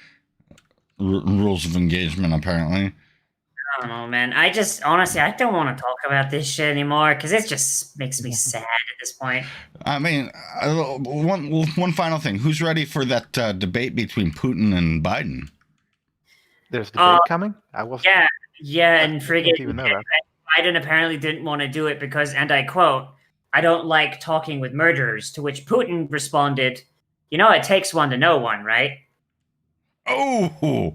rules of engagement, apparently. I don't know, man. Honestly, I don't want to talk about this shit anymore because it just makes me sad at this point. I mean, one final thing. Who's ready for that debate between Putin and Biden? There's debate coming? Yeah, and friggin' even know that. Biden apparently didn't want to do it because, and I quote, "I don't like talking with murderers," to which Putin responded, it takes one to know one, right? Oh!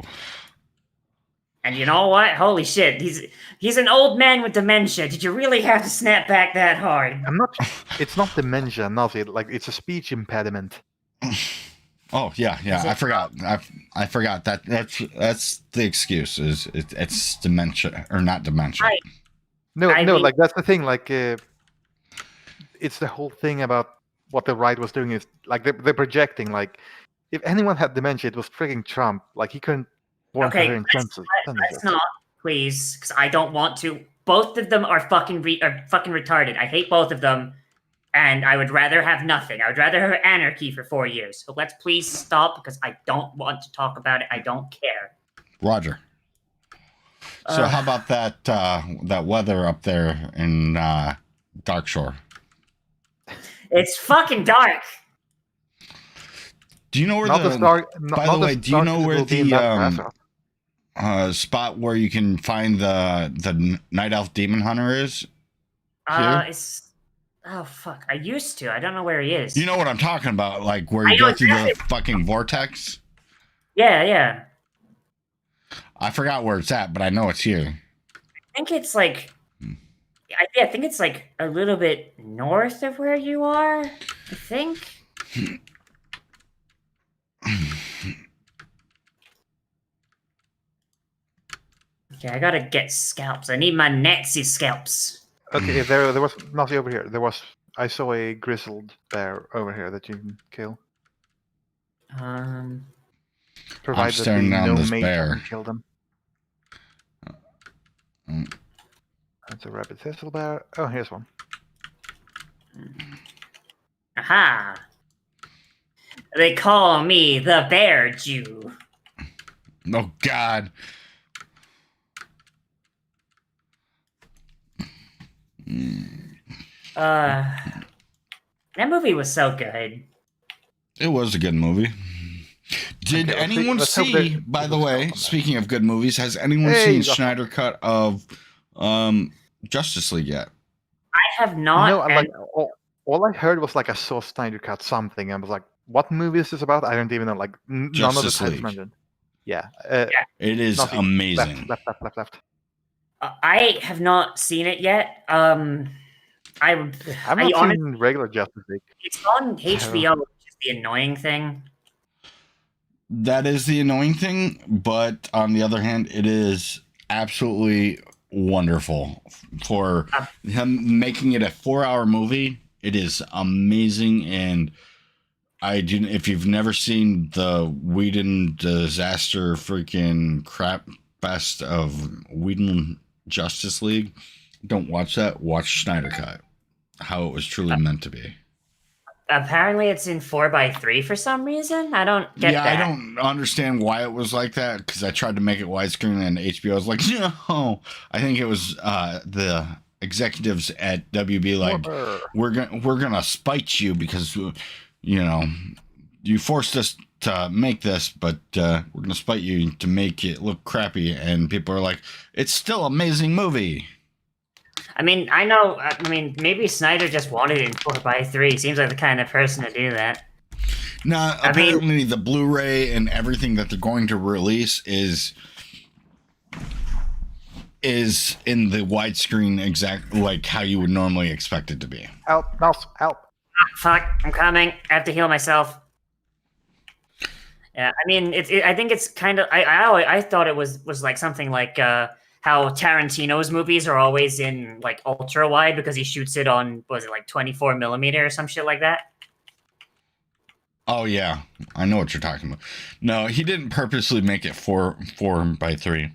And you know what? Holy shit, he's an old man with dementia. Did you really have to snap back that hard? It's not dementia, Nozzi. Like, it's a speech impediment. Oh yeah. I forgot. I forgot that's the excuse. It's dementia or not dementia. No, like that's the thing. Like, it's the whole thing about what the right was doing is like they're projecting. Like, if anyone had dementia, it was freaking Trump. Like he couldn't. Okay, let's not, please, because I don't want to. Both of them are fucking retarded. I hate both of them. And I would rather have nothing. I would rather have anarchy for 4 years. So let's please stop because I don't want to talk about it. I don't care. Roger. So how about that weather up there in Dark Shore? It's fucking dark. Do you know where by the way, do you know where the spot where you can find the Night Elf Demon Hunter is? Oh, fuck. I used to. I don't know where he is. You know what I'm talking about? Like, where you go through the fucking vortex? Yeah. I forgot where it's at, but I know it's here. I think it's like... I think it's like a little bit north of where you are. I think. Okay, I gotta get scalps. I need my Nazi scalps. Okay, there was nothing over here. I saw a grizzled bear over here that you can kill. Provided I'm staring down this bear. Kill them. That's a rabbit thistle bear. Oh, here's one. Aha! They call me the Bear Jew. Oh God. That movie was so good. It was a good movie. Did anyone see, by the way, speaking of good movies, has anyone seen Snyder Cut of Justice League yet? I have not. No, like all I heard was like I saw Snyder Cut something and I was like, what movie is this about? I don't even know. Like none of the titles mentioned. Yeah. It is Nozzi, amazing. Left. I have not seen it yet. I've not honestly, seen regular Justice League. it's on HBO, which is the annoying thing. That is the annoying thing, but on the other hand, it is absolutely wonderful for him making it a 4-hour movie. It is amazing, and if you've never seen the Whedon disaster freaking crap fest of Whedon Justice League, don't watch that. Watch Snyder Cut, how it was truly meant to be. Apparently, it's in 4:3 for some reason. I don't get that. I don't understand why it was like that, because I tried to make it widescreen and HBO was like, no. I think it was the executives at WB like, we're gonna spite you because you forced us to make this, but we're gonna spite you to make it look crappy. And people are like, it's still an amazing movie. I mean, I know. I mean, maybe Snyder just wanted it in 4:3. Seems like the kind of person to do that. No, apparently the Blu-ray and everything that they're going to release is in the widescreen, exact like how you would normally expect it to be. Help! Mouse! Help! Fuck! I'm coming. I have to heal myself. Yeah, I mean, I think it's kind of. I thought it was like something like. How Tarantino's movies are always in like ultra wide because he shoots it on, was it like 24 millimeter or some shit like that? Oh yeah, I know what you're talking about. No, he didn't purposely make it 4:3.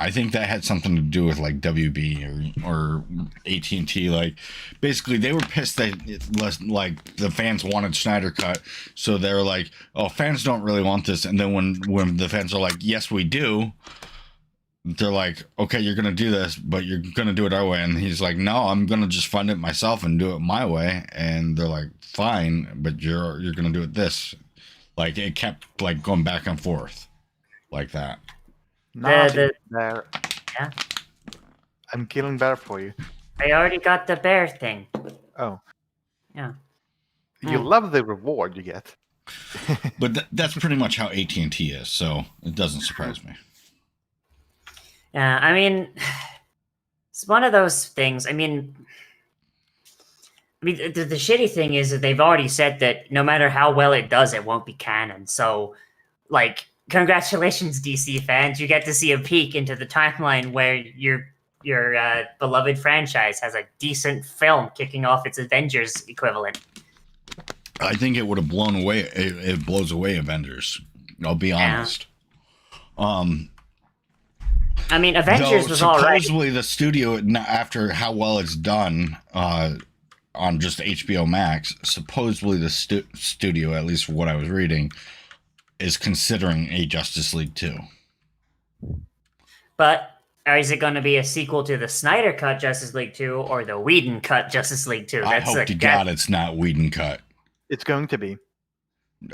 I think that had something to do with like WB or AT&T. Like, basically, they were pissed that like the fans wanted Snyder Cut, so they were like, "Oh, fans don't really want this." And then when the fans are like, "Yes, we do," they're like, "Okay, you're gonna do this, but you're gonna do it our way." And he's like, "No, I'm gonna just fund it myself and do it my way." And they're like, "Fine, but you're gonna do it this." Like, it kept like going back and forth like that. There. Yeah. I'm killing bear for you. I already got the bear thing. Oh. Yeah. You love the reward you get. But that's pretty much how AT&T is, so it doesn't surprise me. Yeah, I mean, it's one of those things. I mean, the shitty thing is that they've already said that no matter how well it does, it won't be canon. So, like, congratulations, DC fans! You get to see a peek into the timeline where your beloved franchise has a decent film kicking off its Avengers equivalent. I think it would have blown away. It blows away Avengers. I'll be honest. I mean, Avengers was all right. Supposedly, the studio, after how well it's done on just HBO Max, supposedly the studio, at least what I was reading, is considering a Justice League 2. But is it going to be a sequel to the Snyder Cut Justice League 2 or the Whedon Cut Justice League 2? I hope to God it's not Whedon Cut. It's going to be.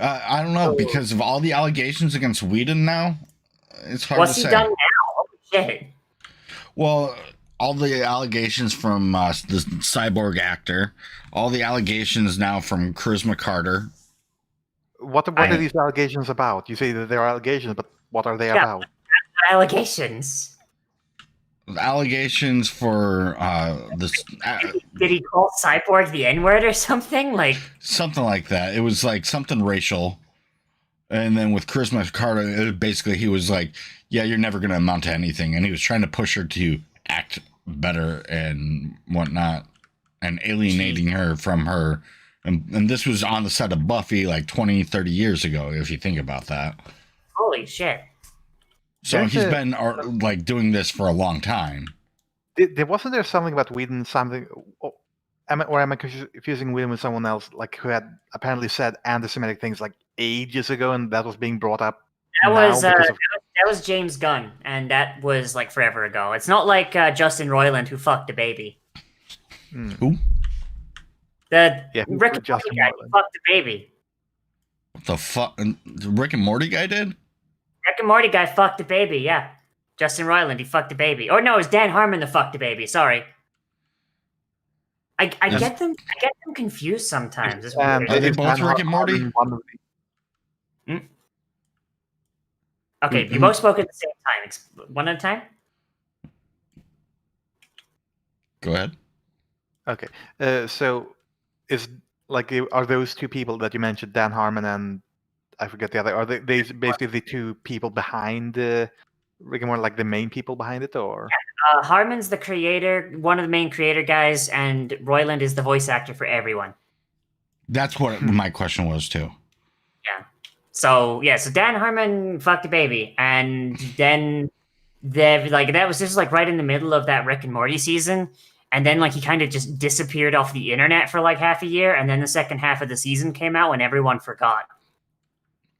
I don't know, because of all the allegations against Whedon now, it's hard to say. What's he done now? Holy shit. Well, all the allegations from the cyborg actor, all the allegations now from Charisma Carter. What are these allegations about? You say that they're allegations, but what are they about? Allegations. Allegations for this. Did he call Cyborg the N-word or something? Like something like that. It was like something racial. And then with Charisma Carter, basically he was like, "Yeah, you're never going to amount to anything," and he was trying to push her to act better and whatnot, and alienating her from her. And this was on the set of Buffy like 20, 30 years ago, if you think about that. Holy shit. So he's been like doing this for a long time. Wasn't there something about Whedon, something, or am I confusing Whedon with someone else, like who had apparently said anti-Semitic things like ages ago, and that was being brought up? That was James Gunn, and that was like forever ago. It's not like Justin Roiland who fucked a baby. Who? Rick and Morty guy fucked the baby. What the fuck? The Rick and Morty guy did? Rick and Morty guy fucked the baby, yeah. Justin Roiland, he fucked the baby. Or no, it was Dan Harmon that fucked the baby. Sorry. I get them confused sometimes. Are they both Rick and Morty? Okay, you both spoke at the same time. One at a time? Go ahead. Okay. So is are those two people that you mentioned, Dan Harmon and I forget the other, are they basically the two people behind Rick and Morty, like the main people behind it, or? Harmon's the creator, one of the main creator guys, and Roiland is the voice actor for everyone. That's what my question was too. Yeah. So Dan Harmon fucked a baby, and then that was just like right in the middle of that Rick and Morty season, and then like he kind of just disappeared off the internet for like half a year, and then the second half of the season came out when everyone forgot.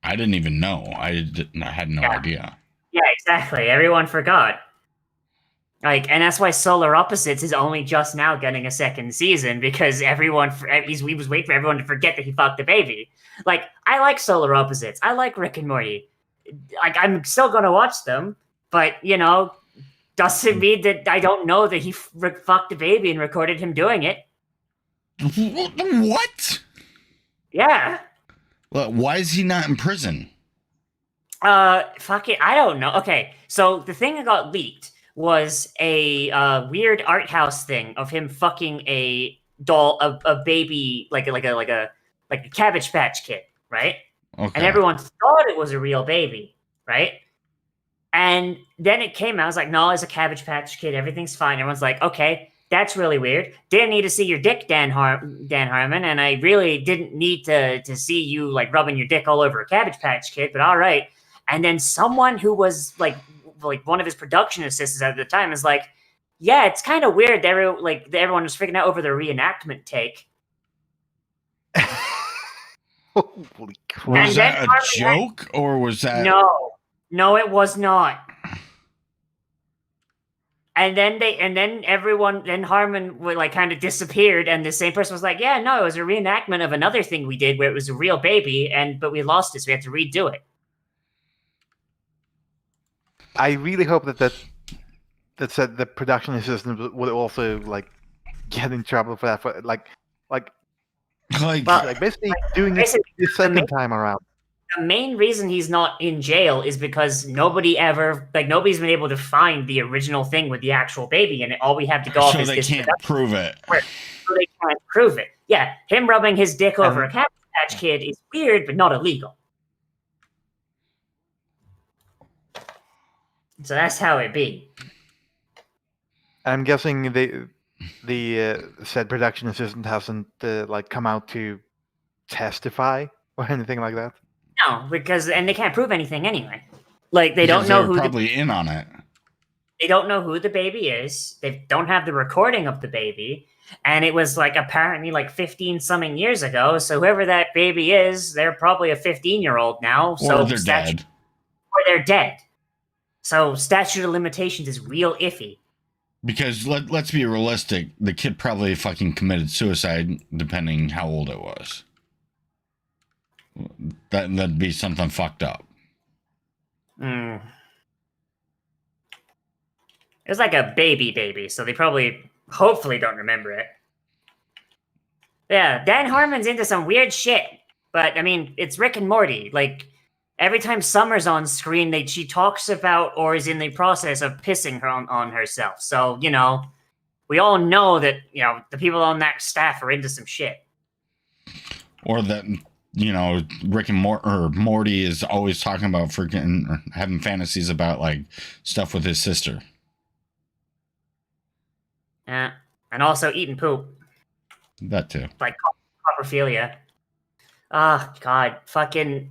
I didn't even know. I had no idea. Yeah, exactly. Everyone forgot. Like, and that's why Solar Opposites is only just now getting a second season, because we was waiting for everyone to forget that he fucked the baby. Like, I like Solar Opposites. I like Rick and Morty. Like, I'm still gonna watch them, but doesn't mean that I don't know that he fucked the baby and recorded him doing it. What? Yeah. Well, why is he not in prison? Fuck it. I don't know. Okay, so the thing that got leaked was a weird art house thing of him fucking a doll, a baby, like a Cabbage Patch Kid, right? Okay. And everyone thought it was a real baby, right? And then it came out, I was like, no, it's a Cabbage Patch Kid, everything's fine. Everyone's like, okay, that's really weird. Didn't need to see your dick, Dan Harmon, and I really didn't need to see you like rubbing your dick all over a Cabbage Patch Kid, but all right. And then someone who was like one of his production assistants at the time is like, yeah, it's kind of weird that everyone was freaking out over the reenactment take. Holy crap. Was that a joke, or was that... No, it was not. And then Harmon like kind of disappeared, and the same person was like, yeah, no, it was a reenactment of another thing we did where it was a real baby, but we lost it, so we had to redo it. I really hope that said the production assistant would also like get in trouble for that, for like basically doing it the second time around. The main reason he's not in jail is because nobody's been able to find the original thing with the actual baby in it. All we have to go off is this. So they can't prove it. So they can't prove it. Yeah, him rubbing his dick over a Cabbage Patch Kid is weird, but not illegal. So that's how it be. I'm guessing the said production assistant hasn't come out to testify or anything like that. No, and they can't prove anything anyway. Like they don't know who probably in on it. They don't know who the baby is. They don't have the recording of the baby, and it was like apparently like 15-something years ago. So whoever that baby is, they're probably a 15-year-old now. Or so they're dead. Or they're dead. So statute of limitations is real iffy. Because let's be realistic, the kid probably fucking committed suicide, depending how old it was. That'd be something fucked up. It was like a baby, so they hopefully don't remember it. Yeah, Dan Harmon's into some weird shit, but I mean, it's Rick and Morty. Like, every time Summer's on screen, she talks about or is in the process of pissing on herself. So, we all know that, the people on that staff are into some shit. Or that, Rick and Morty is always talking about freaking having fantasies about like stuff with his sister. Yeah, and also eating poop. That too. Like coprophilia. Oh, God. Fucking...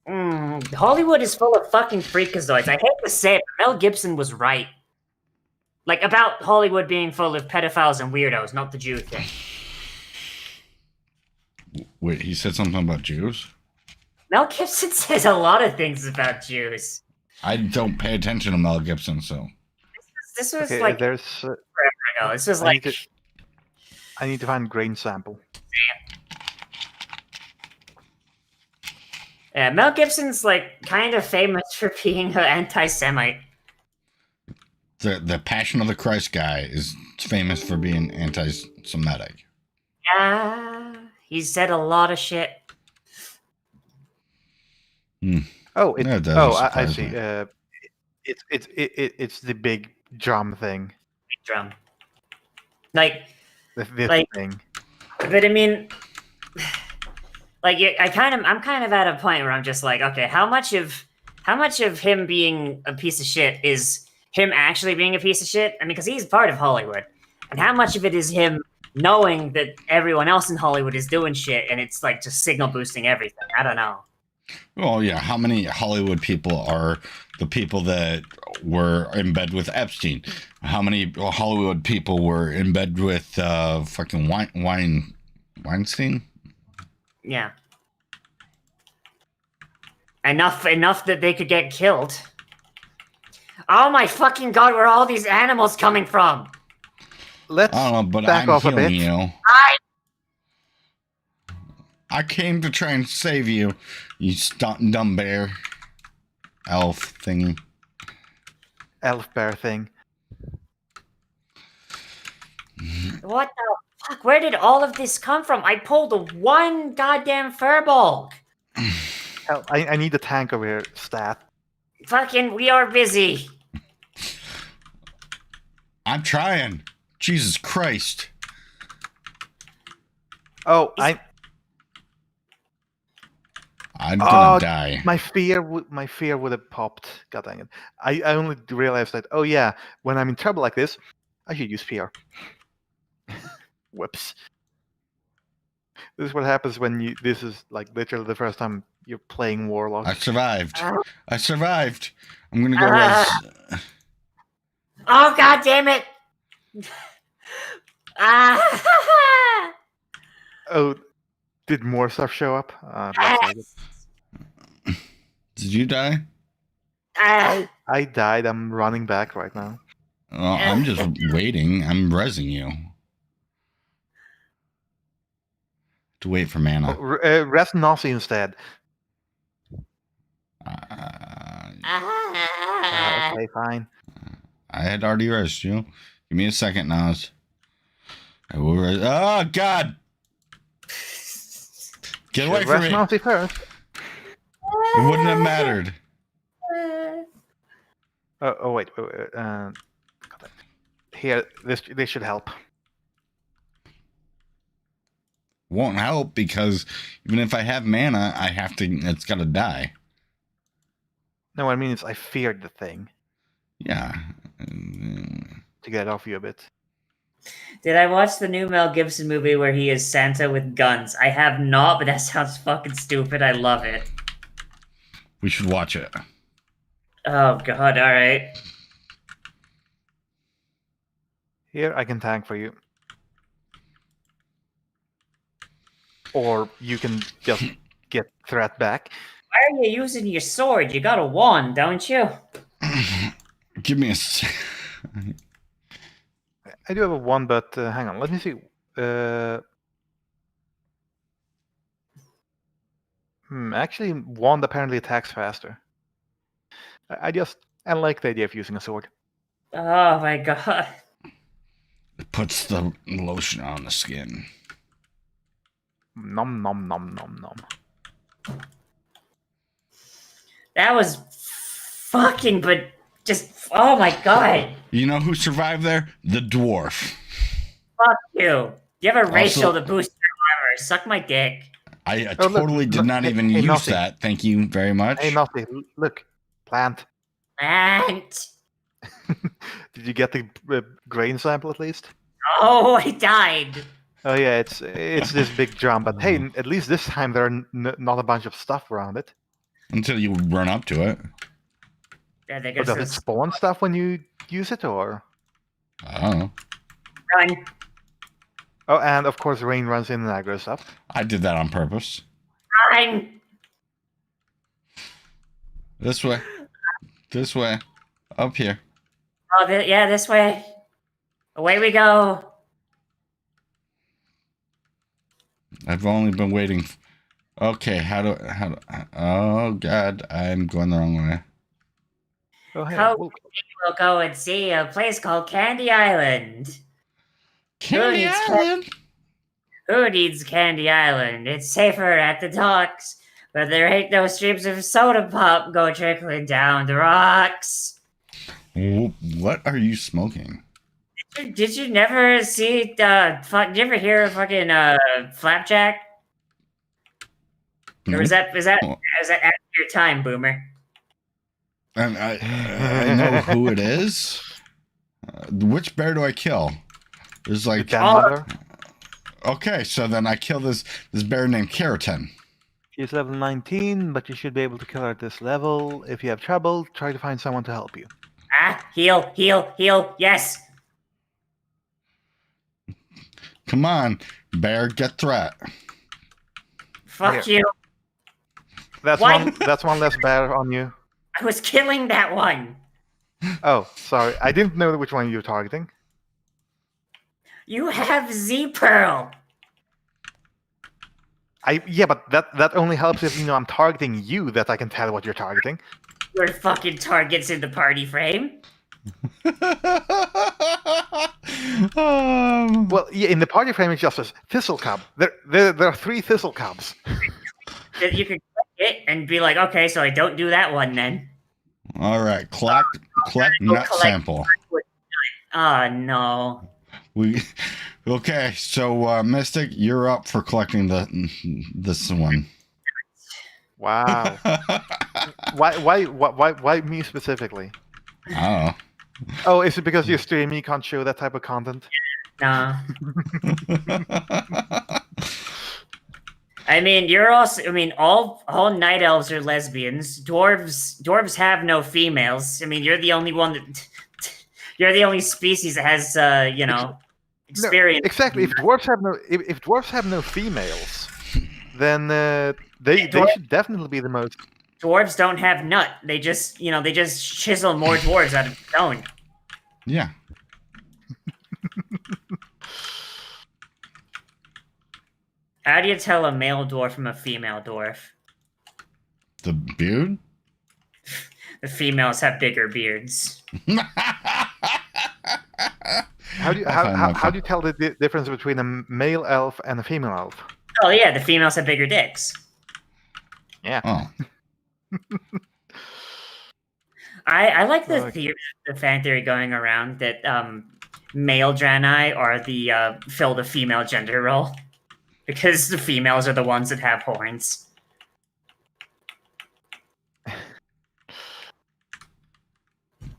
Hollywood is full of fucking freakazoids. I hate to say it, but Mel Gibson was right. Like, about Hollywood being full of pedophiles and weirdos, not the Jew thing. Wait, he said something about Jews? Mel Gibson says a lot of things about Jews. I don't pay attention to Mel Gibson, so... This was like... There's... forever ago. This was like... I need to find grain sample. Yeah, Mel Gibson's like kind of famous for being an anti-Semite. The Passion of the Christ guy is famous for being anti-Semitic. Yeah, he said a lot of shit. Oh, Yeah, it doesn't I surprise see. me. It's the big drum thing. Drum. Like, This like, thing. but I mean, like, I'm kind of at a point where I'm just like, okay, how much of him being a piece of shit is him actually being a piece of shit? I mean, because he's part of Hollywood, and how much of it is him knowing that everyone else in Hollywood is doing shit, and it's like just signal boosting everything? I don't know. Well, yeah. How many Hollywood people are the people that were in bed with Epstein? How many Hollywood people were in bed with fucking Weinstein? Yeah. Enough that they could get killed. Oh my fucking god, where are all these animals coming from? Let's I don't know, but back I'm off a healing bit. you. I came to try and save you, you dumb bear. Elf thingy. Elf bear thing. What the fuck? Where did all of this come from? I pulled one goddamn furball. Hell, I need a tank over here, stat. Fucking, we are busy. I'm trying. Jesus Christ. Oh, I'm gonna die. my fear would have popped. God dang it! I only realized that. Oh yeah, when I'm in trouble like this, I should use fear. Whoops. This is what happens when you. This is like literally the first time you're playing Warlock. I survived. I survived. I'm gonna go res. Oh god damn it! Oh, did more stuff show up? Looks like it. Did you die? I died. I'm running back right now. Well, I'm just waiting. I'm resing you. To wait for mana. Rest Nozzi instead. Okay, fine. I had already resed you. Give me a second, Noz. I will oh, God! Get away from me! Rest Nozzi first. It wouldn't have mattered. Wait. Here, this should help. Won't help because even if I have mana, I have to. It's gotta die. No, I mean I feared the thing. Yeah. To get it off you a bit. Did I watch the new Mel Gibson movie where he is Santa with guns? I have not, but that sounds fucking stupid. I love it. We should watch it. Oh god, alright. Here, I can tank for you. Or you can just get threat back. Why are you using your sword? You got a wand, don't you? Give me a. I do have a wand, but hang on. Let me see. Actually, wand apparently attacks faster. I like the idea of using a sword. Oh my god. It puts the lotion on the skin. Nom nom nom nom nom. That was fucking, but just, oh my god. You know who survived there? The dwarf. Fuck you. You have a racial Also- to boost your armor. Suck my dick. I Oh, look, totally did not even hey, use Nozzi. that. Thank you very much. Hey, Nozzi, look. Plant. And Did you get the grain sample at least? oh, I died. Oh yeah, it's this big drum, but hey, at least this time there are not a bunch of stuff around it. Until you run up to it. Yeah, they Or does it spawn stuff when you use it, or? I don't know. run. Oh, and of course, rain runs in and aggro stuff. I did that on purpose. Run. This way. This way. Up here. Oh, yeah, this way. Away we go. I've only been waiting. Okay, how do oh god, I'm going the wrong way. Oh, hey, How well, we'll go and see a place called Candy Island. Candy needs Island. Who needs Candy Island? It's safer at the docks. but there ain't no streams of soda pop go trickling down the rocks. What are you smoking? Did you never see? Did you ever hear of fucking Flapjack? Or was that after your time, Boomer? And I know who it is. Which bear do I kill? There's like okay, so then I kill this bear named Keratin. She's level 19, but you should be able to kill her at this level. If you have trouble, try to find someone to help you. Heal, yes. Come on, bear, get threat. Fuck you. That's one less bear on you. I was killing that one. Oh, sorry. I didn't know which one you were targeting. You have Z-Pearl. Yeah, but that only helps if I'm targeting you, that I can tell what you're targeting. Your fucking targets in the party frame. Well, yeah, in the party frame, it's just a thistle cub. There are 3 thistle cubs. That you could click it and be like, okay, so I don't do that one then. All right, collect nut sample. Oh no. Okay, so Mystic, you're up for collecting this one. Wow. Why me specifically? Oh. Oh, is it because you stream, you can't show that type of content? No. I mean, you're also. I mean, all night elves are lesbians. Dwarves have no females. I mean, you're the only one that. You're the only species that has, experience. No, exactly. If dwarves have no females, then they should definitely be the most. Dwarves don't have nut. They just chisel more dwarves out of stone. Yeah. How do you tell a male dwarf from a female dwarf? The beard? The females have bigger beards. How do you tell the difference between a male elf and a female elf? Oh yeah, the females have bigger dicks. Yeah. Oh. I like the fan theory going around that male Draenei are fill the female gender role. Because the females are the ones that have horns.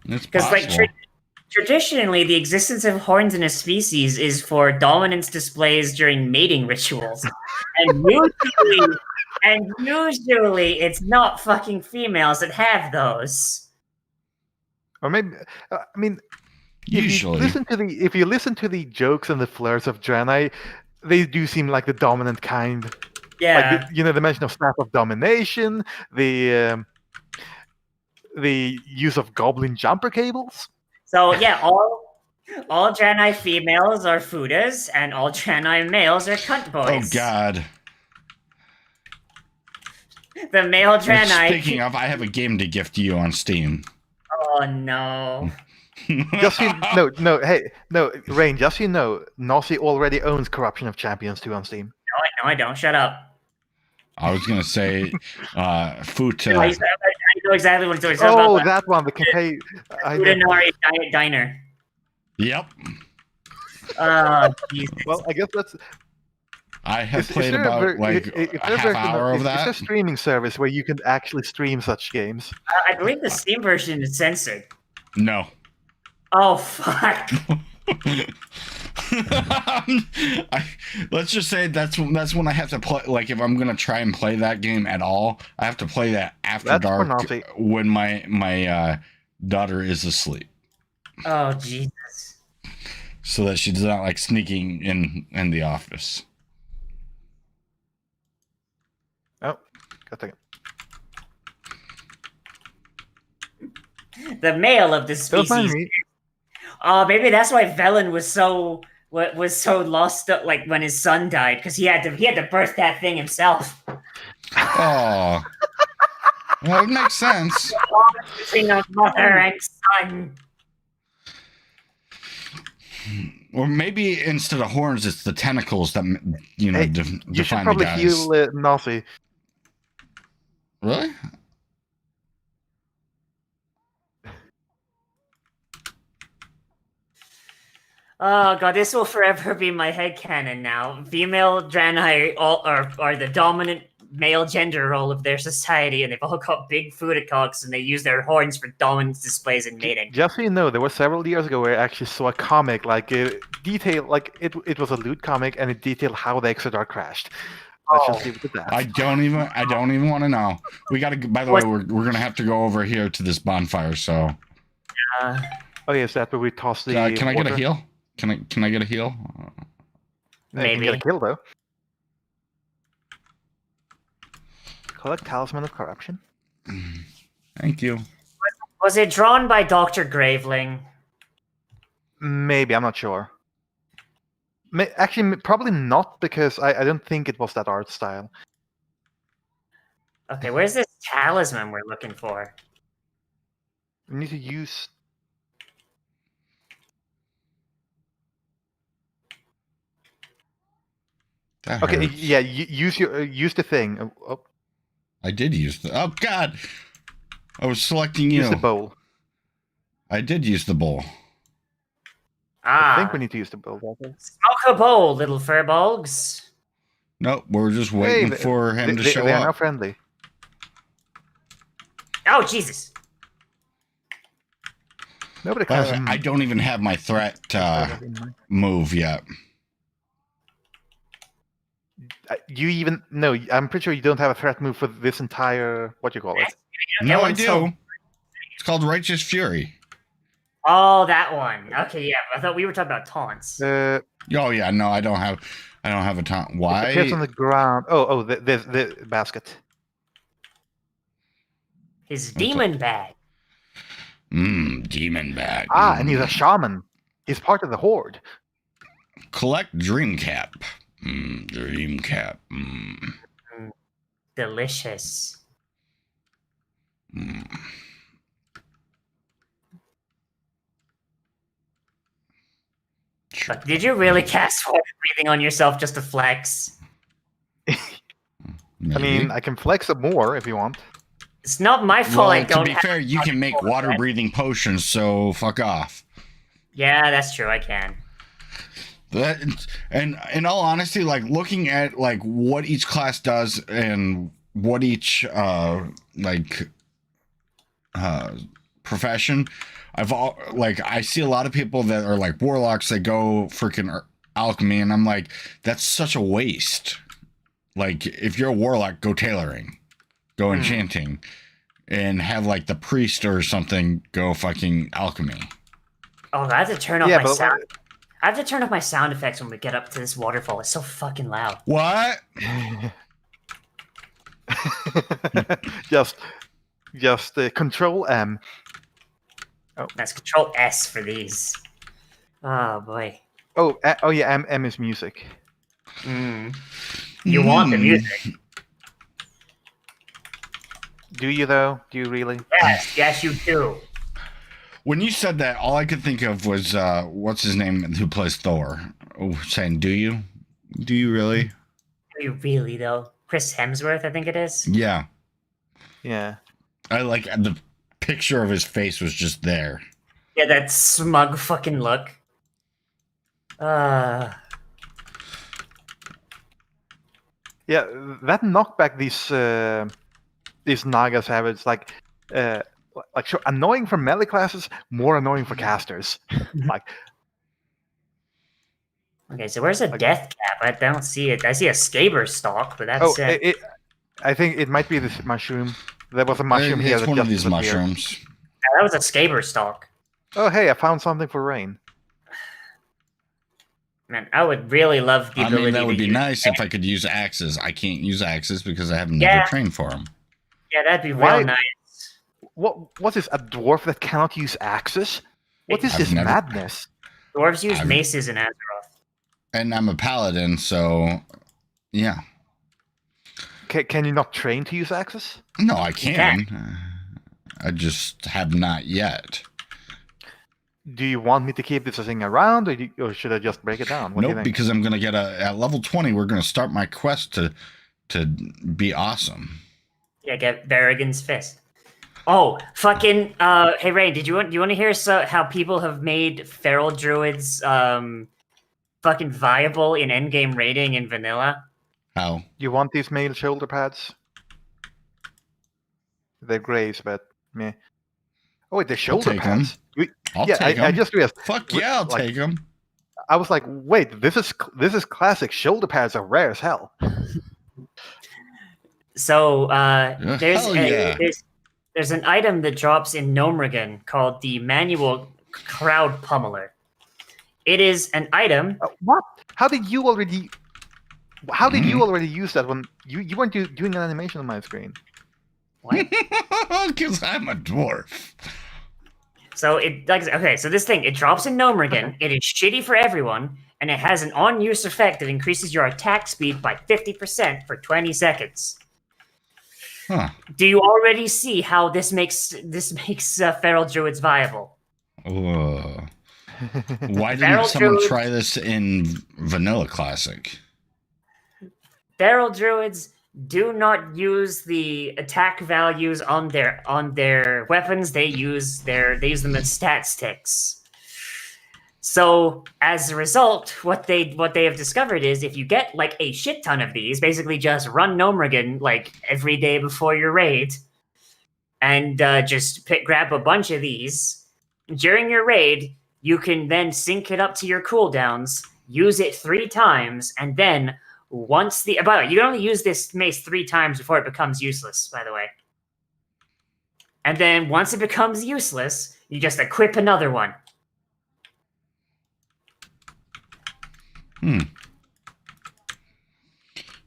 Because traditionally, the existence of horns in a species is for dominance displays during mating rituals, and usually it's not fucking females that have those. Or maybe I mean, usually if you listen to the jokes and the flirts of Draenei, they do seem like the dominant kind. Yeah. Like the mention of Staff of Domination, the use of goblin jumper cables. So yeah, all Draenei females are Fudas, and all Draenei males are cunt boys. Oh god. The male Draenei. Speaking of, I have a game to gift you on Steam. Oh no. Just Rain, just so you know, Nozzi already owns Corruption of Champions 2 on Steam. No, I don't. Shut up. I was gonna say, Futa. I know exactly what it's doing. Oh, that one, the campaign. Futanari Diet Diner. Yep. Jesus. Well, I guess that's. I have played about a half hour of that. It's a streaming service where you can actually stream such games. I believe the Steam version is censored. No. Oh fuck. Let's just say that's when I have to play. Like, if I'm gonna try and play that game at all, I have to play that after dark when my daughter is asleep. Oh Jesus! So that she does not like sneaking in the office. Oh, got that. The male of the species. Oh, maybe that's why Velen was so lost, like when his son died, because he had to birth that thing himself. Oh, well, it makes sense. Between a mother and son. Or maybe instead of horns, it's the tentacles that you define should probably the guys. heal Nozzi. Really? Oh god, this will forever be my headcanon now. Female Draenei are the dominant male gender role of their society, and they've all got big cocks, and they use their horns for dominance displays and mating. Just so you know, there were several years ago where I actually saw a comic, like detail, like it was a loot comic, and it detailed how the Exodar crashed. Let's just leave it at that. I don't even want to know. We got to. By the way, we're gonna have to go over here to this bonfire. So. Oh yeah, is that where we toss the? Can I get a heal? Can I get a heal? Maybe. You can get a kill though. Collect Talisman of Corruption. Thank you. Was it drawn by Dr. Graveling? Maybe, I'm not sure. Actually, probably not, because I don't think it was that art style. Okay, where's this talisman we're looking for? We need to use... That okay, hurts. yeah, use the thing. Oh. I did use the... Oh, God! I was selecting you. Use the bowl. I did use the bowl. I think we need to use the bowl. Smoke a bowl, little furbolgs. Nope, we're just waiting for him to show They are up. now friendly. Oh, Jesus. Nobody By the can... way, I don't even have my threat move yet. You even... No, I'm pretty sure you don't have a threat move for this entire... What you call it? No, I do. It's called Righteous Fury. Oh, that one. Okay, yeah. I thought we were talking about taunts. Oh yeah, no, I don't have a taunt. Why? It appears on the ground. Oh, the basket. His demon bag. Demon bag. And he's a shaman. He's part of the horde. Collect Dream Cap. Dream Cap. Delicious. But did you really cast water breathing on yourself just to flex? Maybe. I mean, I can flex it more if you want. It's not my fault I don't to be fair, you can make water breathing potions, so fuck off. Yeah, that's true, I can. And in all honesty, like looking at like what each class does and what each profession, I see a lot of people that are like warlocks that go freaking alchemy, and I'm like, that's such a waste. Like, if you're a warlock, go tailoring, go enchanting, and have like the priest or something go fucking alchemy. Oh, I have to turn off my sound. I have to turn off my sound effects when we get up to this waterfall. It's so fucking loud. What? just Control M. Oh, that's Control S for these. Oh boy. Oh yeah, M is music. You want the music? Do you though? Do you really? Yes, you do. When you said that, all I could think of was what's his name who plays Thor, saying, "Do you? Do you really? Do you really though?" Chris Hemsworth, I think it is. Yeah. Yeah. I like the picture of his face was just there. Yeah, that smug fucking look. Yeah, that knockback these Nagas have, it's like sure, annoying for melee classes, more annoying for casters. Like, okay, so where's the death cap? I don't see it. I see a Skaber stalk, but that's it. I think it might be this mushroom. There was a mushroom here. It's one of these mushrooms. Yeah, that was a Skaber stalk. Oh, hey, I found something for rain. Man, I would really love the ability. That would be nice if I could use axes. I can't use axes because I have never trained for them. Yeah, that'd be real nice. What is a dwarf that cannot use axes? What is this madness? Dwarves use maces in Azeroth. And I'm a paladin, so yeah. Can you not train to use axes? No, I can. I just have not yet. Do you want me to keep this thing around, or should I just break it down? Nope, because I'm gonna get at level 20. We're gonna start my quest to be awesome. Yeah, get Berrigan's fist. Oh, fucking! Hey Ray, do you want to hear how people have made feral druids fucking viable in endgame raiding in vanilla? How? You want these male shoulder pads? They're grays, but meh. Oh wait, they're shoulder take 'em. pads. I'll take them. I just realized. Fuck yeah, I'll take them. I was like, wait, this is classic. Shoulder pads are rare as hell. So hell yeah. there's an item that drops in Gnomrigan called the Manual Crowd Pummeler. It is an item. What? How did you already use that when you weren't doing an animation on my screen? What? Because I'm a dwarf. So so this thing, it drops in Gnomrigan. It is shitty for everyone, and it has an on-use effect that increases your attack speed by 50% for 20 seconds. Huh. Do you already see how this makes feral druids viable? Why didn't Feral someone druids- try this in Vanilla Classic? Feral druids do not use the attack values on their weapons. They use them as stat sticks. So as a result, what they have discovered is if you get like a shit ton of these, basically just run Gnomrigan like every day before your raid, and just grab a bunch of these during your raid. You can then sync it up to your cooldowns, use it 3 times, and then once by the way, you can only use this mace 3 times before it becomes useless, by the way. And then once it becomes useless, you just equip another one.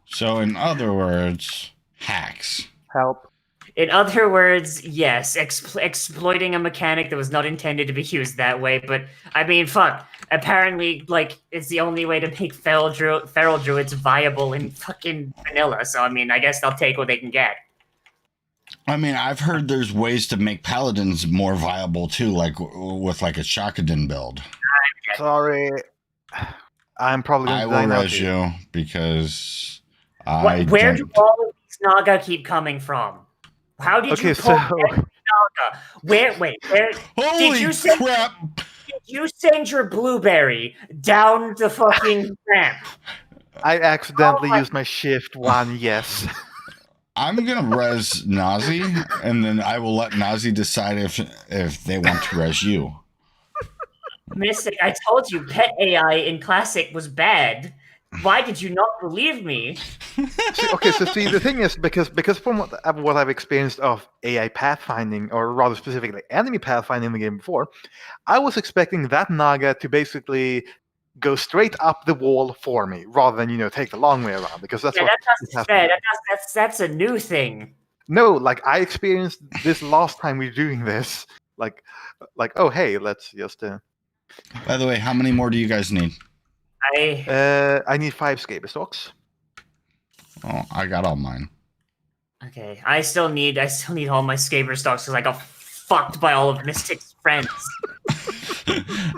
So in other words, hacks. Help. In other words, yes, exploiting a mechanic that was not intended to be used that way. But I mean, fuck. Apparently, like, it's the only way to make feral druids viable in fucking vanilla. So I mean, I guess they'll take what they can get. I mean, I've heard there's ways to make paladins more viable too, like with like a Shakadin build. Sorry, I'm probably going I to die will now. res you because Where do all of these Naga keep coming from? How did you pull Naga? Where? Holy did you send, crap! Did you send your blueberry down the fucking ramp? I accidentally used my shift 1. Yes. I'm gonna res Nozzi, and then I will let Nozzi decide if they want to res you. Mystic, I told you pet AI in Classic was bad. Why did you not believe me? See, the thing is, because from what I've experienced of AI pathfinding, or rather specifically enemy pathfinding in the game before, I was expecting that Naga to basically go straight up the wall for me, rather than take the long way around, because that's that's a new thing. No, like I experienced this last time we were doing this. Like, oh hey, let's just. By the way, how many more do you guys need? I need 5 scaber stalks. Oh, I got all mine. Okay, I still need all my scaber stocks because I got fucked by all of Mystic's friends.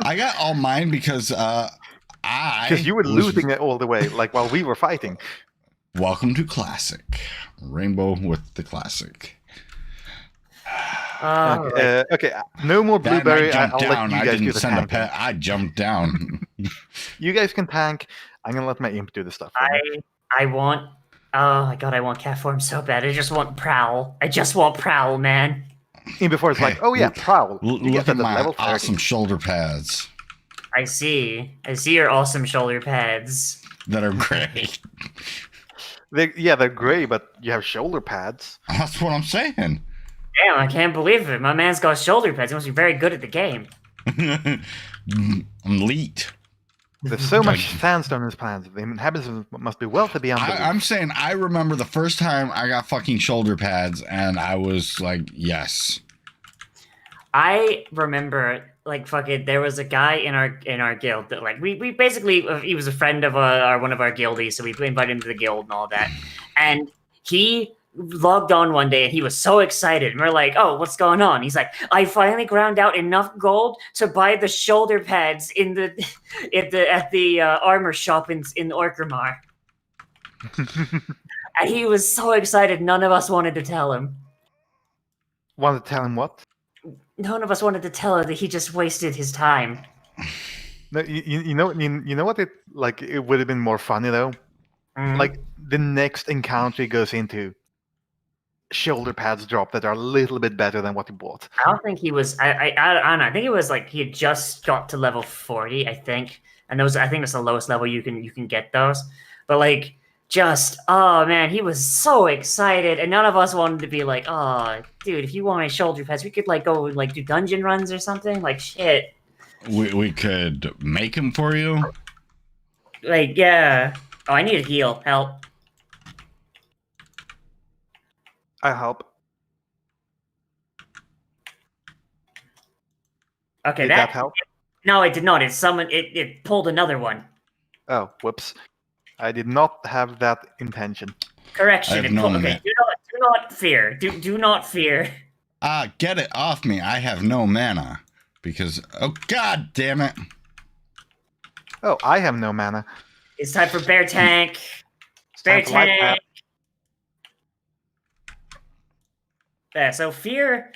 I got all mine because you were looting it all the way, like while we were fighting. Welcome to Classic. Rainbow with the Classic. Okay, no more blueberry. I'll let you guys do the tank. I jumped down. You guys can tank. I'm gonna let my imp do the stuff. I want. Oh my god, I want cat form so bad. I just want prowl. Man. Even before it's like, oh yeah, prowl. Look at my awesome shoulder pads. I see your awesome shoulder pads. That are gray. They're gray, but you have shoulder pads. That's what I'm saying. Damn, I can't believe it. My man's got shoulder pads. He must be very good at the game. I'm elite. There's so much sandstone in this planet. The inhabitants must be wealthy beyond belief. I'm saying I remember the first time I got fucking shoulder pads, and I was like, yes. I remember, like, fucking, there was a guy in our guild that, like, we basically, he was a friend of one of our guildies, so we invited him to the guild and all that. And he logged on one day and he was so excited, and we're like, oh, what's going on? He's like, I finally ground out enough gold to buy the shoulder pads at the armor shop in Orgrimmar. And he was so excited, none of us wanted to tell him. Want to tell him what? None of us wanted to tell him that he just wasted his time. No, you know what it like. It would have been more funny though. Mhm. Like the next encounter he goes into, shoulder pads drop that are a little bit better than what he bought. I don't think he was. I don't know. I think it was like he had just got to level 40. I think, and I think it's the lowest level you can get those. But like, oh man, he was so excited, and none of us wanted to be like, oh, dude, if you wanted shoulder pads, we could like go like do dungeon runs or something. Like shit. We could make him for you. Like yeah. Oh, I need a heal. Help. I help. Okay, Did that help? No, it did not. It pulled another one. Oh, whoops! I did not have that intention. Correction. I have no Okay, do not fear. Do not fear. Get it off me. I have no mana. Because, oh god damn it. Oh, I have no mana. It's time for bear tank. It's Bear time for light tank. map. Yeah, so fear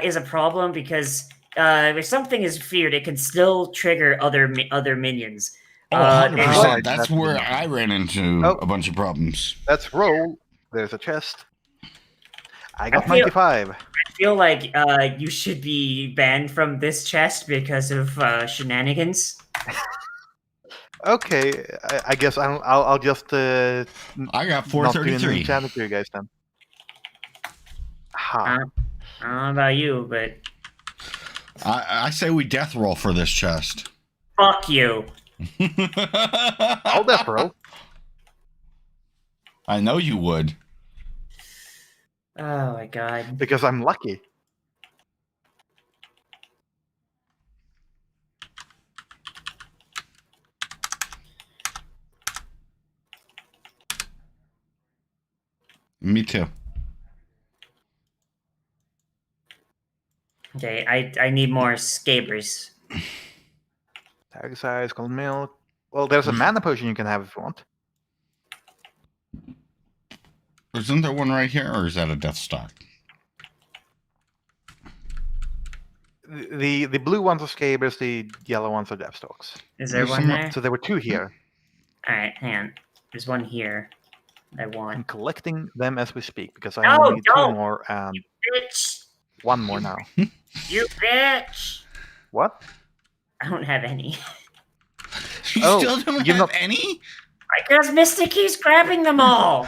is a problem because if something is feared, it can still trigger other minions. Oh, 100%. Right, That's that's where the- I ran into Oh. a bunch of problems. Let's roll. There's a chest. I got I feel- 95. I feel like you should be banned from this chest because of shenanigans. Okay, I guess I'll just I got not do any 433. enchantment for you guys then. Ha. I don't know about you, but I say we death roll for this chest. fuck you. I'll death roll. I know you would. Oh my god. Because I'm lucky. Me too. Okay, I need more scabers. Tag size, cold milk. Well, there's a mana potion you can have if you want. Isn't there one right here, or is that a death stock? The blue ones are scabers, the yellow ones are deathstalks. Is there There's one some- there? So there were two here. Alright, hang on. There's one here. I I'm want. collecting them as we speak because I No, only need don't. two more and Bitch! one more now. You bitch! What? I don't have any. You Oh, still don't you're have not- any? Because Mystic keeps grabbing them all!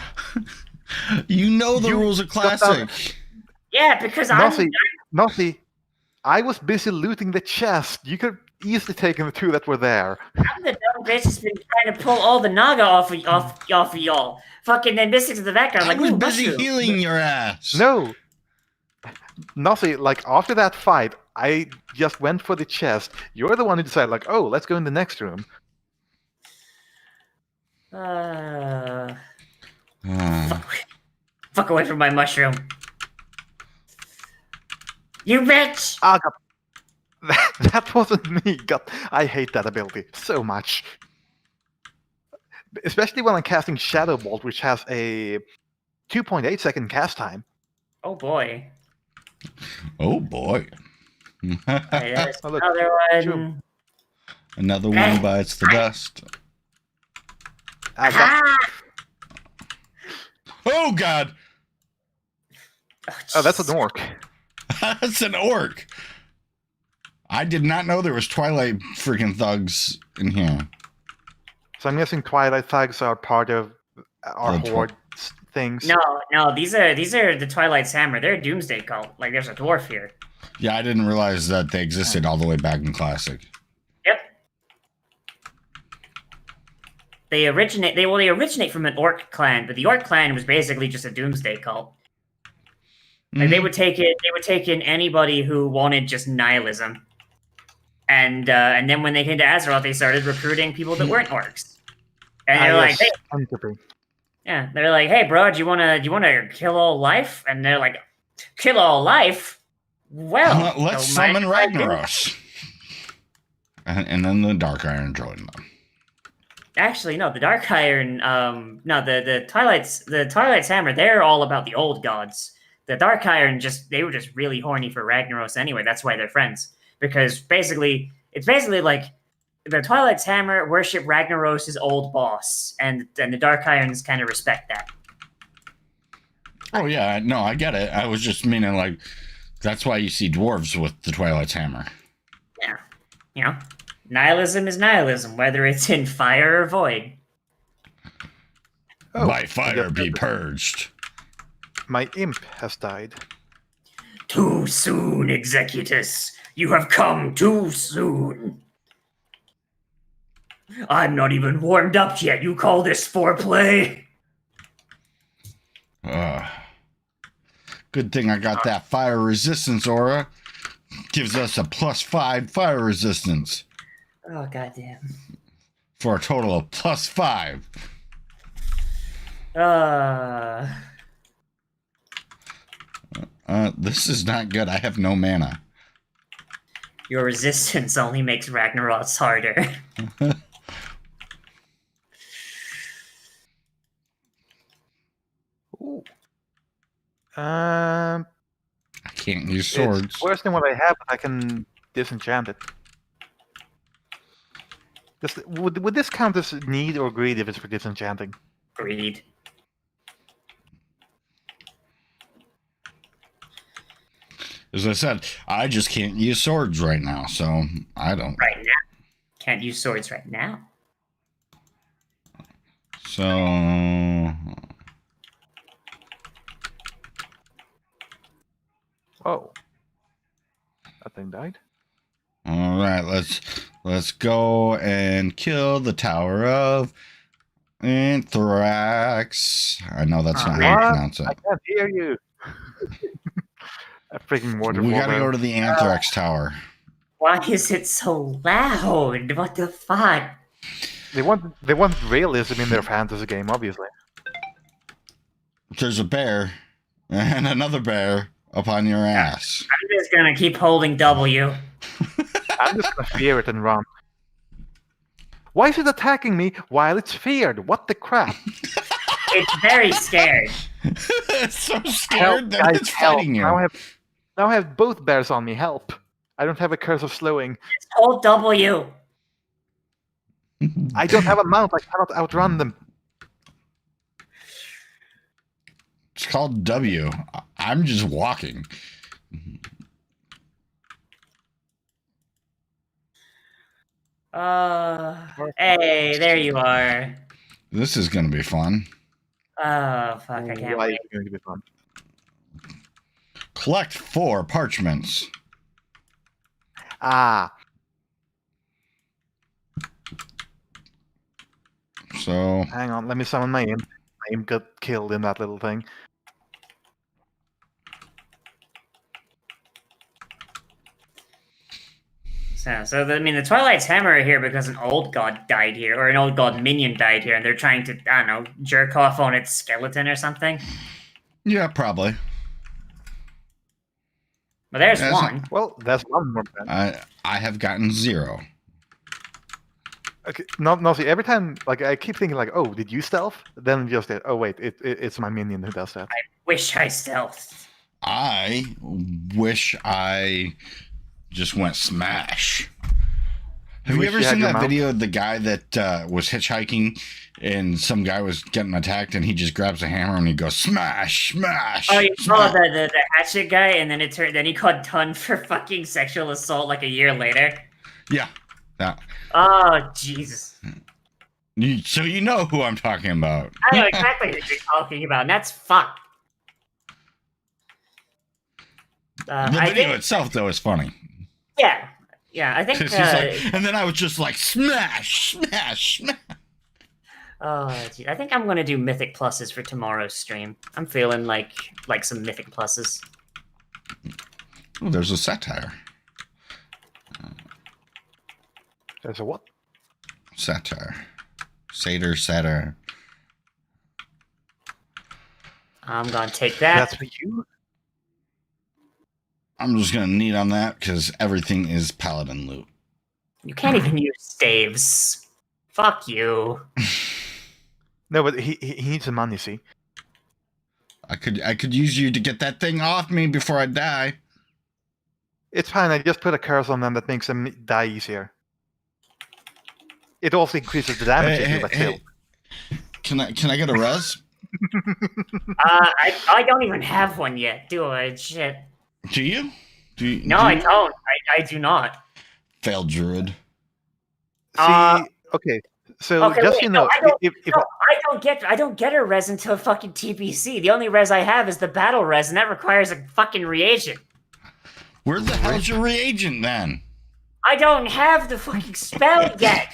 You know the You rules of got Classic. Yeah, because I'm. Nozzi, I was busy looting the chest. You could easily taken the two that were there. I'm the dumb bitch that's been trying to pull all the Naga off of y'all. Fucking then Mystic's in the background. I Like, was ooh, busy mushroom. healing your ass. No. Nozzi, like after that fight, I just went for the chest. You're the one who decided, like, oh, let's go in the next room. Fuck away from my mushroom. You bitch! Ah, God. That wasn't me. God, I hate that ability so much. Especially when I'm casting Shadow Bolt, which has a 2.8 second cast time. Oh boy. Oh boy. Alright, there's Oh, look, another one. zoom. Another one bites the dust. Ah, God. Ah! Oh god. Oh, that's jeez. an orc. That's an orc. I did not know there was Twilight freaking thugs in here. So I'm guessing Twilight Thugs are part of our The horde things. No, these are the Twilight Samurai. They're a doomsday cult. Like there's a dwarf here. Yeah, I didn't realize that they existed all the way back in Classic. Yep. They originate from an orc clan, but the orc clan was basically just a doomsday cult. Like they would take in anybody who wanted just nihilism. And then when they came to Azeroth, they started recruiting people that weren't orcs. And they're like, hey, entropy. yeah, they're like, hey, bro, do you wanna kill all life? And they're like, kill all life? Well, Let's don't mind summon if I do." Ragnaros. And then the Dark Iron joined them. Actually, no, the Dark Iron. No, the Twilight's Hammer. They're all about the old gods. The Dark Iron they were just really horny for Ragnaros anyway. That's why they're friends. Because it's basically like the Twilight's Hammer worship Ragnaros' old boss, and the Dark Irons kind of respect that. Oh yeah, no, I get it. I was just meaning like that's why you see dwarves with the Twilight's Hammer. Yeah, you know, nihilism is nihilism, whether it's in fire or void. Oh, By fire be purged. My imp has died. Too soon, Executus. You have come too soon. I'm not even warmed up yet. You call this foreplay? Good thing I got that fire resistance aura. Gives us a +5 fire resistance. Oh, goddamn. For a total of +5. This is not good. I have no mana. Your resistance only makes Ragnaros harder. Ooh. I can't use swords. It's worse than what I have, but I can disenchant it. Would this count as need or greed if it's for disenchanting? Greed. As I said, I just can't use swords right now, so I don't. Right now. Can't use swords right now. So. Oh. That thing died? All right, let's go and kill the Tower of Anthrax. I know that's not how you pronounce it. I can't hear you. That freaking water. We gotta go to the Anthrax Tower. Why is it so loud? What the fuck? They want realism in their fantasy game, obviously. There's a bear and another bear upon your ass. I'm just gonna keep holding W. I'm just gonna fear it and run. Why is it attacking me while it's feared? What the crap? It's very scared. It's so scared that guys, it's fighting you. Now I have both bears on me. Help! I don't have a curse of slowing. Just hold W. I don't have a mount. I cannot outrun them. It's called W. I'm just walking. Hey, there you are. This is gonna be fun. Oh, fuck, I can't Why wait. is it going to be fun? Collect 4 parchments. Ah, So hang on. Let me summon my imp. My imp got killed in that little thing. The Twilight's Hammer are here because an old god died here, or an old god minion died here, and they're trying to, I don't know, jerk off on its skeleton or something. yeah, probably. But there's That's one. Well, that's one more bad. I have gotten 0. Okay, Nozzi, every time, like, I keep thinking, like, oh, did you stealth? Then just, oh, wait, it's my minion who does that. Wish I stealthed. I wish I just went smash. Have you wish ever you had seen your that mount? video of the guy that was hitchhiking and some guy was getting attacked and he just grabs a hammer and he goes smash, smash. Oh, you smash. saw the hatchet guy, and then then he got done for fucking sexual assault like a year later. Yeah. Yeah. Oh, Jesus. So you know who I'm talking about. I know exactly what you're talking about, and that's fucked. The I video think, itself, though, is funny. yeah, I think. 'Cause he's like, and then I was just like, smash, smash, smash. Oh, gee, I think I'm gonna do mythic pluses for tomorrow's stream. I'm feeling like some mythic pluses. Oh, there's a satire. There's a what? Satire. Satyr. I'm gonna take that. That's for you? I'm just gonna need on that because everything is paladin loot. You can't even use staves. Fuck you. No, but he needs some money. See, I could use you to get that thing off me before I die. it's fine. I just put a curse on them that makes them die easier. It also increases the damage they do by kill. Can I get a res? I don't even have one yet, do I? Shit. Do you? No, I don't. I do not. Failed druid. See, okay. So Okay, just wait, you know, if I don't get a res until fucking TBC. The only res I have is the battle res, and that requires a fucking reagent. Where the hell's your reagent then? I don't have the fucking spell yet.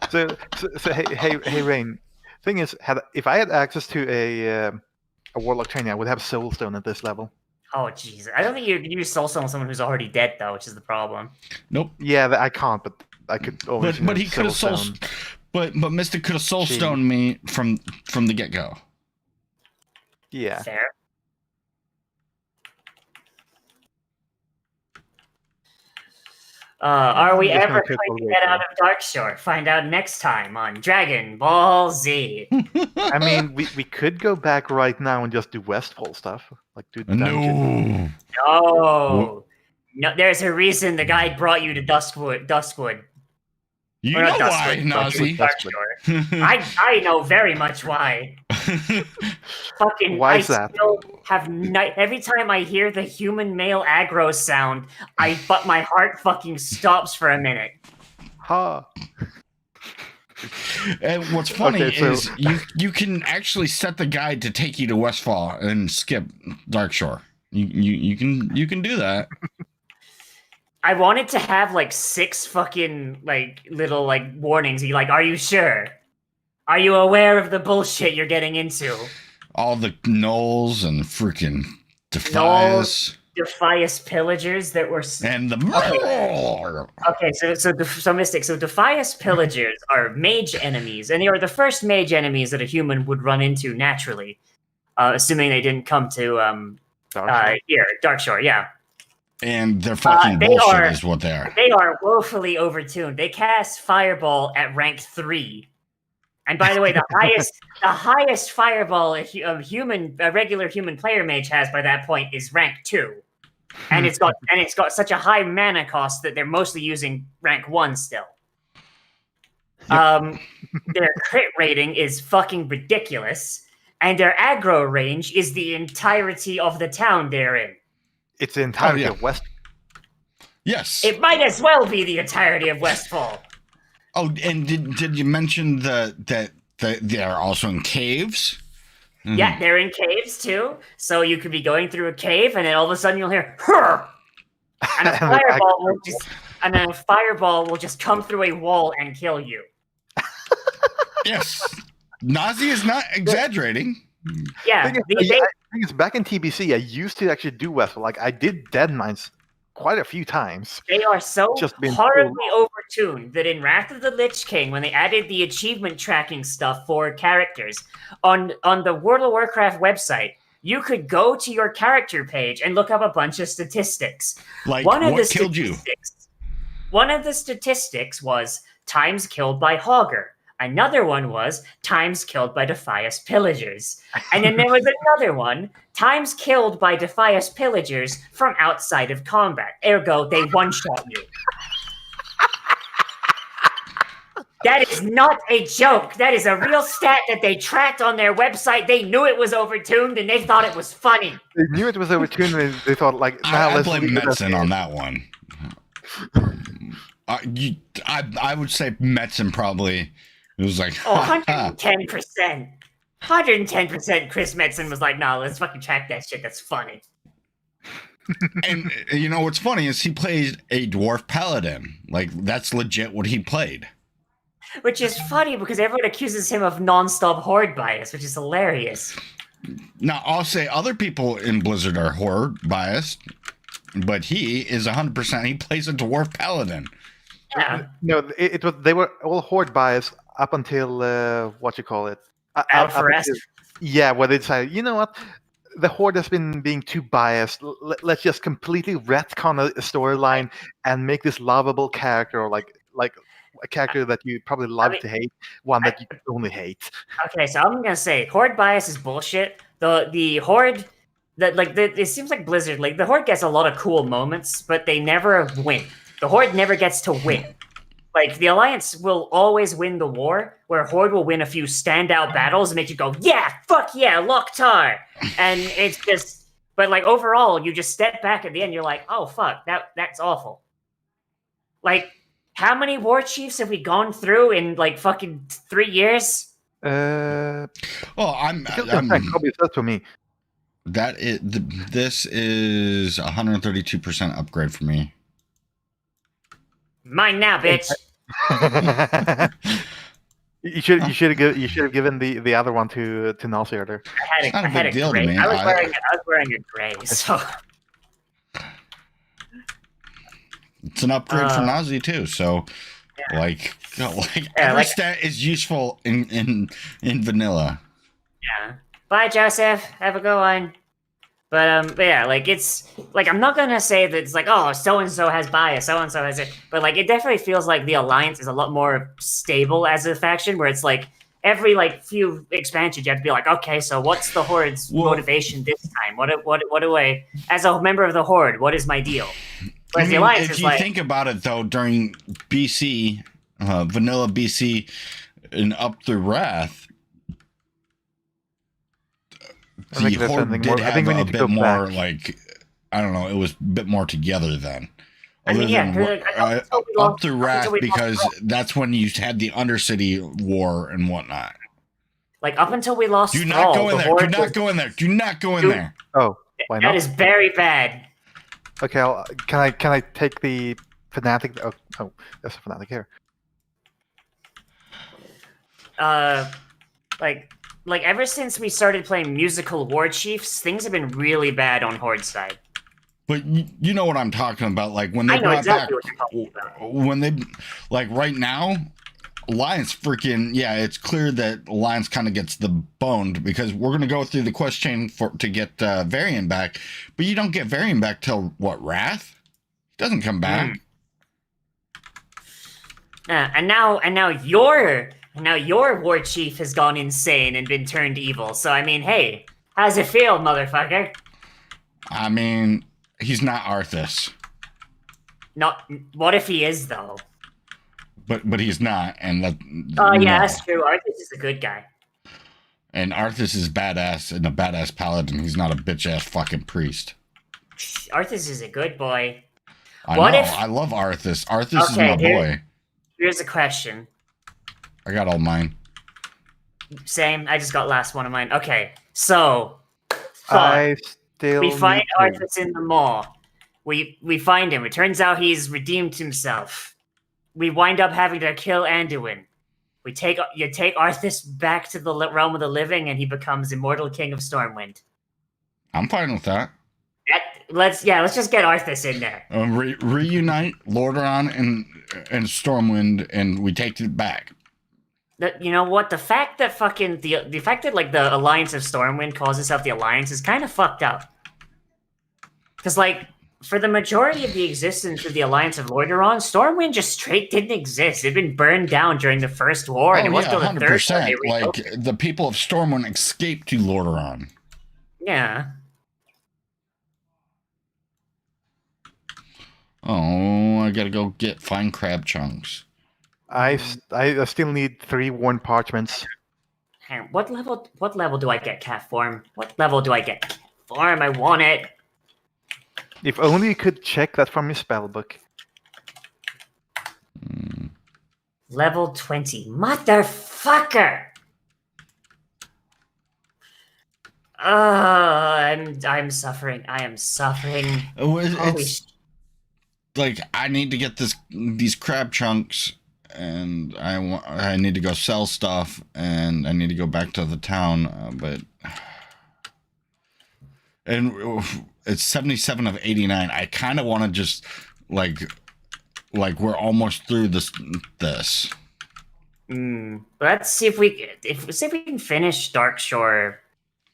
so hey, Rain. Thing is, if I had access to a warlock training, I would have soulstone at this level. Oh Jesus! I don't think you can use soulstone on someone who's already dead, though, which is the problem. Nope. Yeah, I can't, but I could always. But he could have but Mystic could have soulstoned me from the get go. Yeah. Fair. Are we ever going to get out of Darkshore? Find out next time on Dragon Ball Z. I mean, we could go back right now and just do Westfall stuff, like do the dungeon. No. There's a reason the guide brought you to Duskwood. You know why, Nozzi. I know very much why. Fucking, why is that? Still have every time I hear the human male aggro sound, but my heart fucking stops for a minute. Ha. And what's funny is you can actually set the guide to take you to Westfall and skip Darkshore. You can do that. I wanted to have like 6 fucking like little like warnings. Are you sure? Are you aware of the bullshit you're getting into? All the gnolls and freaking Defias. Defias pillagers that were and the okay, so Mystic. So Defias pillagers are mage enemies, and they are the first mage enemies that a human would run into naturally, assuming they didn't come to Darkshore. Yeah. And they're fucking bullshit is what they are. They are woefully overtuned. They cast Fireball at rank 3. And by the way, the highest Fireball a regular human player mage has by that point is rank 2. And it's got such a high mana cost that they're mostly using rank 1 still. Yep. Their crit rating is fucking ridiculous, and their aggro range is the entirety of the town they're in. It's the entirety of West. Yes. It might as well be the entirety of Westfall. Oh, and did you mention that they're also in caves? Mm-hmm. Yeah, they're in caves too. So you could be going through a cave, and then all of a sudden you'll hear "Hurr!" and a fireball will just come through a wall and kill you. Yes, Nozzi is not exaggerating. Yeah, it's back in TBC. I used to actually do Westfall. Like I did Dead Mines quite a few times. They are so horribly overtuned that in Wrath of the Lich King, when they added the achievement tracking stuff for characters on the World of Warcraft website, you could go to your character page and look up a bunch of statistics. Like what killed you? One of the statistics was times killed by Hogger. Another one was times killed by Defias pillagers. And then there was another one, times killed by Defias pillagers from outside of combat. Ergo, they one-shot you. That is not a joke. That is a real stat that they tracked on their website. They knew it was overtuned, and they thought it was funny. They knew it was overtuned, and they thought, like, I blame Metzen on that one. I would say Metzen probably... It was like 110%. 110% Chris Metzen was like, nah, let's fucking track that shit. That's funny. And you know what's funny is he played a dwarf paladin. Like, that's legit what he played. Which is funny because everyone accuses him of non-stop horde bias, which is hilarious. Now, I'll say other people in Blizzard are horde biased, but he is 100%. He plays a dwarf paladin. Yeah. No, they were all horde biased up until what you call it? Yeah, where they decided, you know what? The horde has been being too biased. Let's just completely retcon a storyline and make this lovable character, or like a character that you probably love to hate, one that you only hate. Okay, so I'm gonna say horde bias is bullshit. The horde, it seems like Blizzard, like the horde gets a lot of cool moments, but they never win. The horde never gets to win. Like the alliance will always win the war, where horde will win a few standout battles and make you go, yeah, fuck yeah, Loktar, and it's just. But like overall, you just step back at the end. You're like, oh fuck, that's awful. Like, how many war chiefs have we gone through in like fucking 3 years? I'm Probably says to me. This is 132% upgrade for me. Mine now, bitch. You should have given the other one to Nozzi earlier. I had a gray. I was wearing a gray, so it's an upgrade for Nozzi too. So, every stat is useful in vanilla. Yeah. Bye, Joseph. Have a good one. But yeah, like it's like I'm not gonna say that it's like, oh, so and so has bias, so and so has it, but like it definitely feels like the alliance is a lot more stable as a faction, where it's like every like few expansions you have to be like, okay, so what's the horde's motivation this time? What do I, as a member of the horde, what is my deal? Whereas the alliance if is you think about it though, during BC, vanilla BC, and up through Wrath. The horde did have a bit more, like, I don't know, it was a bit more together then. Up through Wrath, because that's when you had the Undercity War and whatnot. Like, up until we lost Do not go in there. Do not go in there. Do not go in there. Oh, why not? That is very bad. Okay, can I take the Fnatic? Oh, there's a Fnatic here. Like ever since we started playing musical war chiefs, things have been really bad on horde side. But you know what I'm talking about, like when they brought back, when they, like right now, Alliance it's clear that Alliance kind of gets the boned, because we're gonna go through the quest chain to get Varian back, but you don't get Varian back till what, Wrath? He doesn't come back. And now your war chief has gone insane and been turned evil. So I mean, hey, how's it feel, motherfucker? I mean, he's not Arthas. Not. What if he is though? But he's not, and that. Oh yeah, that's true. Arthas is a good guy. And Arthas is badass and a badass paladin. He's not a bitch ass fucking priest. Arthas is a good boy. I love Arthas. Arthas is my boy. Here's a question. I got all mine. Same. I just got last one of mine. Okay, so we find Arthas in the mall. We find him. It turns out he's redeemed himself. We wind up having to kill Anduin. You take Arthas back to the realm of the living, and he becomes immortal king of Stormwind. I'm fine with that. Let's just get Arthas in there. Reunite Lordaeron and Stormwind, and we take it back. You know what? The fact that the fact that like the Alliance of Stormwind calls itself the Alliance is kind of fucked up. Because like for the majority of the existence of the Alliance of Lordaeron, Stormwind just straight didn't exist. It'd been burned down during the First War, and it wasn't until the 3rd war. Like the people of Stormwind escaped to Lordaeron. Yeah. Oh, I gotta go find crab chunks. I still need 3 worn parchments. What level do I get cat form? What level do I get cat form? I want it. If only you could check that from your spellbook. Level 20. Motherfucker! I'm suffering. I am suffering. Like I need to get these crab chunks, and I need to go sell stuff, and I need to go back to the town, and it's 77 of 89. I kind of want to just like we're almost through this. Let's see if we can finish Darkshore,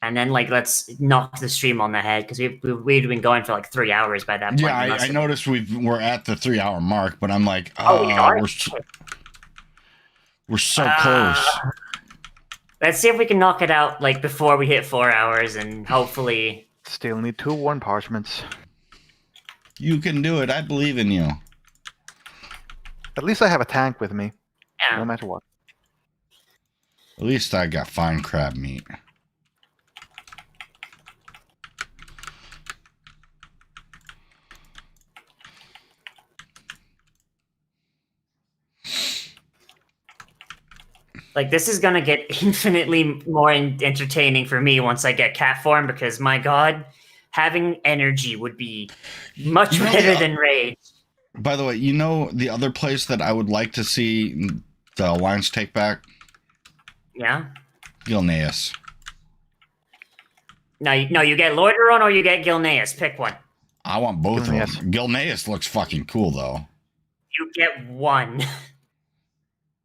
and then like let's knock the stream on the head, because we'd been going for like 3 hours by that point. Yeah, I noticed we're at the 3 hour mark, but I'm like, We're so close. Let's see if we can knock it out like before we hit 4 hours, and hopefully. Still need 2 worn parchments. You can do it. I believe in you. At least I have a tank with me, Yeah. no matter what. At least I got fine crab meat. Like, this is gonna get infinitely more entertaining for me once I get cat form, because my god, having energy would be much better than rage. By the way, you know the other place that I would like to see the Alliance take back? Yeah? Gilneas. No, you get Lordaeron or you get Gilneas. Pick one. I want both Gilneas. of them. Gilneas looks fucking cool, though. You get one.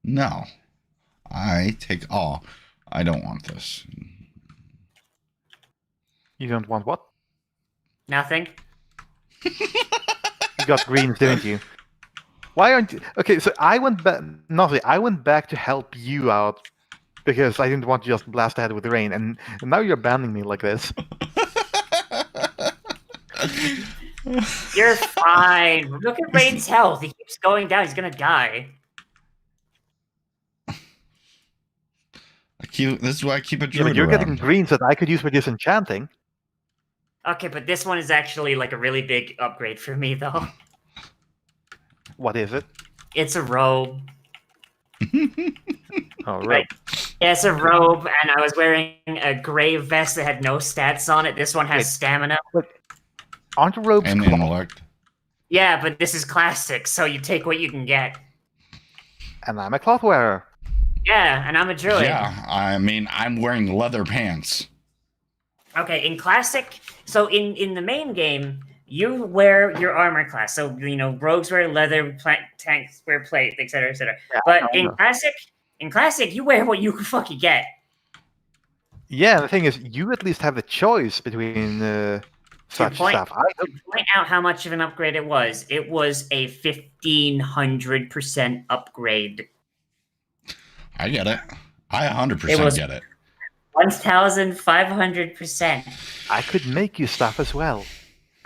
No. I take all. I don't want this. You don't want what? Nothing. You got greens, didn't you? Why aren't you... Okay, so I went back... Nozzi, I went back to help you out because I didn't want to just blast ahead with the rain, and now you're banning me like this. You're fine. Look at Rain's health. He keeps going down. He's gonna die. This is why I keep a Yeah, druid but you're getting around. greens that I could use for disenchanting. Okay, but this one is actually like a really big upgrade for me, though. What is it? It's a robe. Oh, right. Right. Yeah, it's a robe, and I was wearing a gray vest that had no stats on it. This one has Wait. stamina. Aren't robes And cloth? intellect. Yeah, but this is classic, so you take what you can get. And I'm a cloth wearer. Yeah, and I'm a druid. Yeah, I mean, I'm wearing leather pants. Okay, in classic, so in the main game, you wear your armor class. So rogues wear leather, tanks wear plate, etc., etc. Yeah, But I in know. classic, you wear what you can fucking get. Yeah, the thing is, you at least have the choice between such point- stuff. I To point out how much of an upgrade it was a 1,500% upgrade. I get it. I 100% It was- get it. 1,500%. I could make you stuff as well.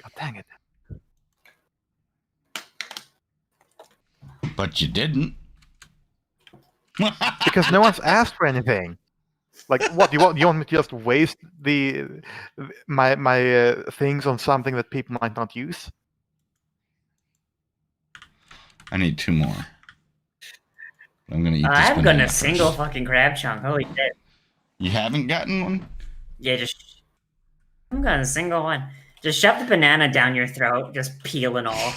God dang it. But you didn't. Because no one's asked for anything. Like, what, you want me to just waste my things on something that people might not use? I need 2 more. I'm gonna eat this I'm banana gonna first. single fucking crab chunk. Holy shit. You haven't gotten one? Yeah, I'm gonna single one. Just shove the banana down your throat, just peel and all.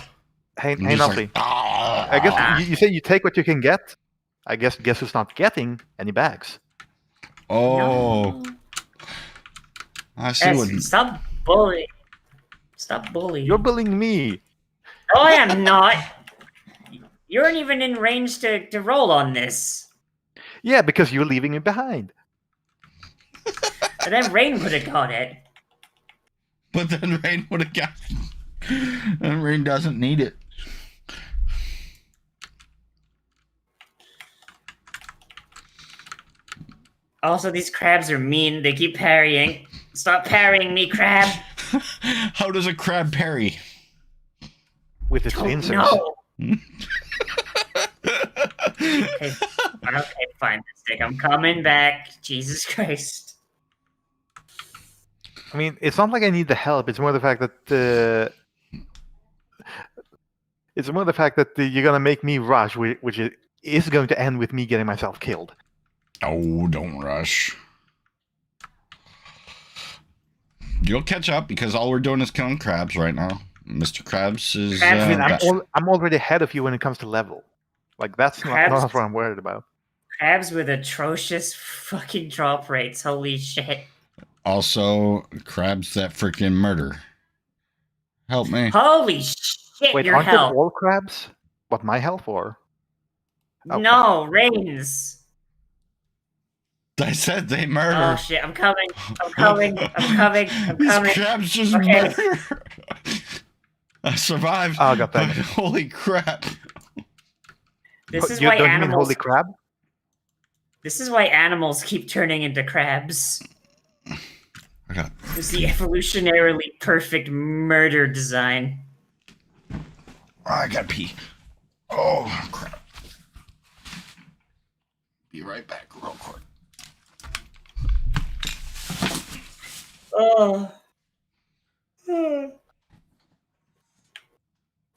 Hey, I'm hey, just Nozzi. like, "Ah." I guess you say you take what you can get. I guess who's not getting any bags? Oh, No. I see Yes, what. stop bullying. Stop bullying. You're bullying me. No, I am not. You aren't even in range to roll on this. Yeah, because you're leaving me behind. But then Rain would have got it. But then Rain would have got it. And Rain doesn't need it. Also, these crabs are mean. They keep parrying. Stop parrying me, crab. How does a crab parry? With its Oh, pincers. no. Okay, fine, mistake. I'm coming back. Jesus Christ. I mean, it's not like I need the help. It's more the fact that you're gonna make me rush, which is going to end with me getting myself killed. Oh, don't rush. You'll catch up because all we're doing is killing crabs right now. Mr. Krabs is. Crabs, I mean, back. I'm already ahead of you when it comes to level. Like that's not what I'm worried about. Crabs with atrocious fucking drop rates. Holy shit. Also, crabs that freaking murder. Help me. Holy shit, Wait, your aren't health. they all crabs? What, my health or? Oh, No, Rains. I said they Oh murder. shit, I'm coming. I'm coming. I'm coming. I'm These coming. crabs just Okay. murder. I survived. Oh, God, thank but you. holy crap. This is you why don't you mean animals. holy crab? This is why animals keep turning into crabs. Okay. It's the evolutionarily perfect murder design. Oh, I gotta pee. Oh, crap. Be right back real quick. Oh.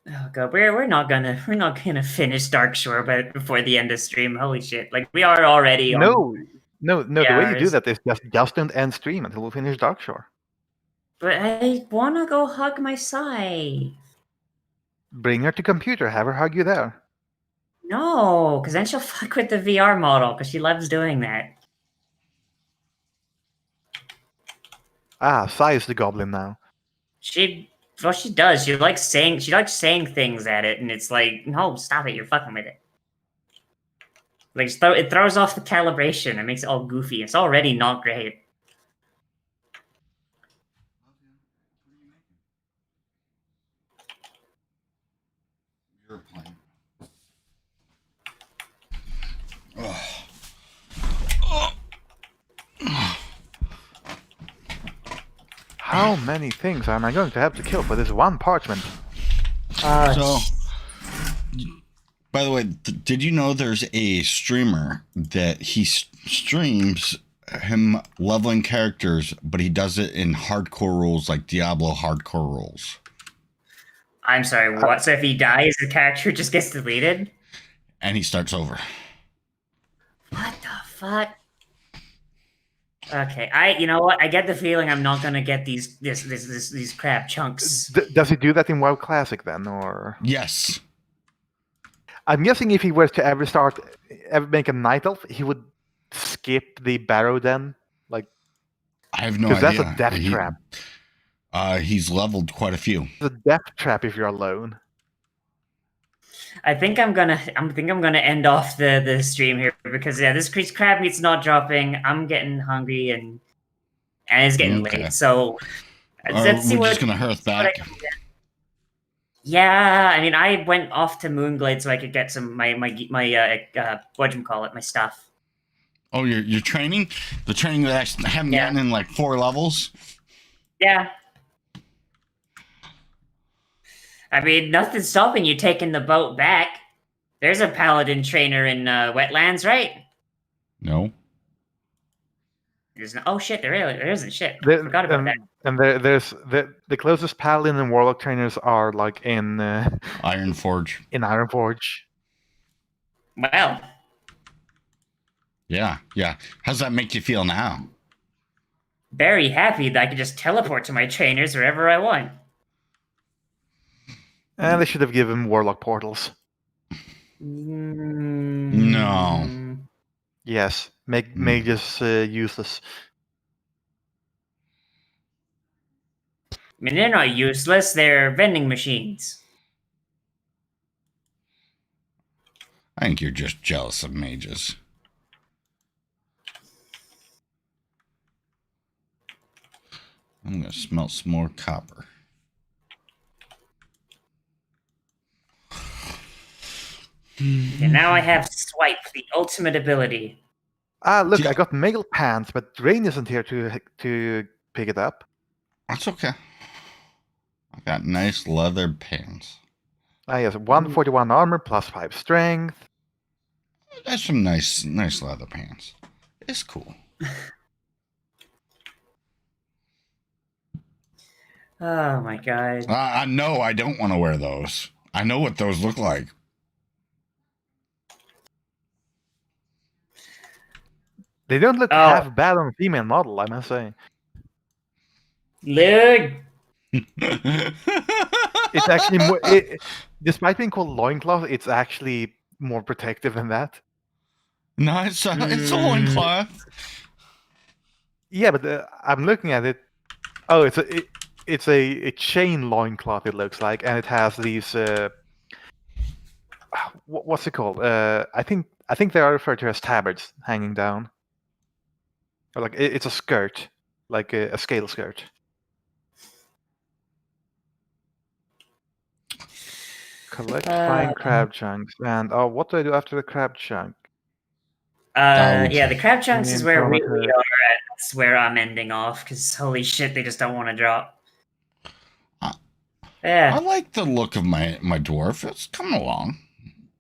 Oh god, we're not gonna finish Darkshore but before the end of stream. Holy shit! Like we are already on No. The way you do hours. that is just don't end stream until we finish Darkshore. But I wanna go hug my scythe. Bring her to computer. Have her hug you there. No, because then she'll fuck with the VR model because she loves doing that. Ah, Sai is the goblin now. She does. She likes saying things at it, and it's like, no, stop it! You're fucking with it. Like it throws off the calibration. It makes it all goofy. It's already not great. You're playing. Oh. How many things am I going to have to kill for this one parchment? So, by the way, did you know there's a streamer that he streams him leveling characters, but he does it in hardcore rules, like Diablo hardcore rules? I'm sorry, what? So if he dies, the character just gets deleted? And he starts over. What the fuck? Okay, you know what? I get the feeling I'm not gonna get these crab chunks. Does he do that in WoW Classic then, or? Yes. I'm guessing if he were to ever make a night elf, he would skip the barrow den. Like, I have no idea. because that's a death trap. He's leveled quite a few. It's a death trap if you're alone. I think I'm gonna end off the stream here because this crab meat's not dropping. I'm getting hungry and it's getting late. So let's see we're just gonna hearth back. Yeah, I mean, I went off to Moonglade so I could get some my whatchamacallit, my stuff. Oh, you're training? The training that I haven't gotten in like 4 levels? Yeah. I mean, nothing's stopping you taking the boat back. There's a paladin trainer in Wetlands, right? No. There's no. Oh shit! There isn't shit. I forgot about that. And there's the closest paladin and warlock trainers are like in Ironforge. In Ironforge. Well. Yeah. How's that make you feel now? Very happy that I can just teleport to my trainers wherever I want. And they should have given warlock portals. No. Yes, make mages useless. I mean, they're not useless. They're vending machines. I think you're just jealous of mages. I'm going to smelt some more copper. And now I have Swipe, the ultimate ability. Ah, look, I got mail pants, but Drain isn't here to pick it up. That's okay. I got nice leather pants. Ah, yes, 141 armor plus 5 strength. That's some nice leather pants. It's cool. Oh my god. I know I don't want to wear those. I know what those look like. They don't look half bad on a female model, I must say. Lug! It's actually more. Despite being called loincloth, it's actually more protective than that. No, it's a loincloth. Yeah, but I'm looking at it. Oh, it's a chain loincloth. It looks like, and it has these. What's it called? I think they are referred to as tabards hanging down. Or like it's a skirt, like a scale skirt. Collect fine crab chunks, and what do I do after the crab chunk? Yeah, the crab chunks is where we Uncommon are at. That's where I'm ending off, because holy shit, they just don't want to drop. I Yeah. like the look of my dwarf. It's coming along.